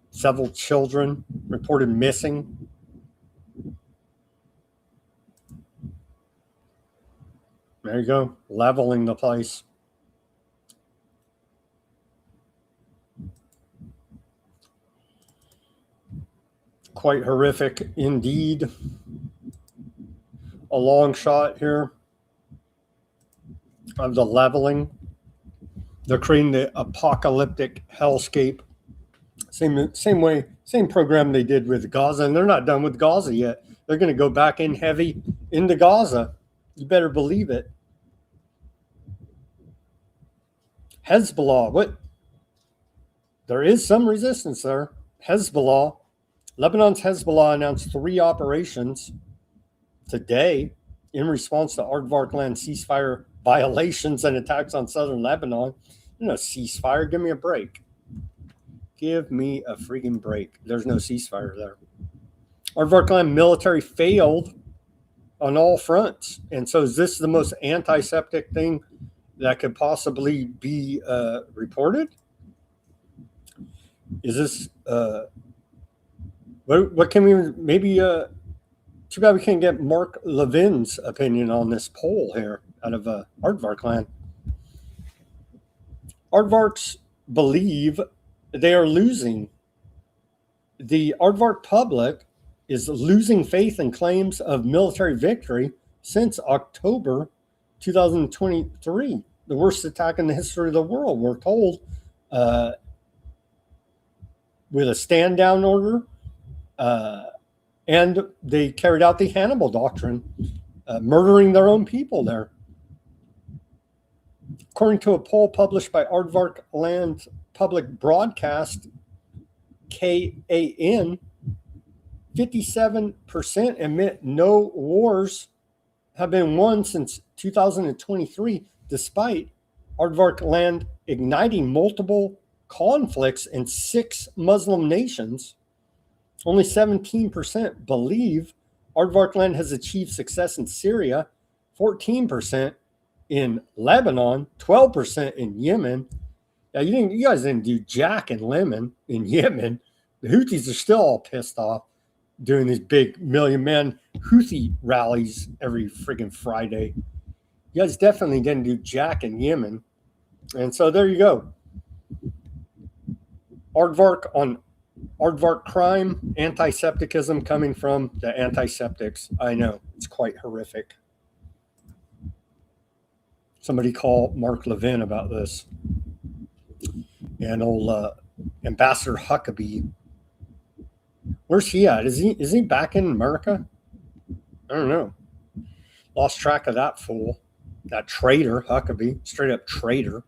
Several children reported missing. There you go, leveling the place. Quite horrific indeed. A long shot here of the leveling. They're creating the apocalyptic hellscape. Same way, same program they did with Gaza, and they're not done with Gaza yet. They're going to go back in heavy into Gaza. You better believe it. Hezbollah, what? There is some resistance there. Hezbollah. Lebanon's Hezbollah announced 3 operations today in response to Aardvark land ceasefire violations and attacks on southern Lebanon. You know, ceasefire, give me a break. Give me a freaking break. There's no ceasefire there. Aardvark land military failed on all fronts. And so is this the most antiseptic thing that could possibly be reported? Is this... What can we maybe too bad we can't get Mark Levin's opinion on this poll here out of Aardvark land. Aardvarks believe they are losing. The Aardvark public is losing faith in claims of military victory since October 2023, the worst attack in the history of the world, we're told, with a stand-down order And they carried out the Hannibal doctrine, murdering their own people there. According to a poll published by Aardvark Land Public Broadcast, KAN, 57% admit no wars have been won since 2023, despite Aardvark Land igniting multiple conflicts in 6 Muslim nations. Only 17% believe Aardvark Land has achieved success in Syria, 14% in Lebanon, 12% in Yemen. Yeah, you guys didn't do jack in Yemen. The Houthis are still all pissed off doing these big million-man Houthi rallies every friggin' Friday. You guys definitely didn't do jack in Yemen. And so there you go. Aardvark on Aardvark crime, anti-septicism coming from the antiseptics. I know, it's quite horrific. Somebody call Mark Levin about this. And old Ambassador Huckabee. Where's he at? Is he back in America? I don't know. Lost track of that fool. That traitor, Huckabee. Straight up traitor.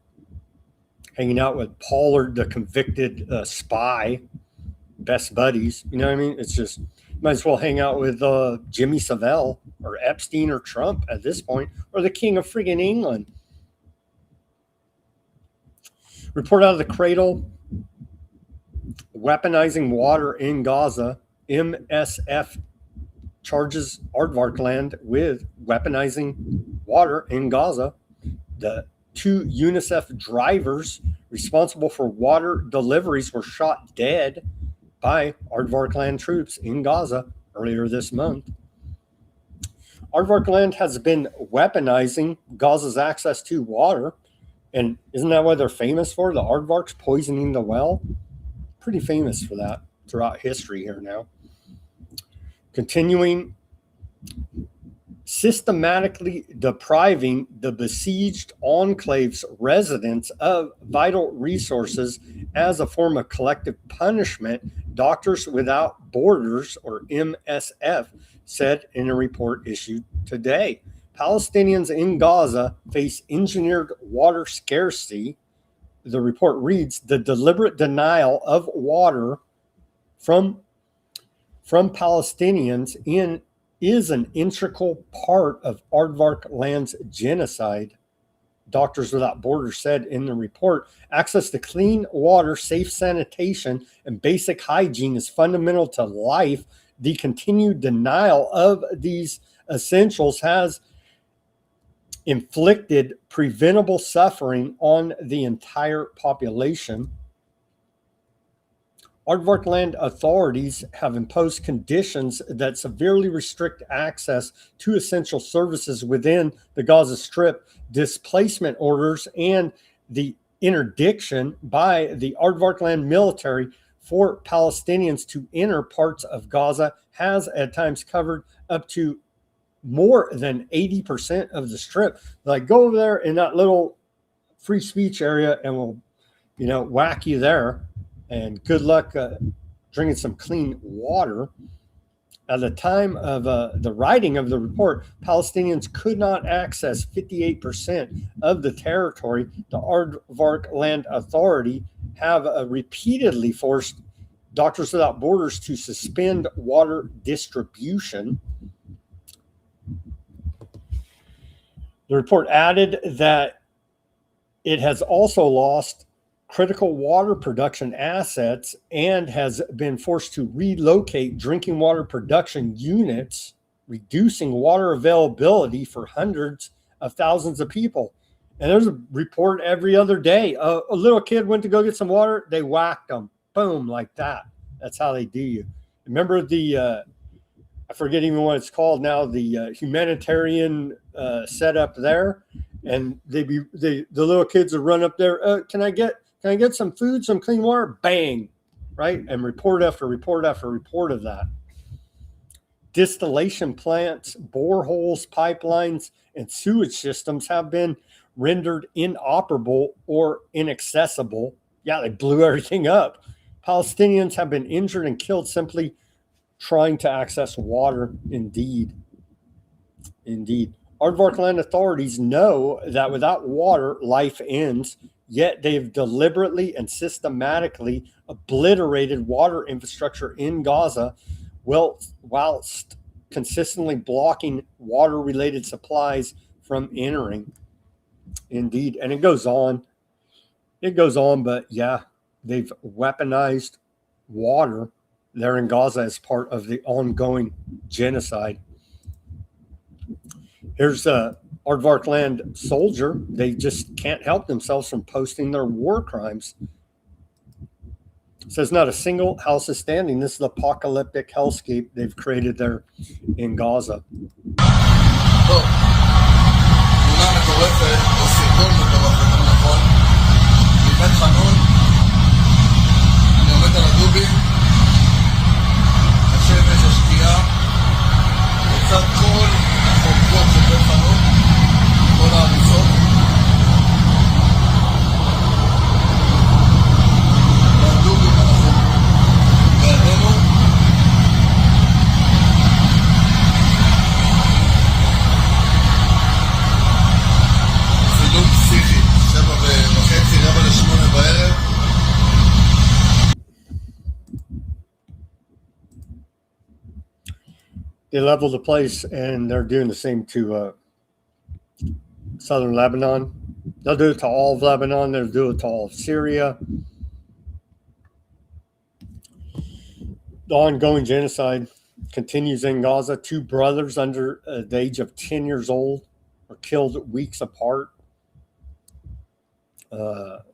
Hanging out with Pollard, the convicted spy. Best buddies. You know what I mean? It's just, might as well hang out with Jimmy Savile or Epstein or Trump at this point, or the king of friggin' England. Report out of the cradle. Weaponizing water in Gaza. MSF charges Aardvark Land with weaponizing water in Gaza. The 2 UNICEF drivers responsible for water deliveries were shot dead by Aardvark Land troops in Gaza earlier this month. Aardvark Land has been weaponizing Gaza's access to water. And isn't that what they're famous for? The Aardvarks poisoning the well? Pretty famous for that throughout history here now. Continuing, systematically depriving the besieged enclave's residents of vital resources as a form of collective punishment, Doctors Without Borders, or MSF, said in a report issued today. Palestinians in Gaza face engineered water scarcity. The report reads, the deliberate denial of water from Palestinians is an integral part of Aardvark Land's genocide. Doctors Without Borders said in the report, access to clean water, safe sanitation, and basic hygiene is fundamental to life. The continued denial of these essentials has inflicted preventable suffering on the entire population. Aardvark Land authorities have imposed conditions that severely restrict access to essential services within the Gaza Strip. Displacement orders and the interdiction by the Aardvark Land military for Palestinians to enter parts of Gaza has at times covered up to more than 80% of the Strip. Like, go over there in that little free speech area and we'll, whack you there. And good luck drinking some clean water. At the time of the writing of the report, Palestinians could not access 58% of the territory. The Aardvark Land Authority have repeatedly forced Doctors Without Borders to suspend water distribution. The report added that it has also lost critical water production assets and has been forced to relocate drinking water production units, reducing water availability for hundreds of thousands of people. And there's a report every other day. A little kid went to go get some water. They whacked them. Boom, like that. That's how they do you. Remember the, I forget even what it's called now, the humanitarian setup there. And the little kids would run up there. Can I get some food, some clean water? Bang, right? And report after report after report of that. Distillation plants, boreholes, pipelines, and sewage systems have been rendered inoperable or inaccessible. Yeah, they blew everything up. Palestinians have been injured and killed simply trying to access water. Indeed. Aardvark land authorities know that without water, life ends, yet they've deliberately and systematically obliterated water infrastructure in Gaza whilst consistently blocking water-related supplies from entering. Indeed. And it goes on. But yeah, they've weaponized water there in Gaza as part of the ongoing genocide. Here's a Aardvark land soldier. They just can't help themselves from posting their war crimes. It says not a single house is standing. This is the apocalyptic hellscape they've created there in Gaza. מבית חנון, אני עומד על הדובים, השמש, השקיעה, לצד כל החורבות של בית חנון, כל ההריסות. והדובים אנחנו בידינו. צילום פסיכי, 7:30, 7:45 בערב. They leveled the place, and they're doing the same to southern Lebanon. They'll do it to all of Lebanon. They'll do it to all of Syria. The ongoing genocide continues in Gaza. 2 brothers under the age of 10 years old were killed weeks apart. At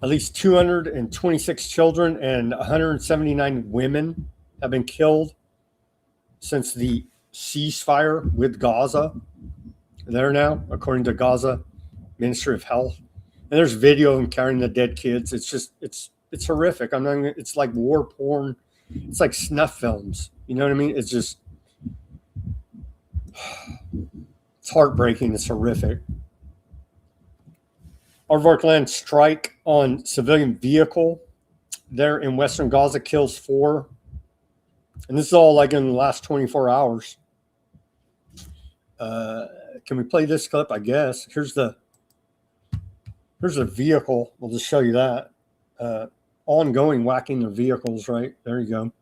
least 226 children and 179 women have been killed since the ceasefire with Gaza there now, according to Gaza Ministry of Health. And there's video of them carrying the dead kids. It's just, it's horrific. I'm not, it's like war porn. It's like snuff films. You know what I mean? It's just, it's heartbreaking. It's horrific. Aardvark land strike on civilian vehicle there in western Gaza kills 4. And this is all like in the last 24 hours. Can we play this clip? I guess. Here's the vehicle. We'll just show you that. Ongoing whacking their vehicles, right? There you go.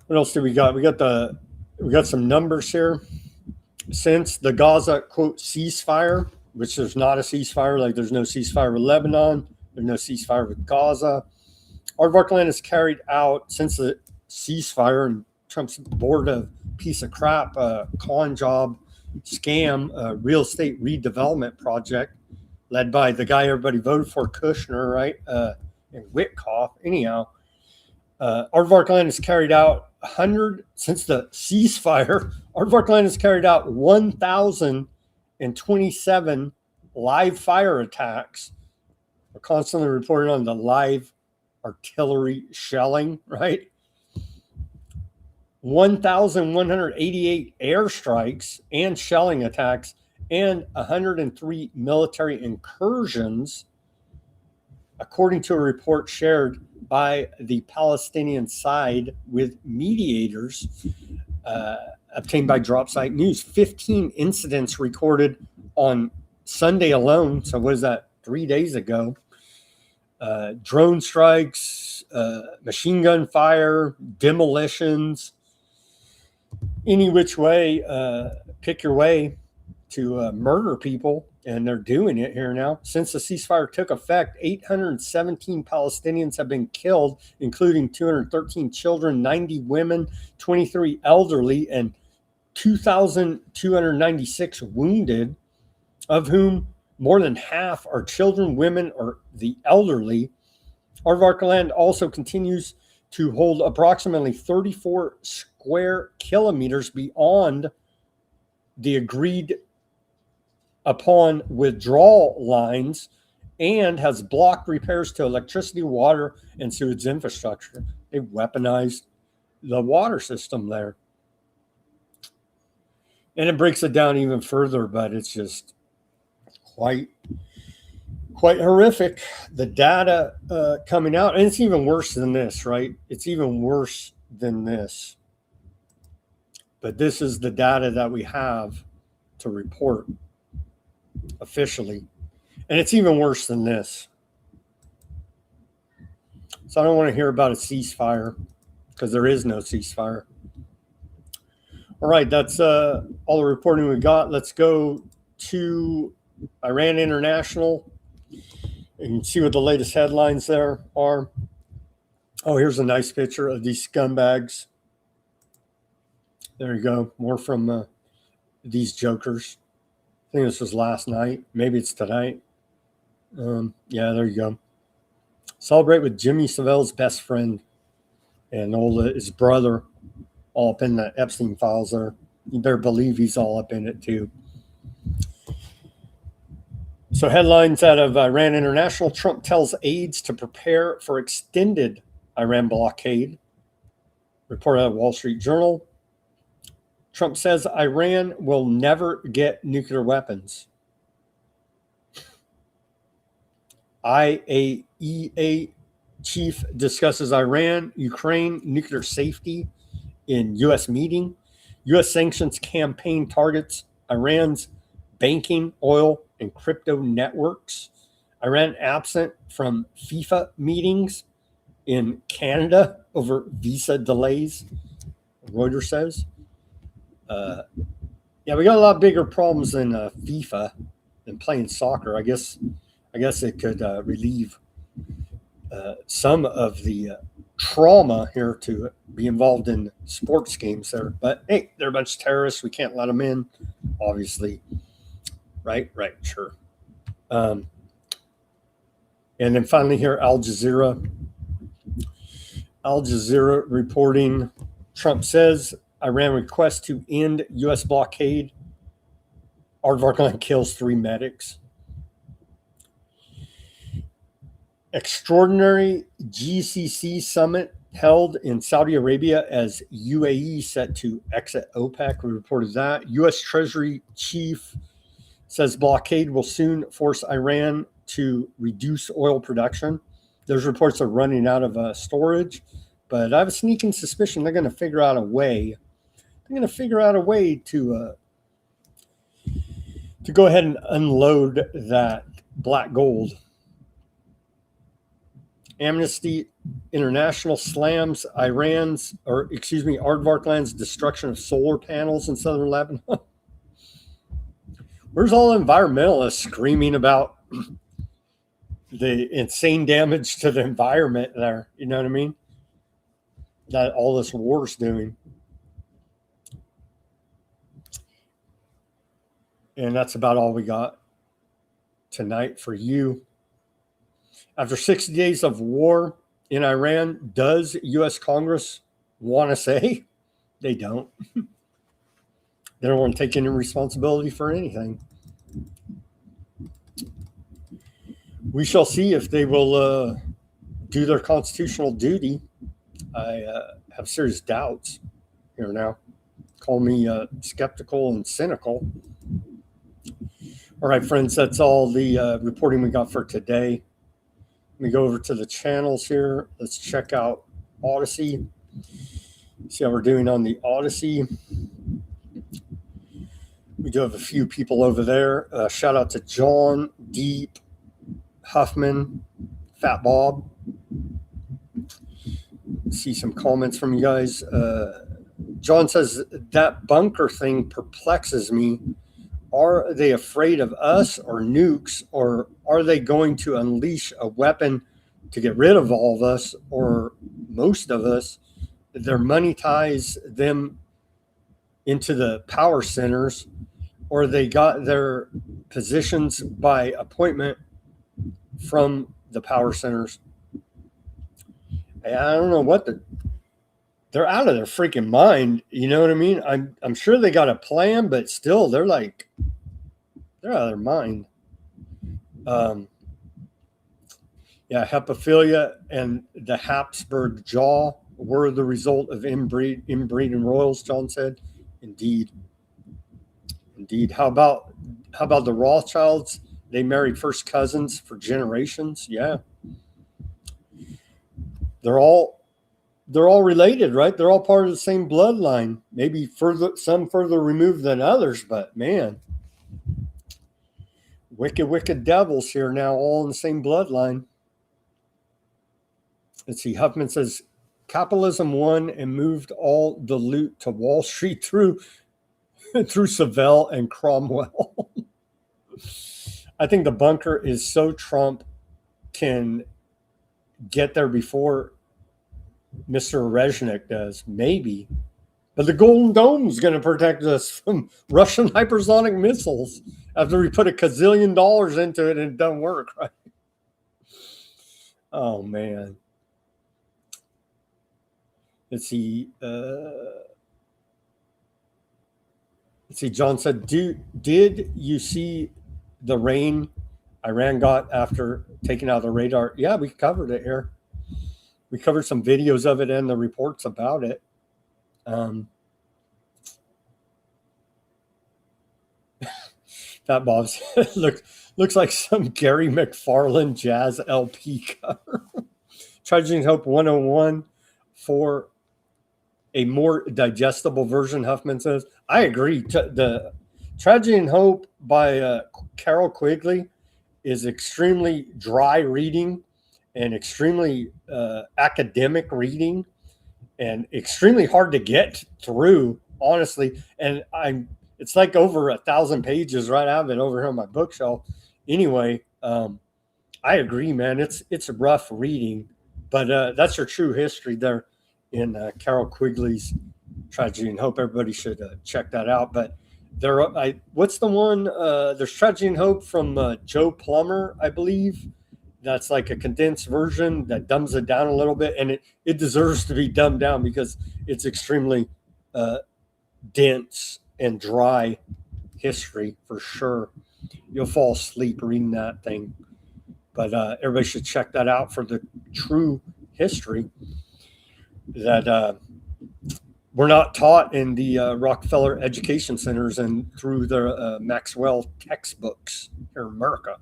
What else do we got? We got some numbers here. Since the Gaza quote ceasefire, which there's not a ceasefire, like there's no ceasefire with Lebanon, there's no ceasefire with Gaza. Aardvark land has carried out since the ceasefire and Trump's board of piece of crap con job scam real estate redevelopment project led by the guy everybody voted for, Kushner, right? And Witkoff. Anyhow, Aardvark land has carried out 100 since the ceasefire. Aardvark land has carried out 1,027 live fire attacks. We're constantly reporting on the live artillery shelling, right? 1,188 airstrikes and shelling attacks, and 103 military incursions, according to a report shared by the Palestinian side with mediators obtained by Dropsite News. 15 incidents recorded on Sunday alone. So what is that, 3 days ago? Drone strikes, machine gun fire, demolitions, any which way, pick your way to murder people. And they're doing it here now. Since the ceasefire took effect, 817 Palestinians have been killed, including 213 children, 90 women, 23 elderly, and 2,296 wounded, of whom more than half are children, women, or the elderly. Aardvark land also continues to hold approximately 34 square kilometers beyond the agreed upon withdrawal lines and has blocked repairs to electricity, water, and sewage infrastructure. They weaponized the water system there. And it breaks it down even further, but it's just quite horrific. The data coming out, and it's even worse than this, right? It's even worse than this. But this is the data that we have to report officially. And it's even worse than this. So I don't want to hear about a ceasefire because there is no ceasefire. All right, that's all the reporting we got. Let's go to Iran International. You can see what the latest headlines there are. Oh, here's a nice picture of these scumbags. There you go. More from these jokers. I think this was last night. Maybe it's tonight. Yeah, there you go. Celebrate with Jimmy Savile's best friend and his brother, all up in the Epstein files there. You better believe he's all up in it too. So headlines out of Iran International. Trump tells aides to prepare for extended Iran blockade. Report out of Wall Street Journal. Trump says Iran will never get nuclear weapons. IAEA chief discusses Iran, Ukraine nuclear safety in U.S. meeting. U.S. sanctions campaign targets Iran's banking, oil, and crypto networks. Iran absent from FIFA meetings in Canada over visa delays, Reuters says. Yeah, we got a lot bigger problems than FIFA and playing soccer. I guess it could relieve some of the trauma here to be involved in sports games there. But hey, they're a bunch of terrorists. We can't let them in, obviously. Right, sure. And then finally here, Al Jazeera. Al Jazeera reporting, Trump says Iran requests to end U.S. blockade. Aardvark kills 3 medics. Extraordinary GCC summit held in Saudi Arabia as UAE set to exit OPEC. We reported that. U.S. Treasury chief says blockade will soon force Iran to reduce oil production. Those reports are running out of storage, but I have a sneaking suspicion they're going to figure out a way. They're going to figure out a way to go ahead and unload that black gold. Amnesty International slams Aardvarkland's destruction of solar panels in southern Lebanon. Where's all environmentalists screaming about the insane damage to the environment there? You know what I mean? That all this war's doing. And that's about all we got tonight for you. After 60 days of war in Iran, does U.S. Congress want to say? They don't. They don't want to take any responsibility for anything. We shall see if they will do their constitutional duty. I have serious doubts here now. Call me skeptical and cynical. All right, friends, that's all the reporting we got for today. Let me go over to the channels here. Let's check out Odysee. See how we're doing on the Odysee. We do have a few people over there. Shout out to John, Deep, Huffman, Fat Bob. See some comments from you guys. John says, that bunker thing perplexes me. Are they afraid of us or nukes, or are they going to unleash a weapon to get rid of all of us or most of us? Their money ties them into the power centers, or they got their positions by appointment from the power centers. I don't know what they're out of their freaking mind. You know what I mean? I'm sure they got a plan, but still they're out of their mind. Yeah, hepaphilia and the Habsburg jaw were the result of inbreeding royals, John said. Indeed. How about the Rothschilds? They married first cousins for generations. Yeah. They're all related, right? They're all part of the same bloodline. Maybe some further removed than others, but man, wicked devils here now, all in the same bloodline. Let's see. Huffman says capitalism won and moved all the loot to Wall Street through Savile and Cromwell. I think the bunker is so Trump can get there before Mr. Reznik does, maybe. But the Golden Dome is going to protect us from Russian hypersonic missiles after we put $1 gazillion into it and it doesn't work, right? Oh, man. Let's see. John said, did you see the rain Iran got after taking out the radar? Yeah, we covered it here. We covered some videos of it and the reports about it. That Bob said, looks like some Gary McFarland jazz LP cover. Tragedy and Hope 101 for a more digestible version, Huffman says. I agree. The Tragedy and Hope by Carol Quigley is extremely dry reading and extremely academic reading and extremely hard to get through, honestly. And it's like over 1,000 pages right out of it over here on my bookshelf. Anyway, I agree, man. It's a rough reading, but that's your true history there in Carol Quigley's Tragedy and Hope. Everybody should check that out. But what's the one? There's Tragedy and Hope from Joe Plummer, I believe. That's like a condensed version that dumbs it down a little bit, and it deserves to be dumbed down because it's extremely dense and dry history for sure. You'll fall asleep reading that thing. But everybody should check that out for the true history that we're not taught in the Rockefeller Education Centers and through the Maxwell textbooks here in America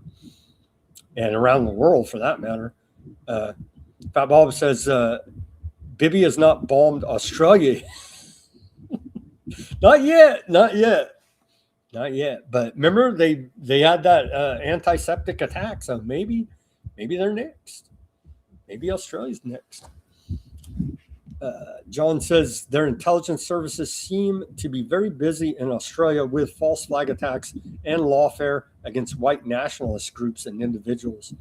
and around the world for that matter. Fat Bob says, Bibi has not bombed Australia. Not yet. But remember, they had that antiseptic attack, so maybe they're next. Maybe Australia's next. John says their intelligence services seem to be very busy in Australia with false flag attacks and lawfare against white nationalist groups and individuals.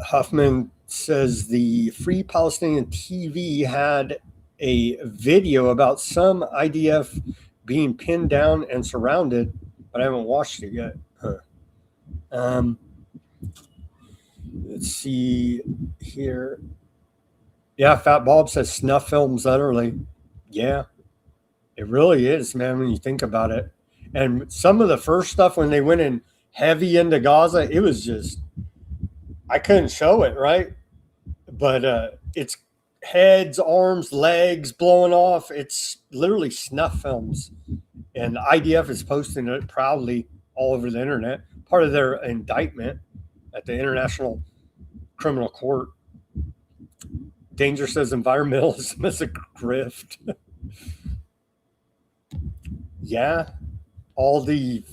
Huffman says the Free Palestinian TV had a video about some IDF being pinned down and surrounded, but I haven't watched it yet. Let's see here. Yeah, Fat Bob says snuff films utterly. Yeah, it really is, man, when you think about it. And some of the first stuff when they went in heavy into Gaza, it was just, I couldn't show it, right? But it's heads, arms, legs blowing off. It's literally snuff films. And the IDF is posting it proudly all over the internet. Part of their indictment at the International Criminal Court. Danger says environmentalism is a grift. Yeah, all the,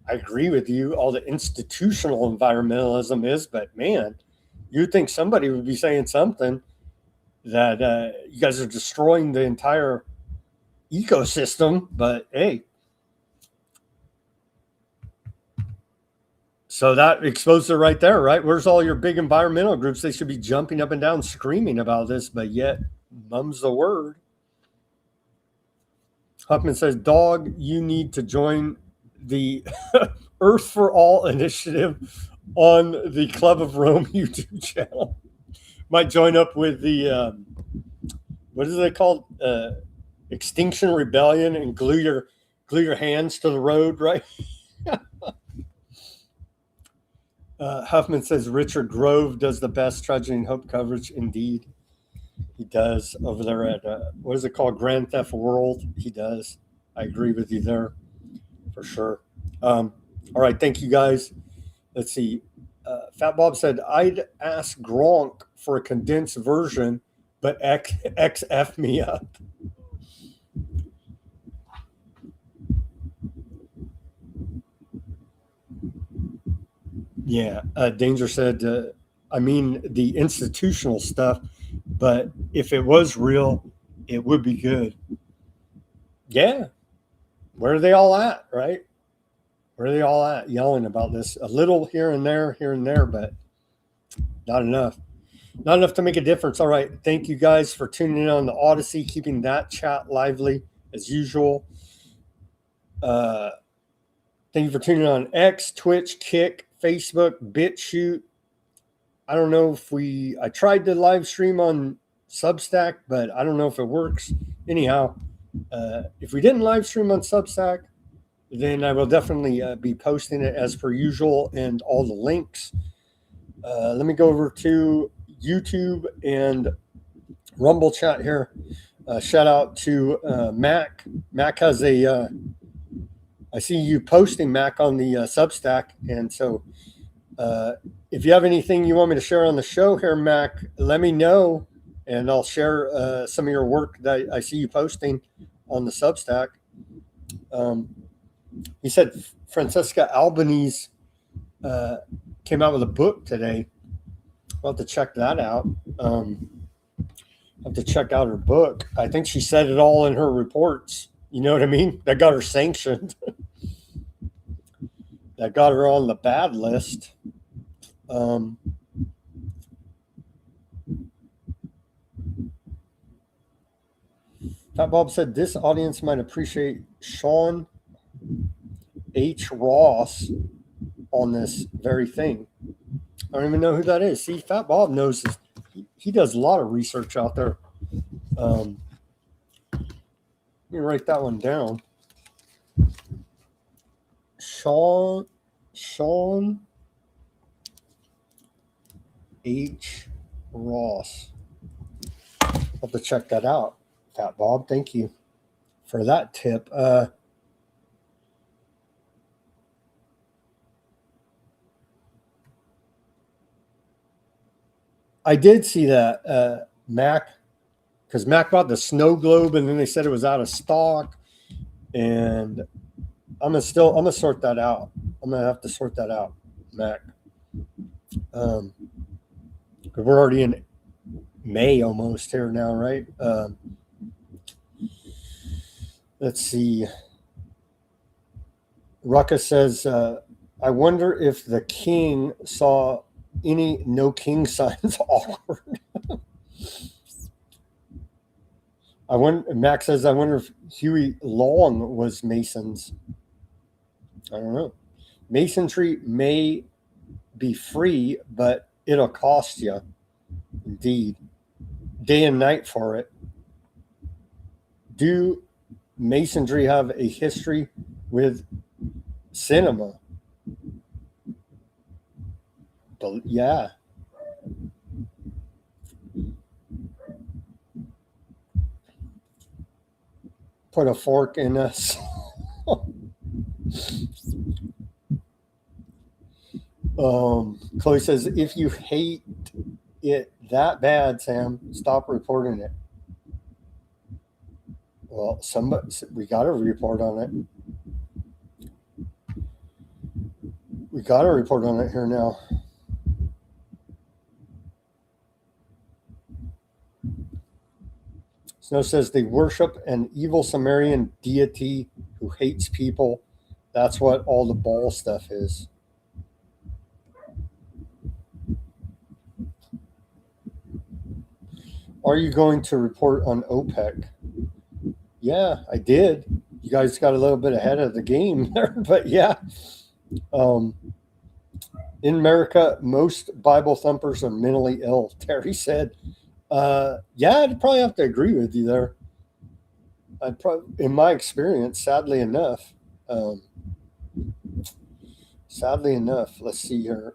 I agree with you. All the institutional environmentalism is, but man, you'd think somebody would be saying something that you guys are destroying the entire ecosystem, but hey. So that exposes it right there, right? Where's all your big environmental groups? They should be jumping up and down, screaming about this, but yet mum's the word. Huffman says, dog, you need to join the Earth for All initiative on the Club of Rome YouTube channel. Might join up with the, what is it called? Extinction Rebellion and glue your hands to the road, right? Huffman says Richard Grove does the best tragedy and hope coverage. Indeed, he does over there at what is it called, Grand Theft World. He does. I agree with you there for sure. All right, thank you guys. Let's see. Fat Bob said I'd ask Gronk for a condensed version, but XF me up. Yeah, Danger said, I mean, the institutional stuff, but if it was real, it would be good. Yeah. Where are they all at, right? Where are they all at yelling about this? A little here and there, but not enough. Not enough to make a difference. All right. Thank you guys for tuning in on the Odysee, keeping that chat lively as usual. Thank you for tuning in on X, Twitch, Kick, Facebook, Bitchute. I don't know if I tried to live stream on Substack, but I don't know if it works. Anyhow, if we didn't live stream on Substack, then I will definitely be posting it as per usual and all the links. Let me go over to YouTube and Rumble chat here. Shout out to Mac. Mac has I see you posting, Mac, on the Substack. And so if you have anything you want me to share on the show here, Mac, let me know, and I'll share some of your work that I see you posting on the Substack. He said Francesca Albanese came out with a book today. I'll have to check that out. I'll have to check out her book. I think she said it all in her reports. You know what I mean? That got her sanctioned. That got her on the bad list. Fat Bob said this audience might appreciate Sean H. Ross on this very thing. I don't even know who that is. See, Fat Bob knows this. He does a lot of research out there. Let me write that one down. Sean H. Ross. I'll have to check that out. Fat Bob, thank you for that tip. I did see that, Mac, because Mac bought the snow globe and then they said it was out of stock. And I'm gonna sort that out. I'm gonna have to sort that out, Mac. Because we're already in May almost here now, right? Let's see. Ruckus says, I wonder if the king saw any no king signs. Awkward. Max says, I wonder if Huey Long was Masons. I don't know. Masonry may be free, but it'll cost you. Indeed. Day and night for it. Do Masonry have a history with cinema? But yeah. Put a fork in us. Chloe says, if you hate it that bad, Sam, stop reporting it. Well, we got to report on it. We got to report on it here now. Snow says they worship an evil Sumerian deity who hates people. That's what all the ball stuff is. Are you going to report on OPEC? Yeah, I did. You guys got a little bit ahead of the game there, but yeah. In America, most Bible thumpers are mentally ill, Terry said. Yeah, I'd probably have to agree with you there. In my experience, sadly enough. Sadly enough, let's see here.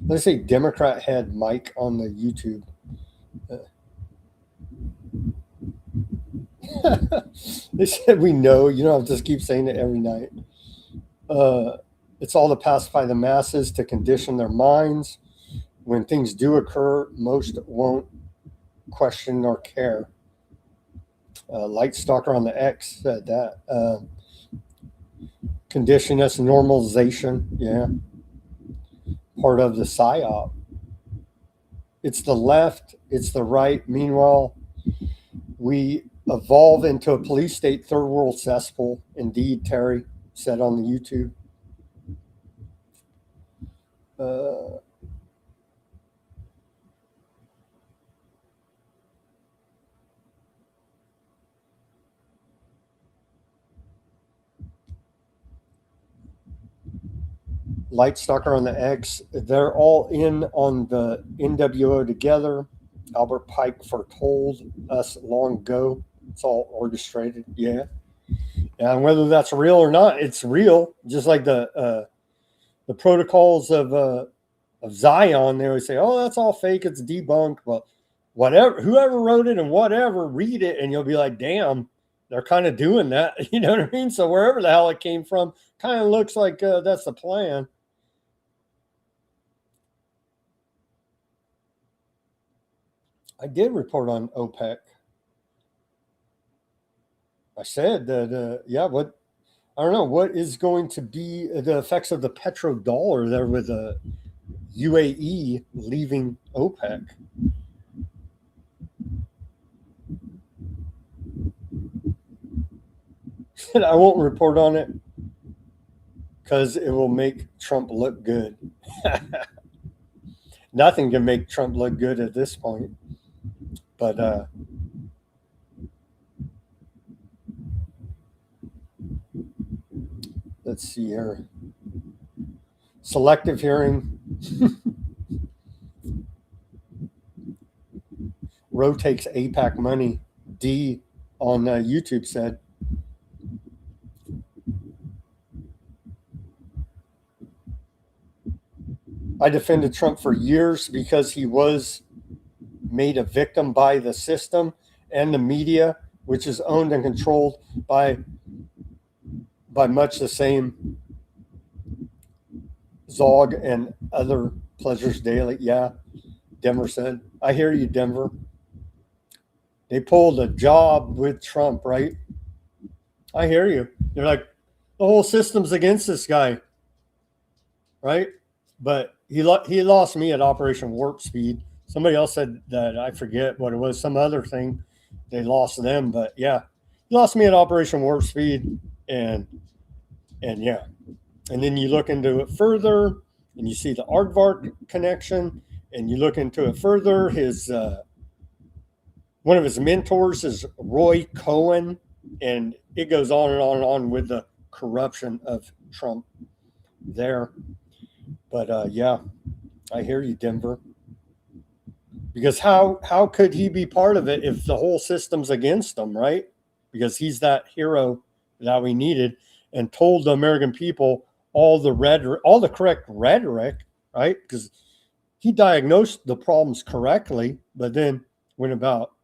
Let's say Democrat had Mike on the YouTube. They said we know. You don't have to just keep saying it every night. It's all to pacify the masses, to condition their minds. When things do occur, most won't question nor care. Light Stalker on the X said that. Condition us normalization. Yeah. Part of the PSYOP. It's the left, it's the right. Meanwhile, we evolve into a police state third world cesspool. Indeed, Terry said on the YouTube. Light Stalker on the X, they're all in on the NWO together. Albert Pike foretold us long ago. It's all orchestrated. Yeah. And whether that's real or not, it's real. Just like the protocols of Zion, they always say, "Oh, that's all fake. It's debunked." Well, whatever, whoever wrote it and whatever, read it, and you'll be like, "Damn, they're kind of doing that." You know what I mean? So wherever the hell it came from, kind of looks like that's the plan. I did report on OPEC. I said that, yeah, what I don't know what is going to be the effects of the petrodollar there with the UAE leaving OPEC. And I won't report on it because it will make Trump look good. Nothing can make Trump look good at this point. But let's see here. Selective hearing. Roe takes APAC money. D on YouTube said. I defended Trump for years because he was made a victim by the system and the media, which is owned and controlled by much the same Zog and other Pleasures Daily. Yeah, Denver said. I hear you, Denver. They pulled a job with Trump, right? I hear you. They're like, the whole system's against this guy, right? But he lost me at Operation Warp Speed. Somebody else said that, I forget what it was, some other thing. They lost them, but yeah, he lost me at Operation Warp Speed, and yeah. And then you look into it further, and you see the Aardvark connection, and you look into it further. His one of his mentors is Roy Cohen, and it goes on and on and on with the corruption of Trump there. But yeah, I hear you, Denver. Because how could he be part of it if the whole system's against him, right? Because he's that hero that we needed and told the American people all the correct rhetoric, right? Because he diagnosed the problems correctly, but then went about,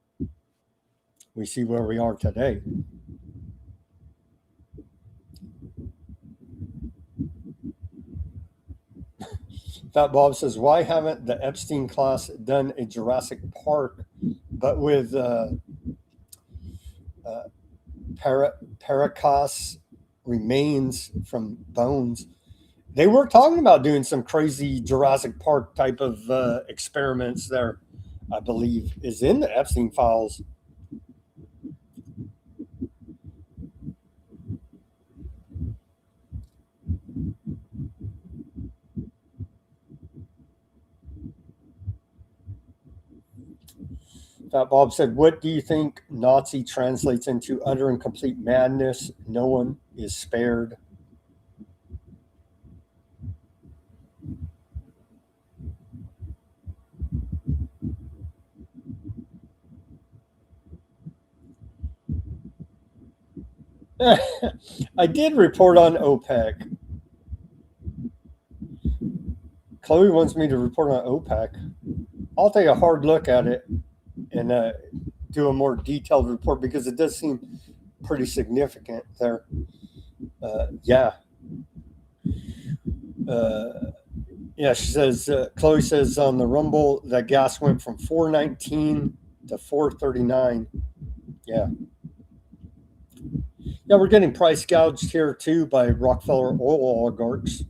we see where we are today. Fat Bob says, why haven't the Epstein class done a Jurassic Park, but with Paracas remains from bones? They were talking about doing some crazy Jurassic Park type of experiments there, I believe, is in the Epstein files. Bob said, what do you think Nazi translates into? Utter and complete madness. No one is spared. I did report on OPEC. Chloe wants me to report on OPEC. I'll take a hard look at it and do a more detailed report because it does seem pretty significant there. Yeah, she says, Chloe says on the Rumble that gas went from $4.19 to $4.39. Yeah. Yeah, we're getting price gouged here too by Rockefeller oil oligarchs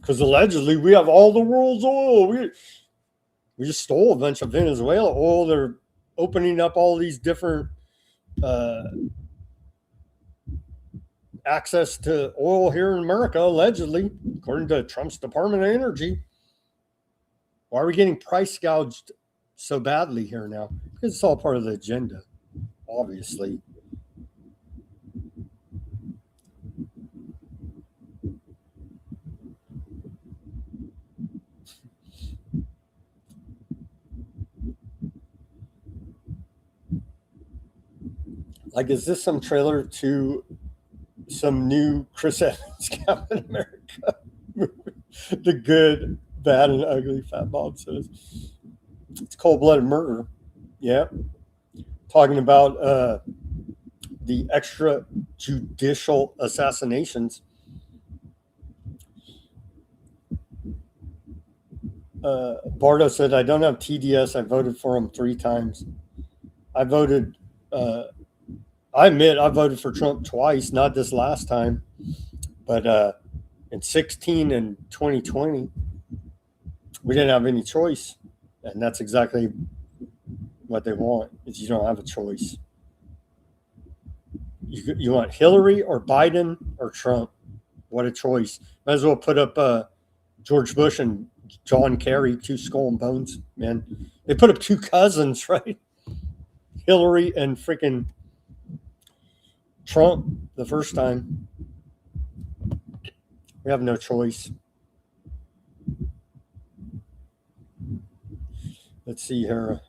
because allegedly we have all the world's oil. We just stole a bunch of Venezuela oil. They're opening up all these different access to oil here in America, allegedly, according to Trump's Department of Energy. Why are we getting price gouged so badly here now? Because it's all part of the agenda, obviously. Like, is this some trailer to some new Chris Evans Captain America movie? The good, bad, and ugly, Fat Bob says. It's cold-blooded murder. Yeah. Talking about the extrajudicial assassinations. Bardo said, I don't have TDS. I voted for him 3 times. I voted... I admit I voted for Trump twice, not this last time, but in 16 and 2020, we didn't have any choice. And that's exactly what they want, is you don't have a choice. You want Hillary or Biden or Trump. What a choice. Might as well put up George Bush and John Kerry, 2 skull and bones, man. They put up 2 cousins, right? Hillary and freaking Trump the first time. We have no choice. Let's see here.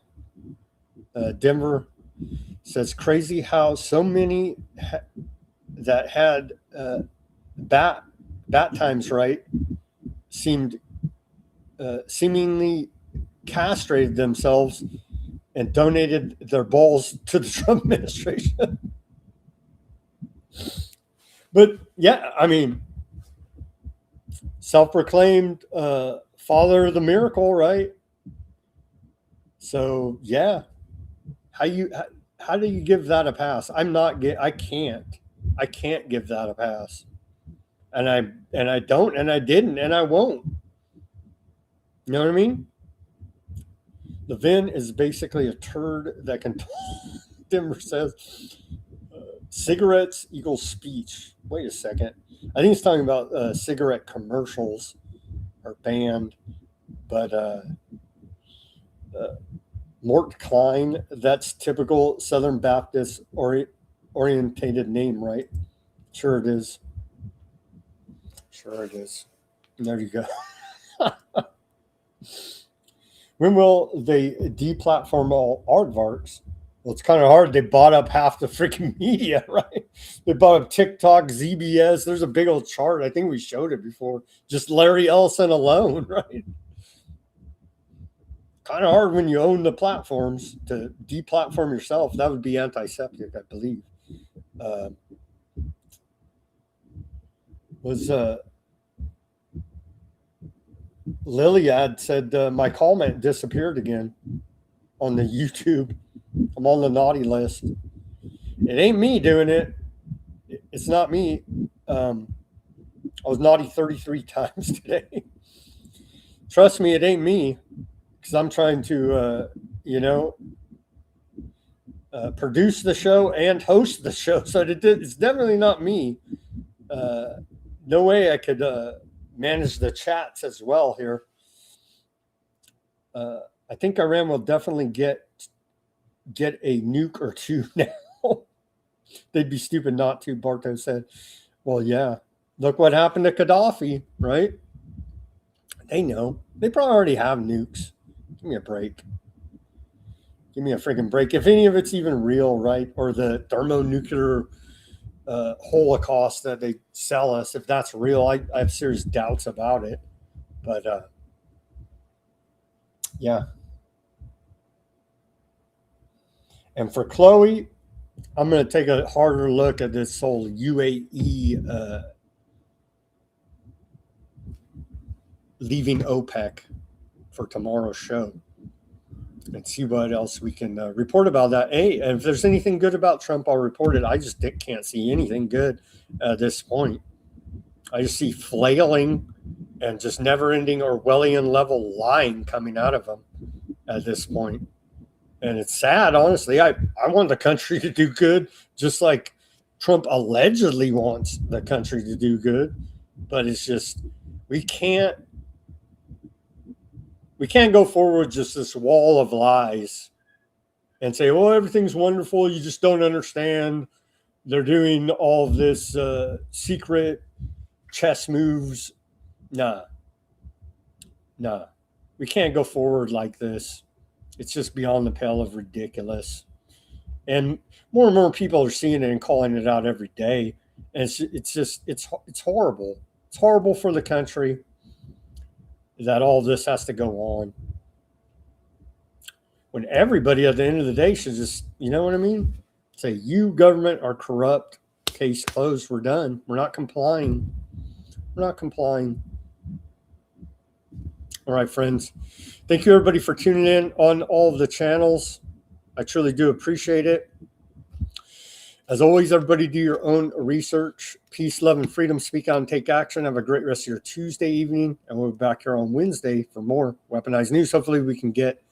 Denver says, crazy how so many that had bat times right seemingly castrated themselves and donated their balls to the Trump administration. But yeah, I mean, self-proclaimed father of the miracle, right? So yeah, how do you give that a pass? I can't give that a pass, and I don't, and I didn't, and I won't. You know what I mean? Levin is basically a turd that can. Denver says. Cigarettes equals speech. Wait a second. I think it's talking about cigarette commercials are banned, but Mort Klein, that's typical Southern Baptist orientated name, right? Sure it is. Sure it is. There you go. When will they deplatform all aardvarks? Well, it's kind of hard. They bought up half the freaking media, right? They bought up TikTok, ZBS. There's a big old chart. I think we showed it before. Just Larry Ellison alone, right? Kind of hard when you own the platforms to deplatform yourself. That would be antiseptic, I believe. Liliad said my comment disappeared again on the YouTube. I'm on the naughty list. It ain't me doing it. It's not me. I was naughty 33 times today. Trust me, it ain't me, because I'm trying to, produce the show and host the show. So it's definitely not me. No way I could manage the chats as well here. I think Iran will definitely get a nuke or 2 now. They'd be stupid not to, Barto said. Well, yeah. Look what happened to Gaddafi, right? They know. They probably already have nukes. Give me a break. Give me a freaking break. If any of it's even real, right? Or the thermonuclear Holocaust that they sell us. If that's real, I have serious doubts about it. But yeah. And for Chloe, I'm going to take a harder look at this whole UAE leaving OPEC for tomorrow's show and see what else we can report about that. Hey, and if there's anything good about Trump, I'll report it. I just can't see anything good at this point. I just see flailing and just never-ending Orwellian level lying coming out of him at this point. And it's sad, honestly. I want the country to do good, just like Trump allegedly wants the country to do good. But it's just, we can't go forward just this wall of lies and say, well, everything's wonderful. You just don't understand. They're doing all of this secret chess moves. Nah. We can't go forward like this. It's just beyond the pale of ridiculous. And more people are seeing it and calling it out every day. And it's horrible. It's horrible for the country that all this has to go on. When everybody at the end of the day should just, you know what I mean? Say, you government are corrupt. Case closed. We're done. We're not complying. All right, friends. Thank you, everybody, for tuning in on all of the channels. I truly do appreciate it. As always, everybody, do your own research. Peace, love, and freedom. Speak out and take action. Have a great rest of your Tuesday evening. And we'll be back here on Wednesday for more Weaponized News. Hopefully, we can get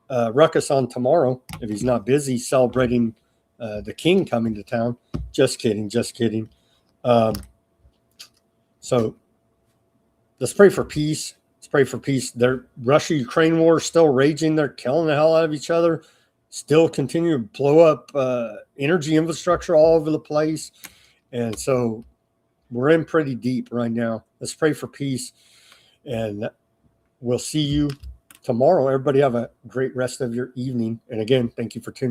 Ruckus on tomorrow if he's not busy celebrating the king coming to town. Just kidding. So let's pray for peace. Pray for peace. Their Russia-Ukraine war is still raging. They're killing the hell out of each other. Still continue to blow up energy infrastructure all over the place. And so we're in pretty deep right now. Let's pray for peace. And we'll see you tomorrow. Everybody have a great rest of your evening. And again, thank you for tuning in.